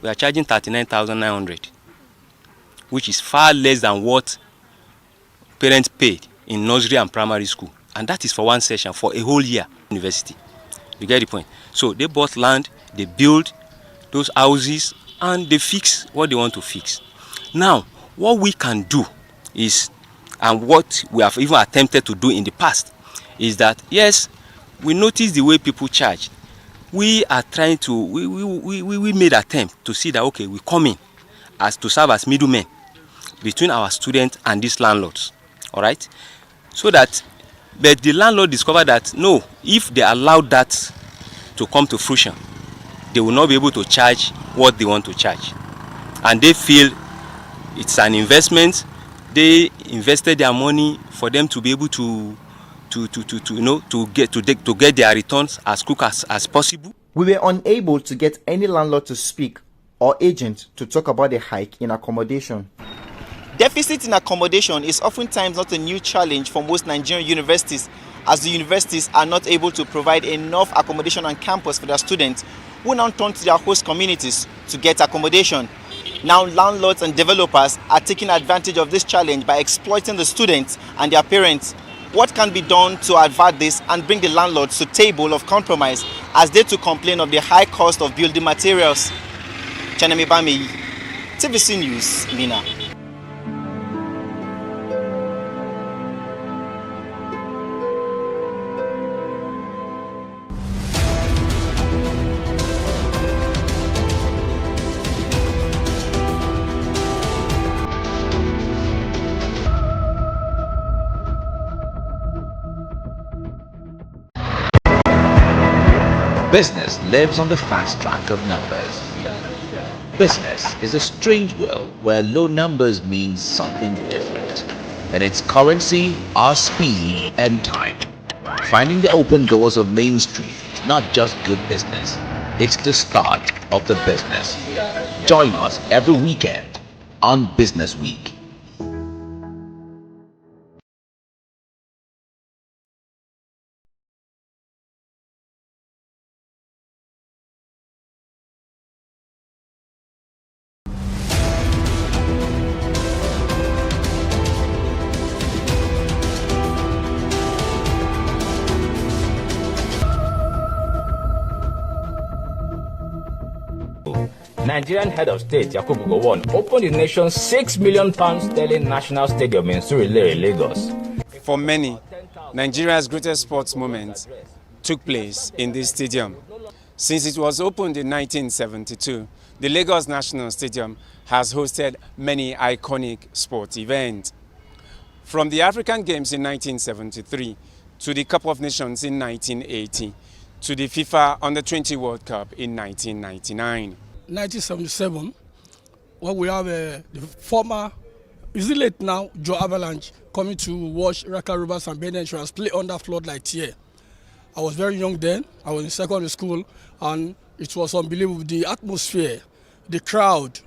Speaker 1: We are charging 39,900, which is far less than what parents paid in nursery and primary school. And that is for one session, for a whole year university. You get the point? So they bought land, they built those houses, and they fix what they want to fix. Now, what we can do is, and what we have even attempted to do in the past, is that, yes, we notice the way people charge. We are trying to, we made an attempt to see that, okay, we come in as to serve as middlemen between our students and these landlords, all right? So that, but the landlord discovered that, no, if they allow that to come to fruition, they will not be able to charge what they want to charge. And they feel it's an investment. They invested their money for them to be able to get their returns as quick as possible.
Speaker 29: We were unable to get any landlord to speak or agent to talk about the hike in accommodation. Deficit in accommodation is oftentimes not a new challenge for most Nigerian universities, as the universities are not able to provide enough accommodation on campus for their students, who now turn to their host communities to get accommodation. Now landlords and developers are taking advantage of this challenge by exploiting the students and their parents. What can be done to avert this and bring the landlords to table of compromise as they too complain of the high cost of building materials? Chanemi Bami, TVC News, Mina.
Speaker 27: Business lives on the fast track of numbers. Business is a strange world where low numbers mean something different. And its currency are speed and time. Finding the open doors of Main Street is not just good business, it's the start of the business. Join us every weekend on Business Week.
Speaker 2: Nigerian head of state Yakubu Gowon opened the nation's £6 million sterling national stadium in Surulere, Lagos.
Speaker 3: For many, Nigeria's greatest sports moment took place in this stadium. Since it was opened in 1972, the Lagos National Stadium has hosted many iconic sports events. From the African Games in 1973 to the Cup of Nations in 1980 to the FIFA Under-20 World Cup in 1999.
Speaker 9: 1977, when we have the former, is it late now, Joe Avalanche coming to watch Raka Rivers and Ben Entrance play under floodlights here. I was very young then. I was in secondary school, and it was unbelievable. The atmosphere, the crowd,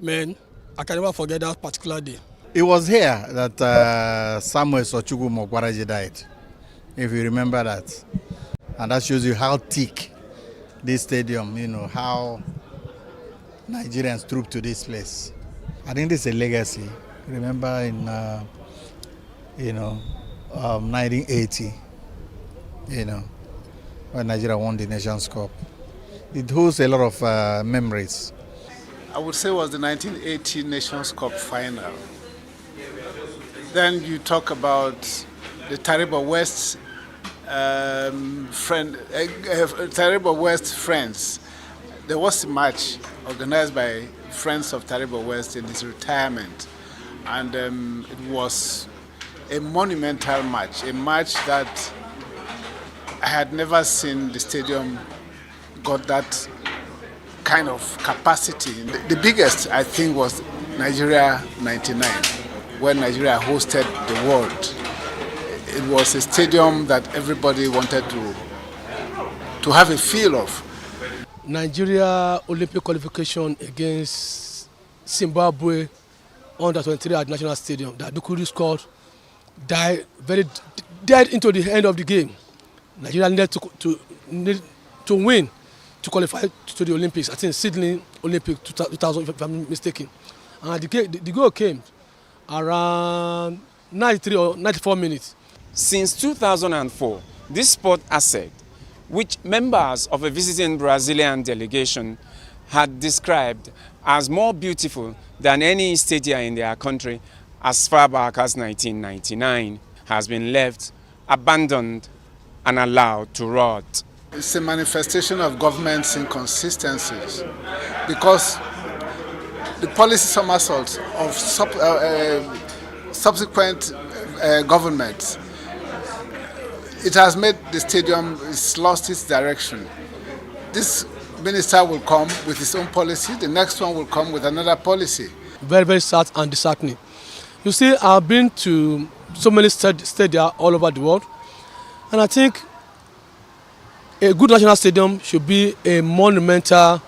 Speaker 9: man, I can never forget that particular day.
Speaker 10: It was here that Samuel Sochukwu Mokwaraji died, if you remember that. And that shows you how thick this stadium, you know, how Nigerians trooped to this place. I think this is a legacy. Remember in, 1980, when Nigeria won the Nations Cup. It holds a lot of memories.
Speaker 11: I would say it was the 1980 Nations Cup final. Then you talk about the Tariba West Tariba West Friends. There was a match organized by Friends of Tariba West in his retirement, and it was a monumental match, a match that I had never seen the stadium got that kind of capacity. The biggest, I think, was Nigeria 99, when Nigeria hosted the world. It was a stadium that everybody wanted to have a feel of.
Speaker 9: Nigeria Olympic qualification against Zimbabwe under 23 at National Stadium that Dukuri scored, died dead into the end of the game. Nigeria needed to win to qualify to the Olympics. I think Sydney Olympic 2000, if I'm not mistaken. And the goal came around 93 or 94 minutes.
Speaker 3: Since 2004, this sport asset, which members of a visiting Brazilian delegation had described as more beautiful than any stadium in their country as far back as 1999, has been left abandoned and allowed to rot.
Speaker 11: It's a manifestation of government's inconsistencies, because the policy somersaults of subsequent governments, it has made the stadium, it's lost its direction. This minister will come with his own policy, the next one will come with another policy.
Speaker 9: Very, very sad and disheartening. You see, I've been to so many stadia all over the world, and I think a good national stadium should be a monumental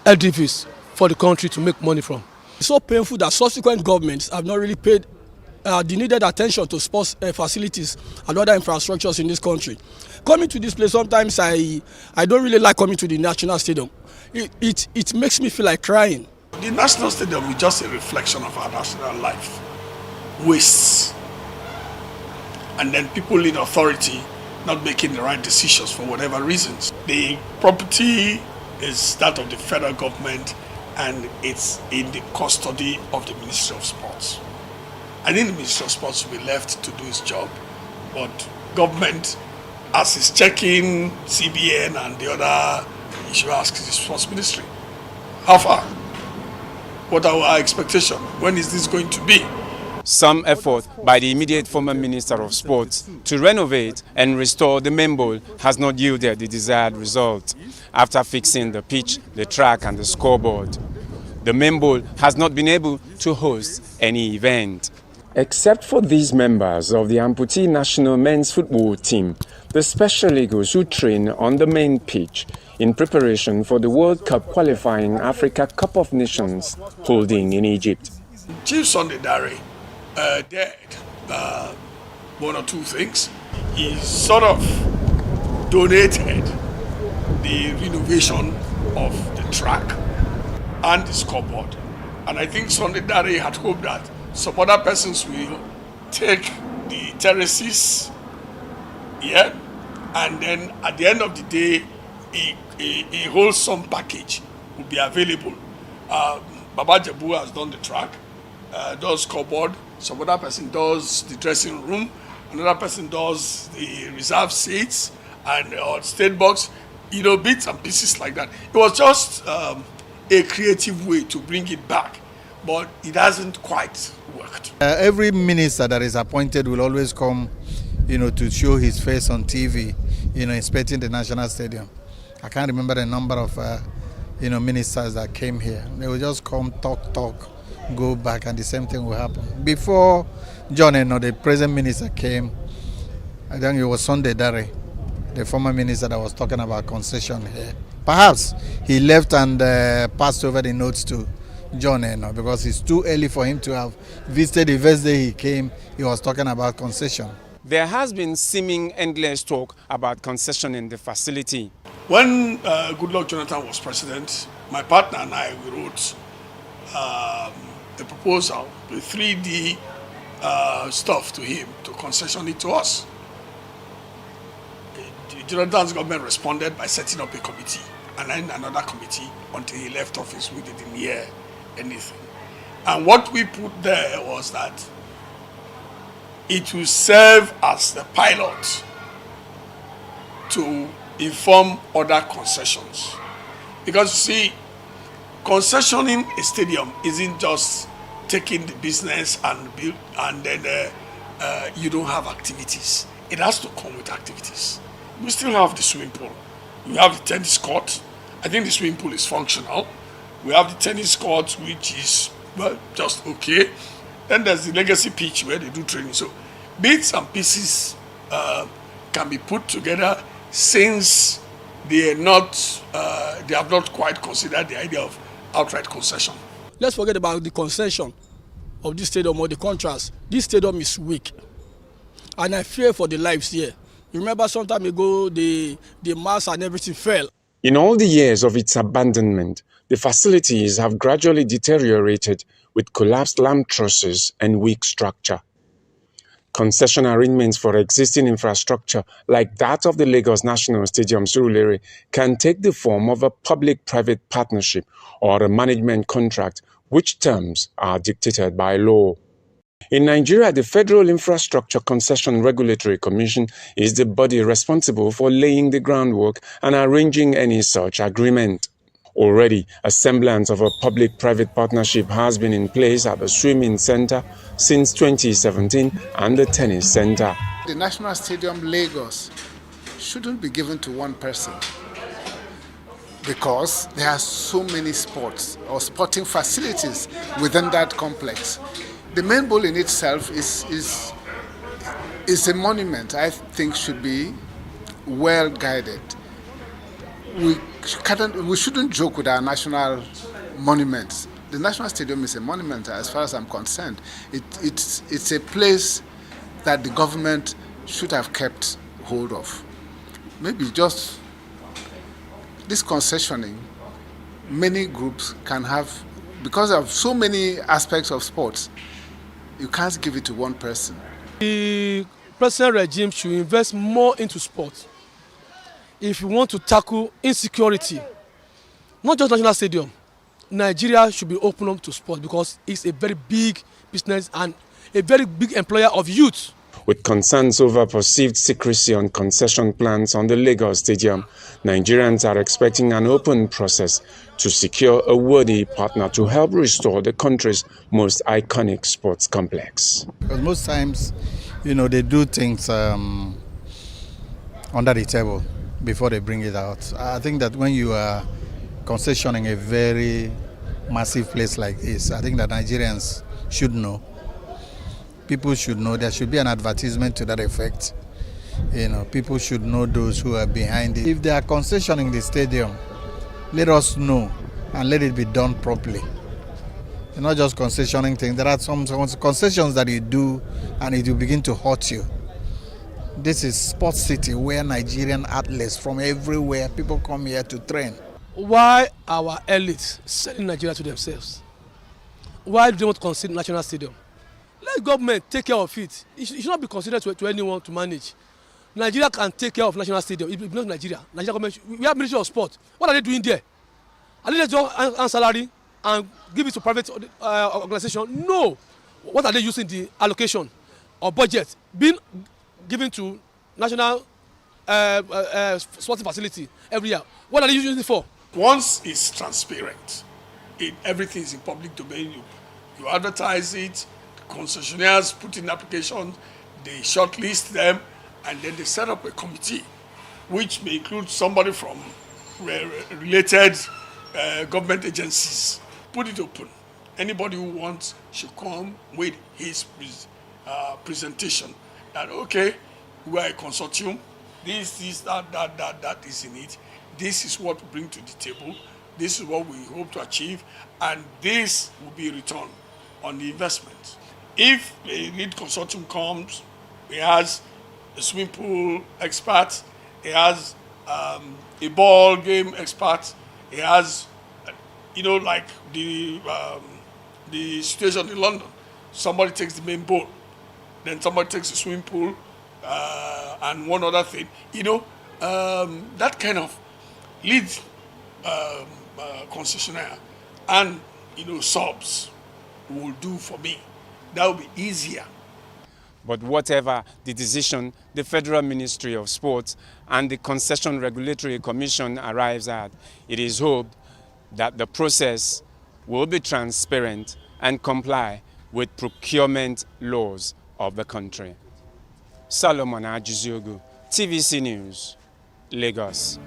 Speaker 9: edifice for the country to make money from. It's so painful that subsequent governments have not really paid the needed attention to sports facilities and other infrastructures in this country. Coming to this place, sometimes I don't really like coming to the national stadium. It makes me feel like crying.
Speaker 12: The national stadium is just a reflection of our national life. Wastes. And then people in authority not making the right decisions for whatever reasons. The property is that of the federal government, and it's in the custody of the Ministry of Sports. I think the Ministry of Sports will be left to do its job, but government, as is checking CBN and the other issue, asks the Sports Ministry. How far? What are our expectations? When is this going to be?
Speaker 3: Some effort by the immediate former Minister of Sports to renovate and restore the main bowl has not yielded the desired result. After fixing the pitch, the track and the scoreboard, the main bowl has not been able to host any event. Except for these members of the amputee national men's football team, the Special Eagles who train on the main pitch in preparation for the World Cup qualifying Africa Cup of Nations holding in Egypt.
Speaker 12: Chief Sunday Dare did one or two things. He sort of donated the renovation of the track and the scoreboard. And I think Sunday Dare had hoped that some other persons will take the terraces here, and then at the end of the day, a wholesome package will be available. Baba Jabu has done the track, does scoreboard, some other person does the dressing room, another person does the reserve seats and state box, bits and pieces like that. It was just a creative way to bring it back, but it hasn't quite worked.
Speaker 10: Every minister that is appointed will always come, to show his face on TV, inspecting the national stadium. I can't remember the number of, ministers that came here. They will just come, talk, go back, and the same thing will happen. Before John the present minister came, I think it was Sunday Dare, the former minister that was talking about concession here. Perhaps he left and passed over the notes to John because it's too early for him to have visited. The first day he came, he was talking about concession.
Speaker 3: There has been seeming endless talk about concession in the facility.
Speaker 12: When Goodluck Jonathan was president, my partner and I wrote a proposal with 3D stuff to him to concession it to us. Jonathan's government responded by setting up a committee and then another committee until he left office. We didn't hear anything. And what we put there was that it will serve as the pilot to inform other concessions. Because you see, concessioning a stadium isn't just taking the business and build and then you don't have activities. It has to come with activities. We still have the swimming pool. We have the tennis court. I think the swimming pool is functional. We have the tennis court, which is, well, just okay. Then there's the legacy pitch where they do training. So bits and pieces can be put together since they have not quite considered the idea of outright concession.
Speaker 9: Let's forget about the concession of this stadium or the contrast. This stadium is weak, and I fear for the lives here. You remember some time ago the mass and everything fell.
Speaker 3: In all the years of its abandonment, the facilities have gradually deteriorated with collapsed lamp trusses and weak structure. Concession arrangements for existing infrastructure like that of the Lagos National Stadium Surulere can take the form of a public-private partnership or a management contract, which terms are dictated by law. In Nigeria, the Federal Infrastructure Concession Regulatory Commission is the body responsible for laying the groundwork and arranging any such agreement. Already, a semblance of a public-private partnership has been in place at the swimming center since 2017 and the tennis center.
Speaker 11: The National Stadium Lagos shouldn't be given to one person because there are so many sports or sporting facilities within that complex. The main bowl in itself is a monument I think should be well guided. We shouldn't joke with our national monuments. The National Stadium is a monument as far as I'm concerned. It's a place that the government should have kept hold of. Maybe just this concessioning, many groups can have, because of so many aspects of sports, you can't give it to one person.
Speaker 9: The present regime should invest more into sport. If you want to tackle insecurity, not just National Stadium, Nigeria should be open up to sport because it's a very big business and a very big employer of youth.
Speaker 3: With concerns over perceived secrecy on concession plans on the Lagos Stadium, Nigerians are expecting an open process to secure a worthy partner to help restore the country's most iconic sports complex.
Speaker 10: Because most times, they do things under the table before they bring it out. I think that when you are concessioning a very massive place like this, I think that Nigerians should know. People should know. There should be an advertisement to that effect. People should know those who are behind it. If they are concessioning the stadium, let us know and let it be done properly. You're not just concessioning things. There are some concessions that you do and it will begin to hurt you. This is Sports City where Nigerian athletes from everywhere, people come here to train.
Speaker 9: Why our elites selling Nigeria to themselves? Why do they want to consider National Stadium? Let government take care of it. It should not be considered to anyone to manage. Nigeria can take care of National Stadium. If not Nigeria government, we have Ministry of Sport. What are they doing there? Are they just earn salary and give it to private organization? No. What are they using the allocation or budget being given to national sporting facility every year? What are they using it for?
Speaker 12: Once it's transparent, everything is in public domain. You advertise it. Concessionaires put in applications, they shortlist them, and then they set up a committee, which may include somebody from related government agencies. Put it open. Anybody who wants should come with his presentation. That, okay, we are a consortium, this, that is in it. This is what we bring to the table. This is what we hope to achieve, and this will be returned on the investment. If the lead consortium comes, he has a swimming pool expert, he has a ball game expert, he has, like the situation in London. Somebody takes the main boat, then somebody takes the swimming pool and one other thing, that kind of lead concessionaire and subs will do for me. That will be easier.
Speaker 3: But whatever the decision the Federal Ministry of Sports and the Concession Regulatory Commission arrives at, it is hoped that the process will be transparent and comply with procurement laws of the country. Solomon Ajiziogu, TVC News, Lagos.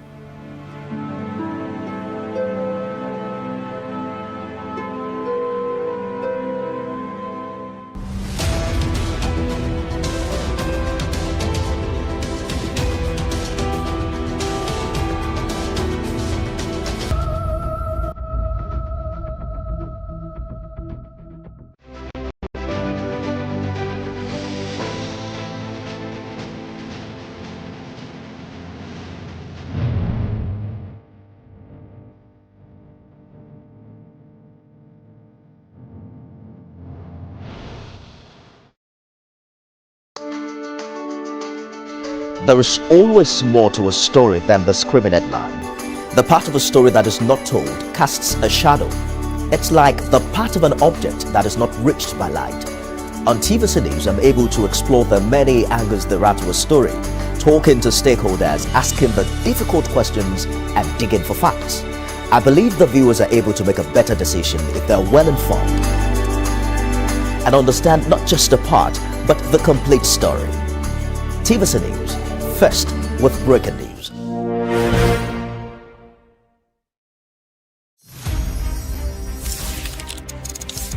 Speaker 26: There is always more to a story than the screaming headline. The part of a story that is not told casts a shadow. It's like the part of an object that is not reached by light. On TVC News, I'm able to explore the many angles there are to a story, talking to stakeholders, asking the difficult questions, and digging for facts. I believe the viewers are able to make a better decision if they're well informed and understand not just a part, but the complete story. TVC News, first with breaking news.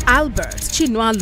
Speaker 23: Albert Chinua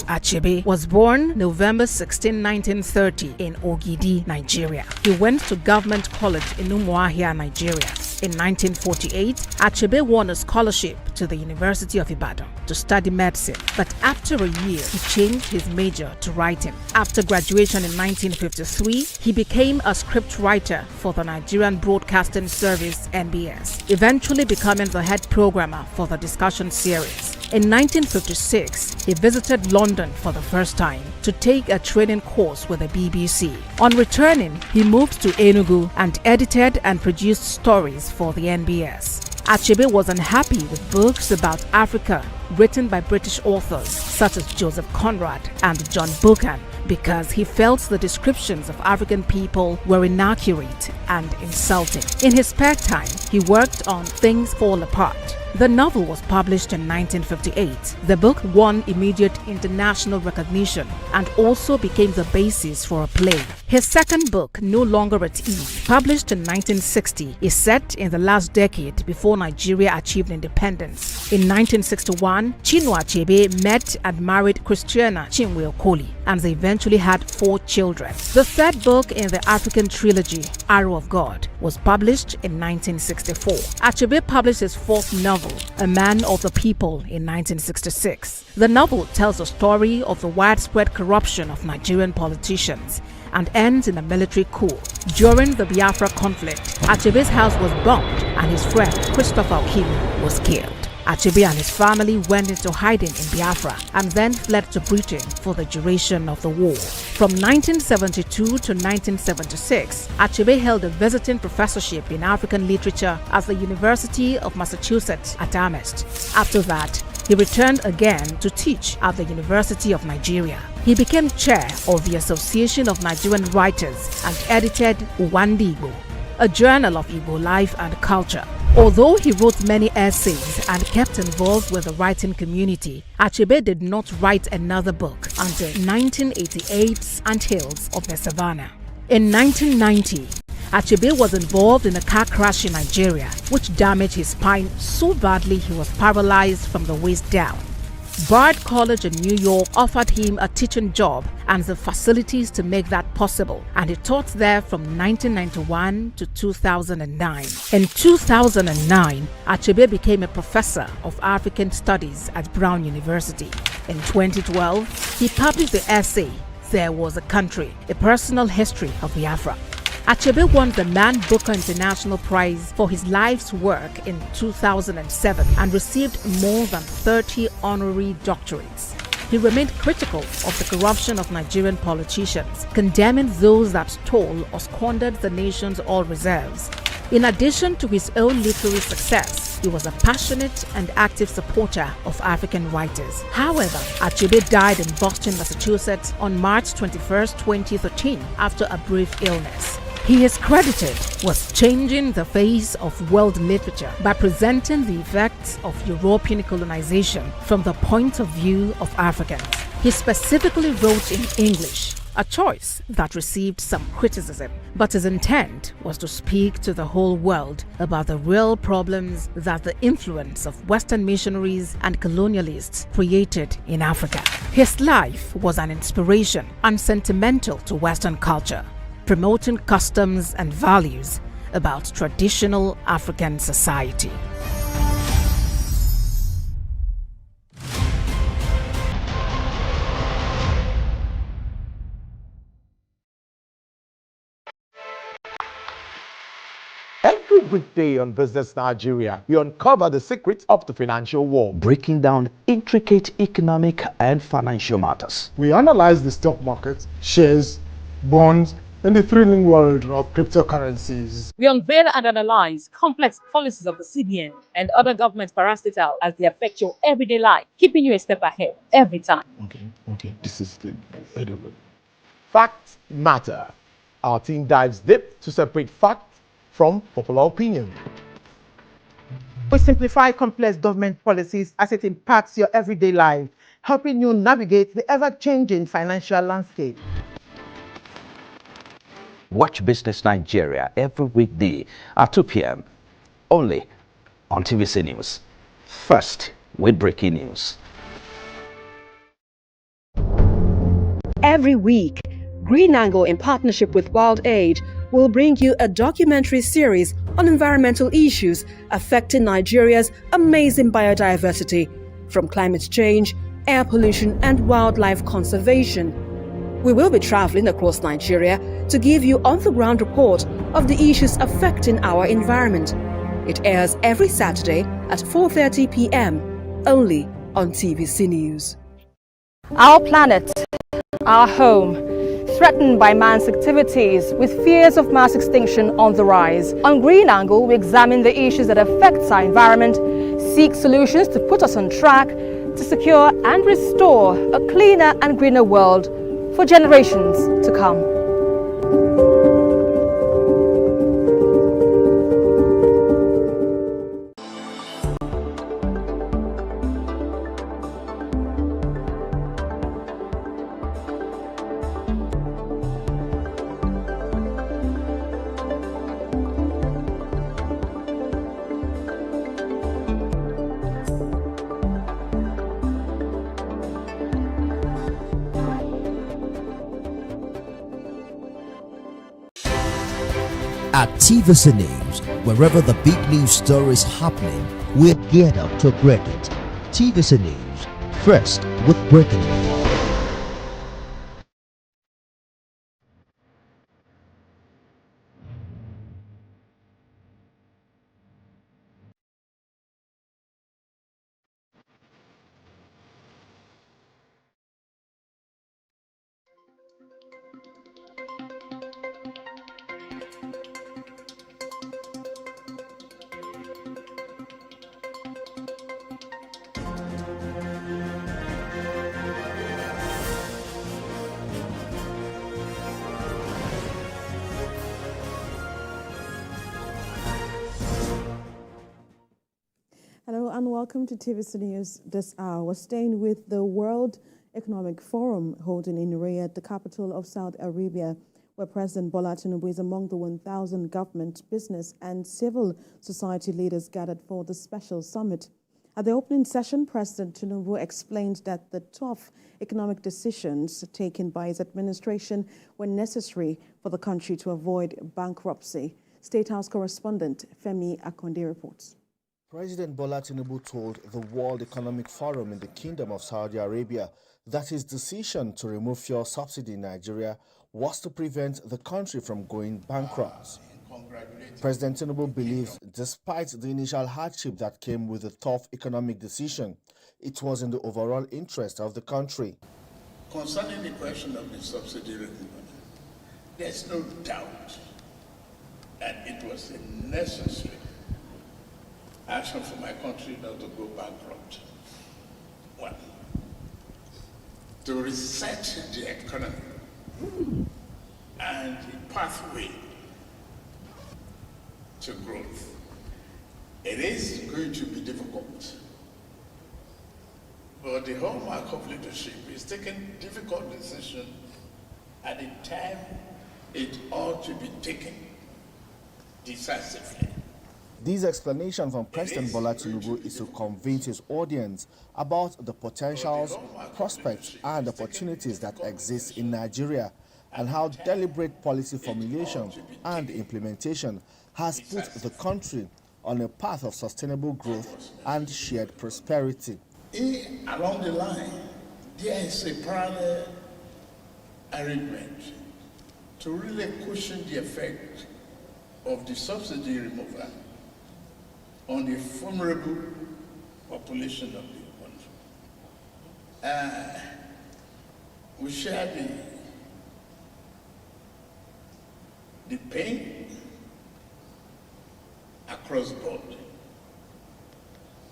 Speaker 23: Achebe was born November 16, 1930 in Ogidi, Nigeria. He went to Government College in Umuahia, Nigeria. In 1948, Achebe won a scholarship to the University of Ibadan to study medicine, but after a year, he changed his major to writing. After graduation in 1953, he became a script writer for the Nigerian Broadcasting Service (NBS), eventually becoming the head programmer for the discussion series. In 1956, he visited London for the first time to take a training course with the BBC. On returning, he moved to Enugu and edited and produced stories for the NBS. Achebe was unhappy with books about Africa written by British authors such as Joseph Conrad and John Buchan because he felt the descriptions of African people were inaccurate and insulting. In his spare time, he worked on Things Fall Apart. The novel was published in 1958. The book won immediate international recognition and also became the basis for a play. His second book, No Longer at Ease, published in 1960, is set in the last decade before Nigeria achieved independence. In 1961, Chinua Achebe met and married Christiana Chinua, and they eventually had 4 children. The third book in the African trilogy, Arrow of God, was published in 1964. Achebe published his fourth novel, A Man of the People, in 1966. The novel tells the story of the widespread corruption of Nigerian politicians and ends in a military coup. During the Biafra conflict, Achebe's house was bombed and his friend Christopher Achebe was killed. Achebe and his family went into hiding in Biafra and then fled to Britain for the duration of the war. From 1972 to 1976, Achebe held a visiting professorship in African literature at the University of Massachusetts at Amherst. After that, he returned again to teach at the University of Nigeria. He became chair of the Association of Nigerian Writers and edited Uwandi Igbo, a journal of Igbo life and culture. Although he wrote many essays and kept involved with the writing community, Achebe did not write another book until 1988's Anthills of the Savannah. In 1990, Achebe was involved in a car crash in Nigeria, which damaged his spine so badly he was paralyzed from the waist down. Bard College in New York offered him a teaching job and the facilities to make that possible, and he taught there from 1991 to 2009. In 2009, Achebe became a professor of African Studies at Brown University. In 2012, he published the essay, There Was a Country, a personal history of Biafra. Achebe won the Man Booker International Prize for his life's work in 2007 and received more than 30 honorary doctorates.
Speaker 13: he remained critical of the corruption of Nigerian politicians, condemning those that stole or squandered the nation's oil reserves. In addition to his own literary success, he was a passionate and active supporter of African writers. However, Achebe died in Boston, Massachusetts on March 21, 2013 after a brief illness. He is credited with changing the face of world literature by presenting the effects of European colonization from the point of view of Africans. He specifically wrote in English, a choice that received some criticism, but his intent was to speak to the whole world about the real problems that the influence of Western missionaries and colonialists created in Africa. His life was an inspiration and sentimental to Western culture, promoting customs and values about traditional African society.
Speaker 14: Every weekday on Business Nigeria, we uncover the secrets of the financial world,
Speaker 26: breaking down intricate economic and financial matters.
Speaker 21: We analyze the stock market, shares, bonds, and the thrilling world of cryptocurrencies.
Speaker 15: We unveil and analyze complex policies of the CBN and other government parastatals as they affect your everyday life, keeping you a step ahead every time.
Speaker 14: Okay, this is the facts matter. Our team dives deep to separate fact from popular opinion.
Speaker 16: We simplify complex government policies as it impacts your everyday life, helping you navigate the ever-changing financial landscape.
Speaker 26: Watch Business Nigeria every weekday at 2 p.m. only on TVC News. First with breaking news.
Speaker 17: Every week, Green Angle, in partnership with Wild Aid, will bring you a documentary series on environmental issues affecting Nigeria's amazing biodiversity, from climate change, air pollution, and wildlife conservation. We will be traveling across Nigeria to give you on-the-ground report of the issues affecting our environment. It airs every Saturday at 4:30 p.m. only on TVC News.
Speaker 23: Our planet, our home, threatened by man's activities with fears of mass extinction on the rise. On Green Angle, we examine the issues that affect our environment, seek solutions to put us on track to secure and restore a cleaner and greener world for generations to come.
Speaker 18: At TVC News, wherever the big news story is happening, we're geared up to break it. TVC News, first with breaking news.
Speaker 20: Hello and welcome to TVC News this hour. We're staying with the World Economic Forum holding in Riyadh, the capital of Saudi Arabia, where President Bola Tinubu is among the 1,000 government, business and civil society leaders gathered for the special summit. At the opening session, President Tinubu explained that the tough economic decisions taken by his administration were necessary for the country to avoid bankruptcy. State House correspondent Femi Akonde reports.
Speaker 29: President Bola Tinubu told the World Economic Forum in the Kingdom of Saudi Arabia that his decision to remove fuel subsidy in Nigeria was to prevent the country from going bankrupt. President Tinubu believes, despite the initial hardship that came with the tough economic decision,
Speaker 14: it was in the overall interest of the country.
Speaker 12: Concerning the question of the subsidy removal, there's no doubt that it was a necessary action for my country not to go bankrupt. One, to reset the economy and the pathway to growth. It is going to be difficult, but the hallmark of leadership is taking difficult decisions at the time it ought to be taken decisively.
Speaker 14: This explanation from President Bola Tinubu is to convince his audience about the potentials, prospects, and opportunities that exist in Nigeria, and how deliberate policy formulation and implementation has put the country on a path of sustainable growth and shared prosperity.
Speaker 12: Along the line, there is a parallel arrangement to really cushion the effect of the subsidy removal on the vulnerable population of the country. We share the pain across board.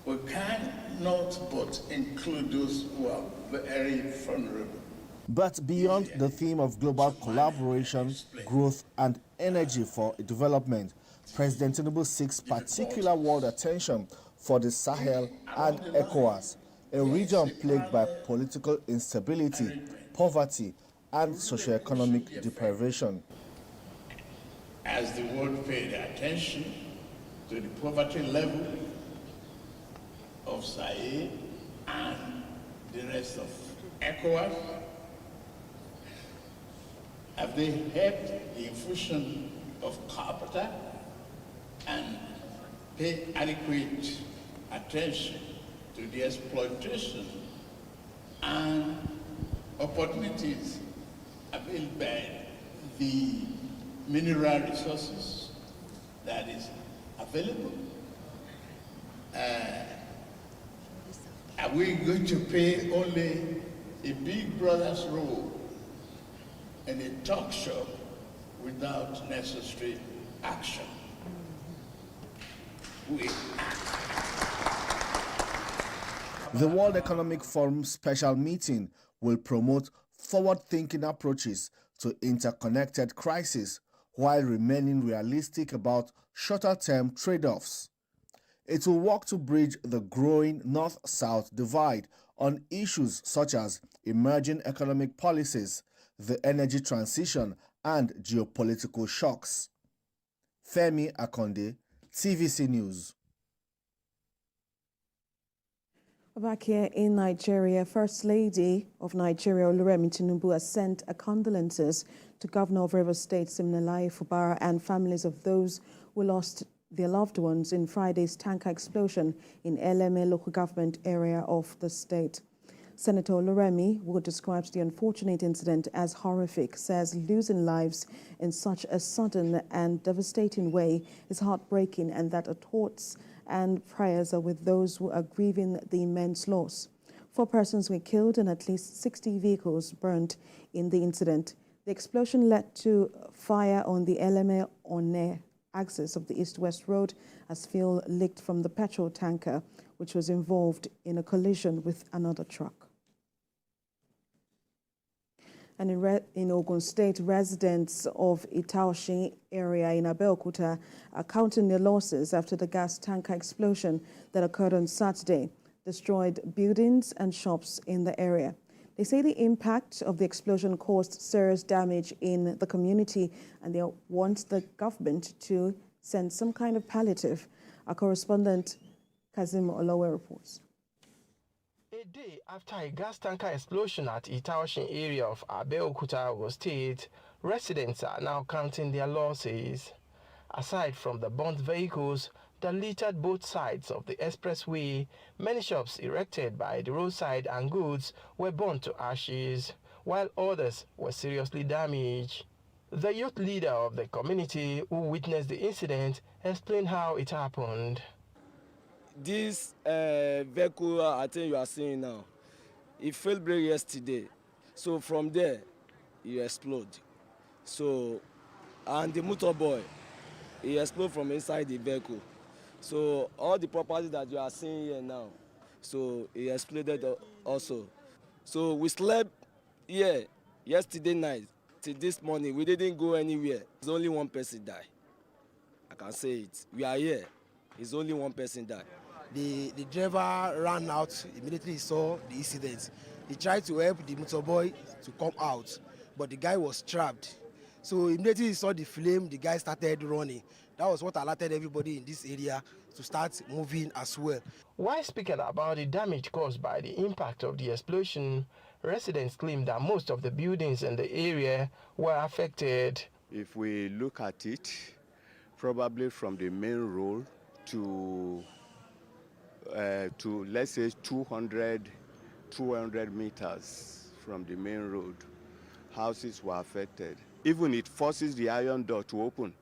Speaker 12: We cannot but include those who are very vulnerable.
Speaker 14: But beyond the theme of global collaboration, growth, and energy for development, President Tinubu seeks particular world attention for the Sahel and ECOWAS, a region plagued by political instability, poverty, and socioeconomic deprivation.
Speaker 12: As the world paid attention to the poverty level of Sahel and the rest of ECOWAS, have they helped the infusion of capital and pay adequate attention to the exploitation and opportunities availed by the mineral resources that is available? Are we going to play only a big brother's role in a talk show without necessary action?
Speaker 14: The World Economic Forum special meeting will promote forward-thinking approaches to interconnected crises while remaining realistic about shorter-term trade-offs. It will work to bridge the growing North-South divide on issues such as emerging economic policies, the energy transition, and geopolitical shocks. Femi Akonde, TVC News.
Speaker 20: Back here in Nigeria, First Lady of Nigeria, Oluremi Tinubu, has sent condolences to Governor of Rivers State, Siminalayi Fubara, and families of those who lost their loved ones in Friday's tanker explosion in Eleme local government area of the state. Senator Oluremi, who describes the unfortunate incident as horrific, says losing lives in such a sudden and devastating way is heartbreaking, and that her thoughts and prayers are with those who are grieving the immense loss. 4 persons were killed and at least 60 vehicles burned in the incident. The explosion led to fire on the Eleme-Onne axis of the east-west road as fuel leaked from the petrol tanker, which was involved in a collision with another truck. And in Ogun State, residents of Itaoshin area in Abeokuta are counting their losses after the gas tanker explosion that occurred on Saturday destroyed buildings and shops in the area. They say the impact of the explosion caused serious damage in the community, and they want the government to send some kind of palliative. Our correspondent Kazim Olowe reports.
Speaker 4: A day after a gas tanker explosion at Itaoshin area of Abeokuta, Ogun State, residents are now counting their losses. Aside from the burnt vehicles that littered both sides of the expressway, many shops erected by the roadside and goods were burnt to ashes, while others were seriously damaged. The youth leader of the community who witnessed the incident explained how it happened.
Speaker 5: This vehicle I think you are seeing now, it failed brake yesterday. So from there, it exploded. So, and the motor boy, he exploded from inside the vehicle. So all the property that you are seeing here now, so it exploded also. So we slept here yesterday night till this morning. We didn't go anywhere. There's only one person died. I can say it. We are here. It's only one person died.
Speaker 6: The driver ran out immediately he saw the incident. He tried to help the motorboy to come out, but the guy was trapped. So immediately he saw the flame, the guy started running. That was what alerted everybody in this area to start moving as well.
Speaker 4: While speaking about the damage caused by the impact of the explosion, residents claim that most of the buildings in the area were affected.
Speaker 7: If we look at it, probably from the main road to let's say 200 meters from the main road, houses were affected. Even it forces the iron door to open.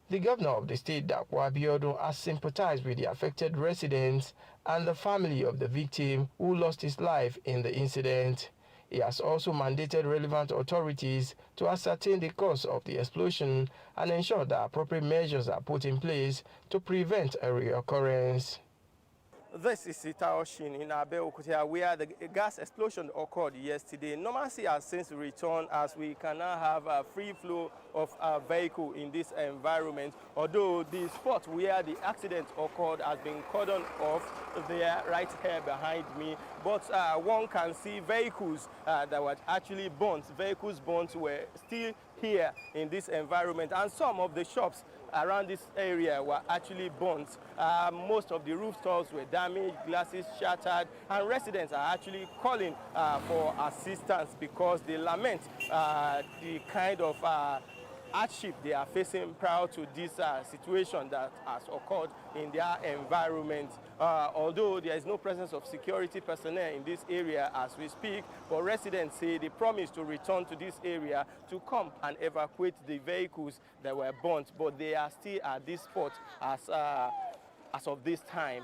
Speaker 4: The governor of the state, Dapo Abiodun, has sympathized with the affected residents and the family of the victim who lost his life in the incident. He has also mandated relevant authorities to ascertain the cause of the explosion and ensure that appropriate measures are put in place to prevent a reoccurrence. This is Itaoshin in Abeokuta, where the gas explosion occurred yesterday. Normalcy has since returned as we can now have a free flow of a vehicle in this environment, although the spot where the accident occurred has been cordoned off there right here behind me. But one can see vehicles that were actually burnt. Vehicles burnt were still here in this environment, and some of the shops around this area were actually burnt. Most of the rooftops were damaged, glasses shattered, and residents are actually calling for assistance because they lament the kind of hardship they are facing prior to this situation that has occurred in their environment. Although there is no presence of security personnel in this area as we speak, but residents say they promise to return to this area to come and evacuate the vehicles that were burnt, but they are still at this spot as of this time.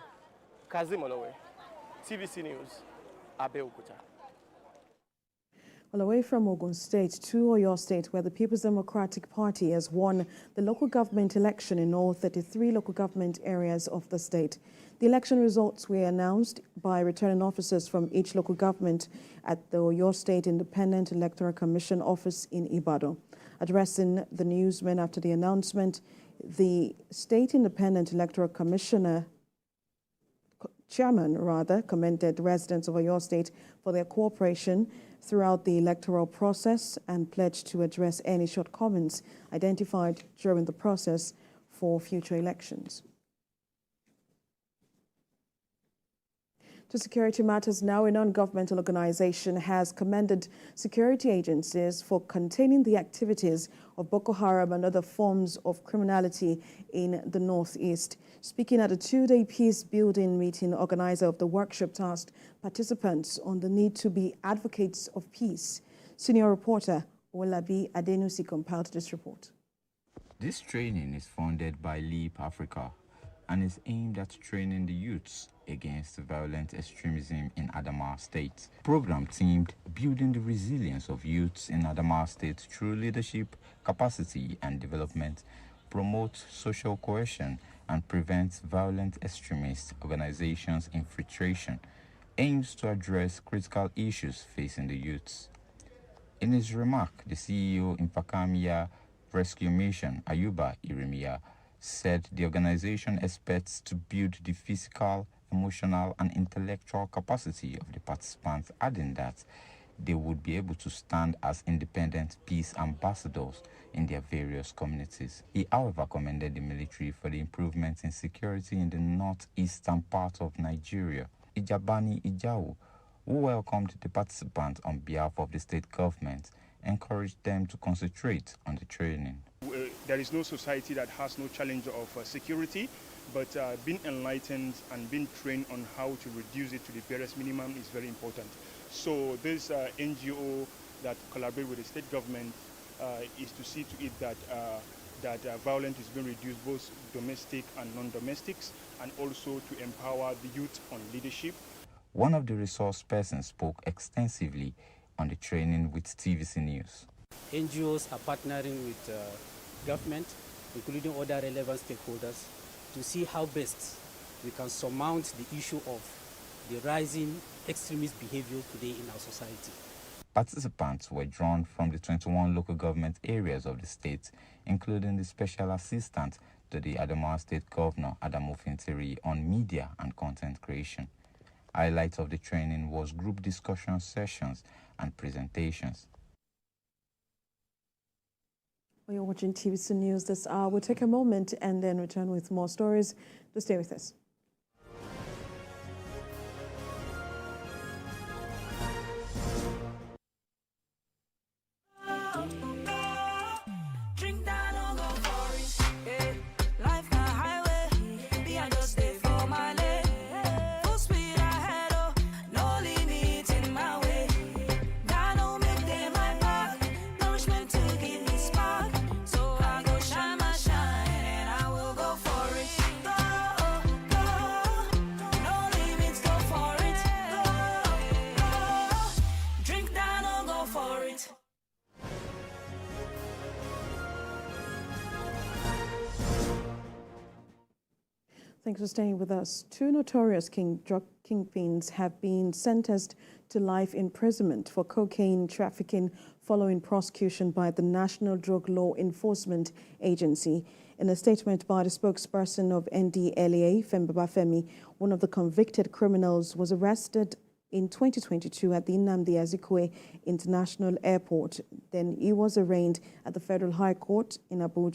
Speaker 4: Kazim Olowe, TVC News, Abeokuta.
Speaker 20: Well, away from Ogun State to Oyo State, where the People's Democratic Party has won the local government election in all 33 local government areas of the state. The election results were announced by returning officers from each local government at the Oyo State Independent Electoral Commission office in Ibadan. Addressing the newsmen after the announcement, the State Independent Electoral Commissioner Chairman commended residents of Oyo State for their cooperation throughout the electoral process and pledged to address any shortcomings identified during the process for future elections. To security matters now, a non-governmental organization has commended security agencies for containing the activities of Boko Haram and other forms of criminality in the Northeast. Speaking at a two-day peace-building meeting, organizer of the workshop tasked participants on the need to be advocates of peace. Senior reporter Olabi Adenusi compiled this report.
Speaker 8: This training is funded by LEAP Africa and is aimed at training the youths against violent extremism in Adamawa State. Program themed Building the Resilience of Youths in Adamawa State through Leadership, Capacity and Development, promotes social cohesion and prevents violent extremist organizations' infiltration, aims to address critical issues facing the youths. In his remark, the CEO in Pakamiya Rescue Mission, Ayuba Iremia, said the organization expects to build the physical, emotional, and intellectual capacity of the participants, adding that they would be able to stand as independent peace ambassadors in their various communities. He, however, commended the military for the improvements in security in the northeastern part of Nigeria. Ijabani Ijawu, who welcomed the participants on behalf of the state government, encouraged them to concentrate on the training.
Speaker 19: There is no society that has no challenge of security, but being enlightened and being trained on how to reduce it to the barest minimum is very important. So this NGO that collaborates with the state government is to see to it that that violence is being reduced, both domestic and non-domestics, and also to empower the youth on leadership.
Speaker 8: One of the resource persons spoke extensively on the training with TVC News.
Speaker 1: NGOs are partnering with government, including other relevant stakeholders, to see how best we can surmount the issue of the rising extremist behavior today in our society.
Speaker 8: Participants were drawn from the 21 local government areas of the state, including the Special Assistant to the Adamawa State Governor, Adamu Fintiri, on media and content creation. Highlights of the training was group discussion sessions and presentations.
Speaker 20: You're watching TVC News this hour. We'll take a moment and then return with more stories. Do stay with us. Thanks for staying with us. Two notorious drug kingpins have been sentenced to life imprisonment for cocaine trafficking following prosecution by the National Drug Law Enforcement Agency. In a statement by the spokesperson of NDLEA, Femi, one of the convicted criminals was arrested in 2022 at the Nnamdi Azikiwe International Airport. Then he was arraigned at the Federal High Court in Abuja.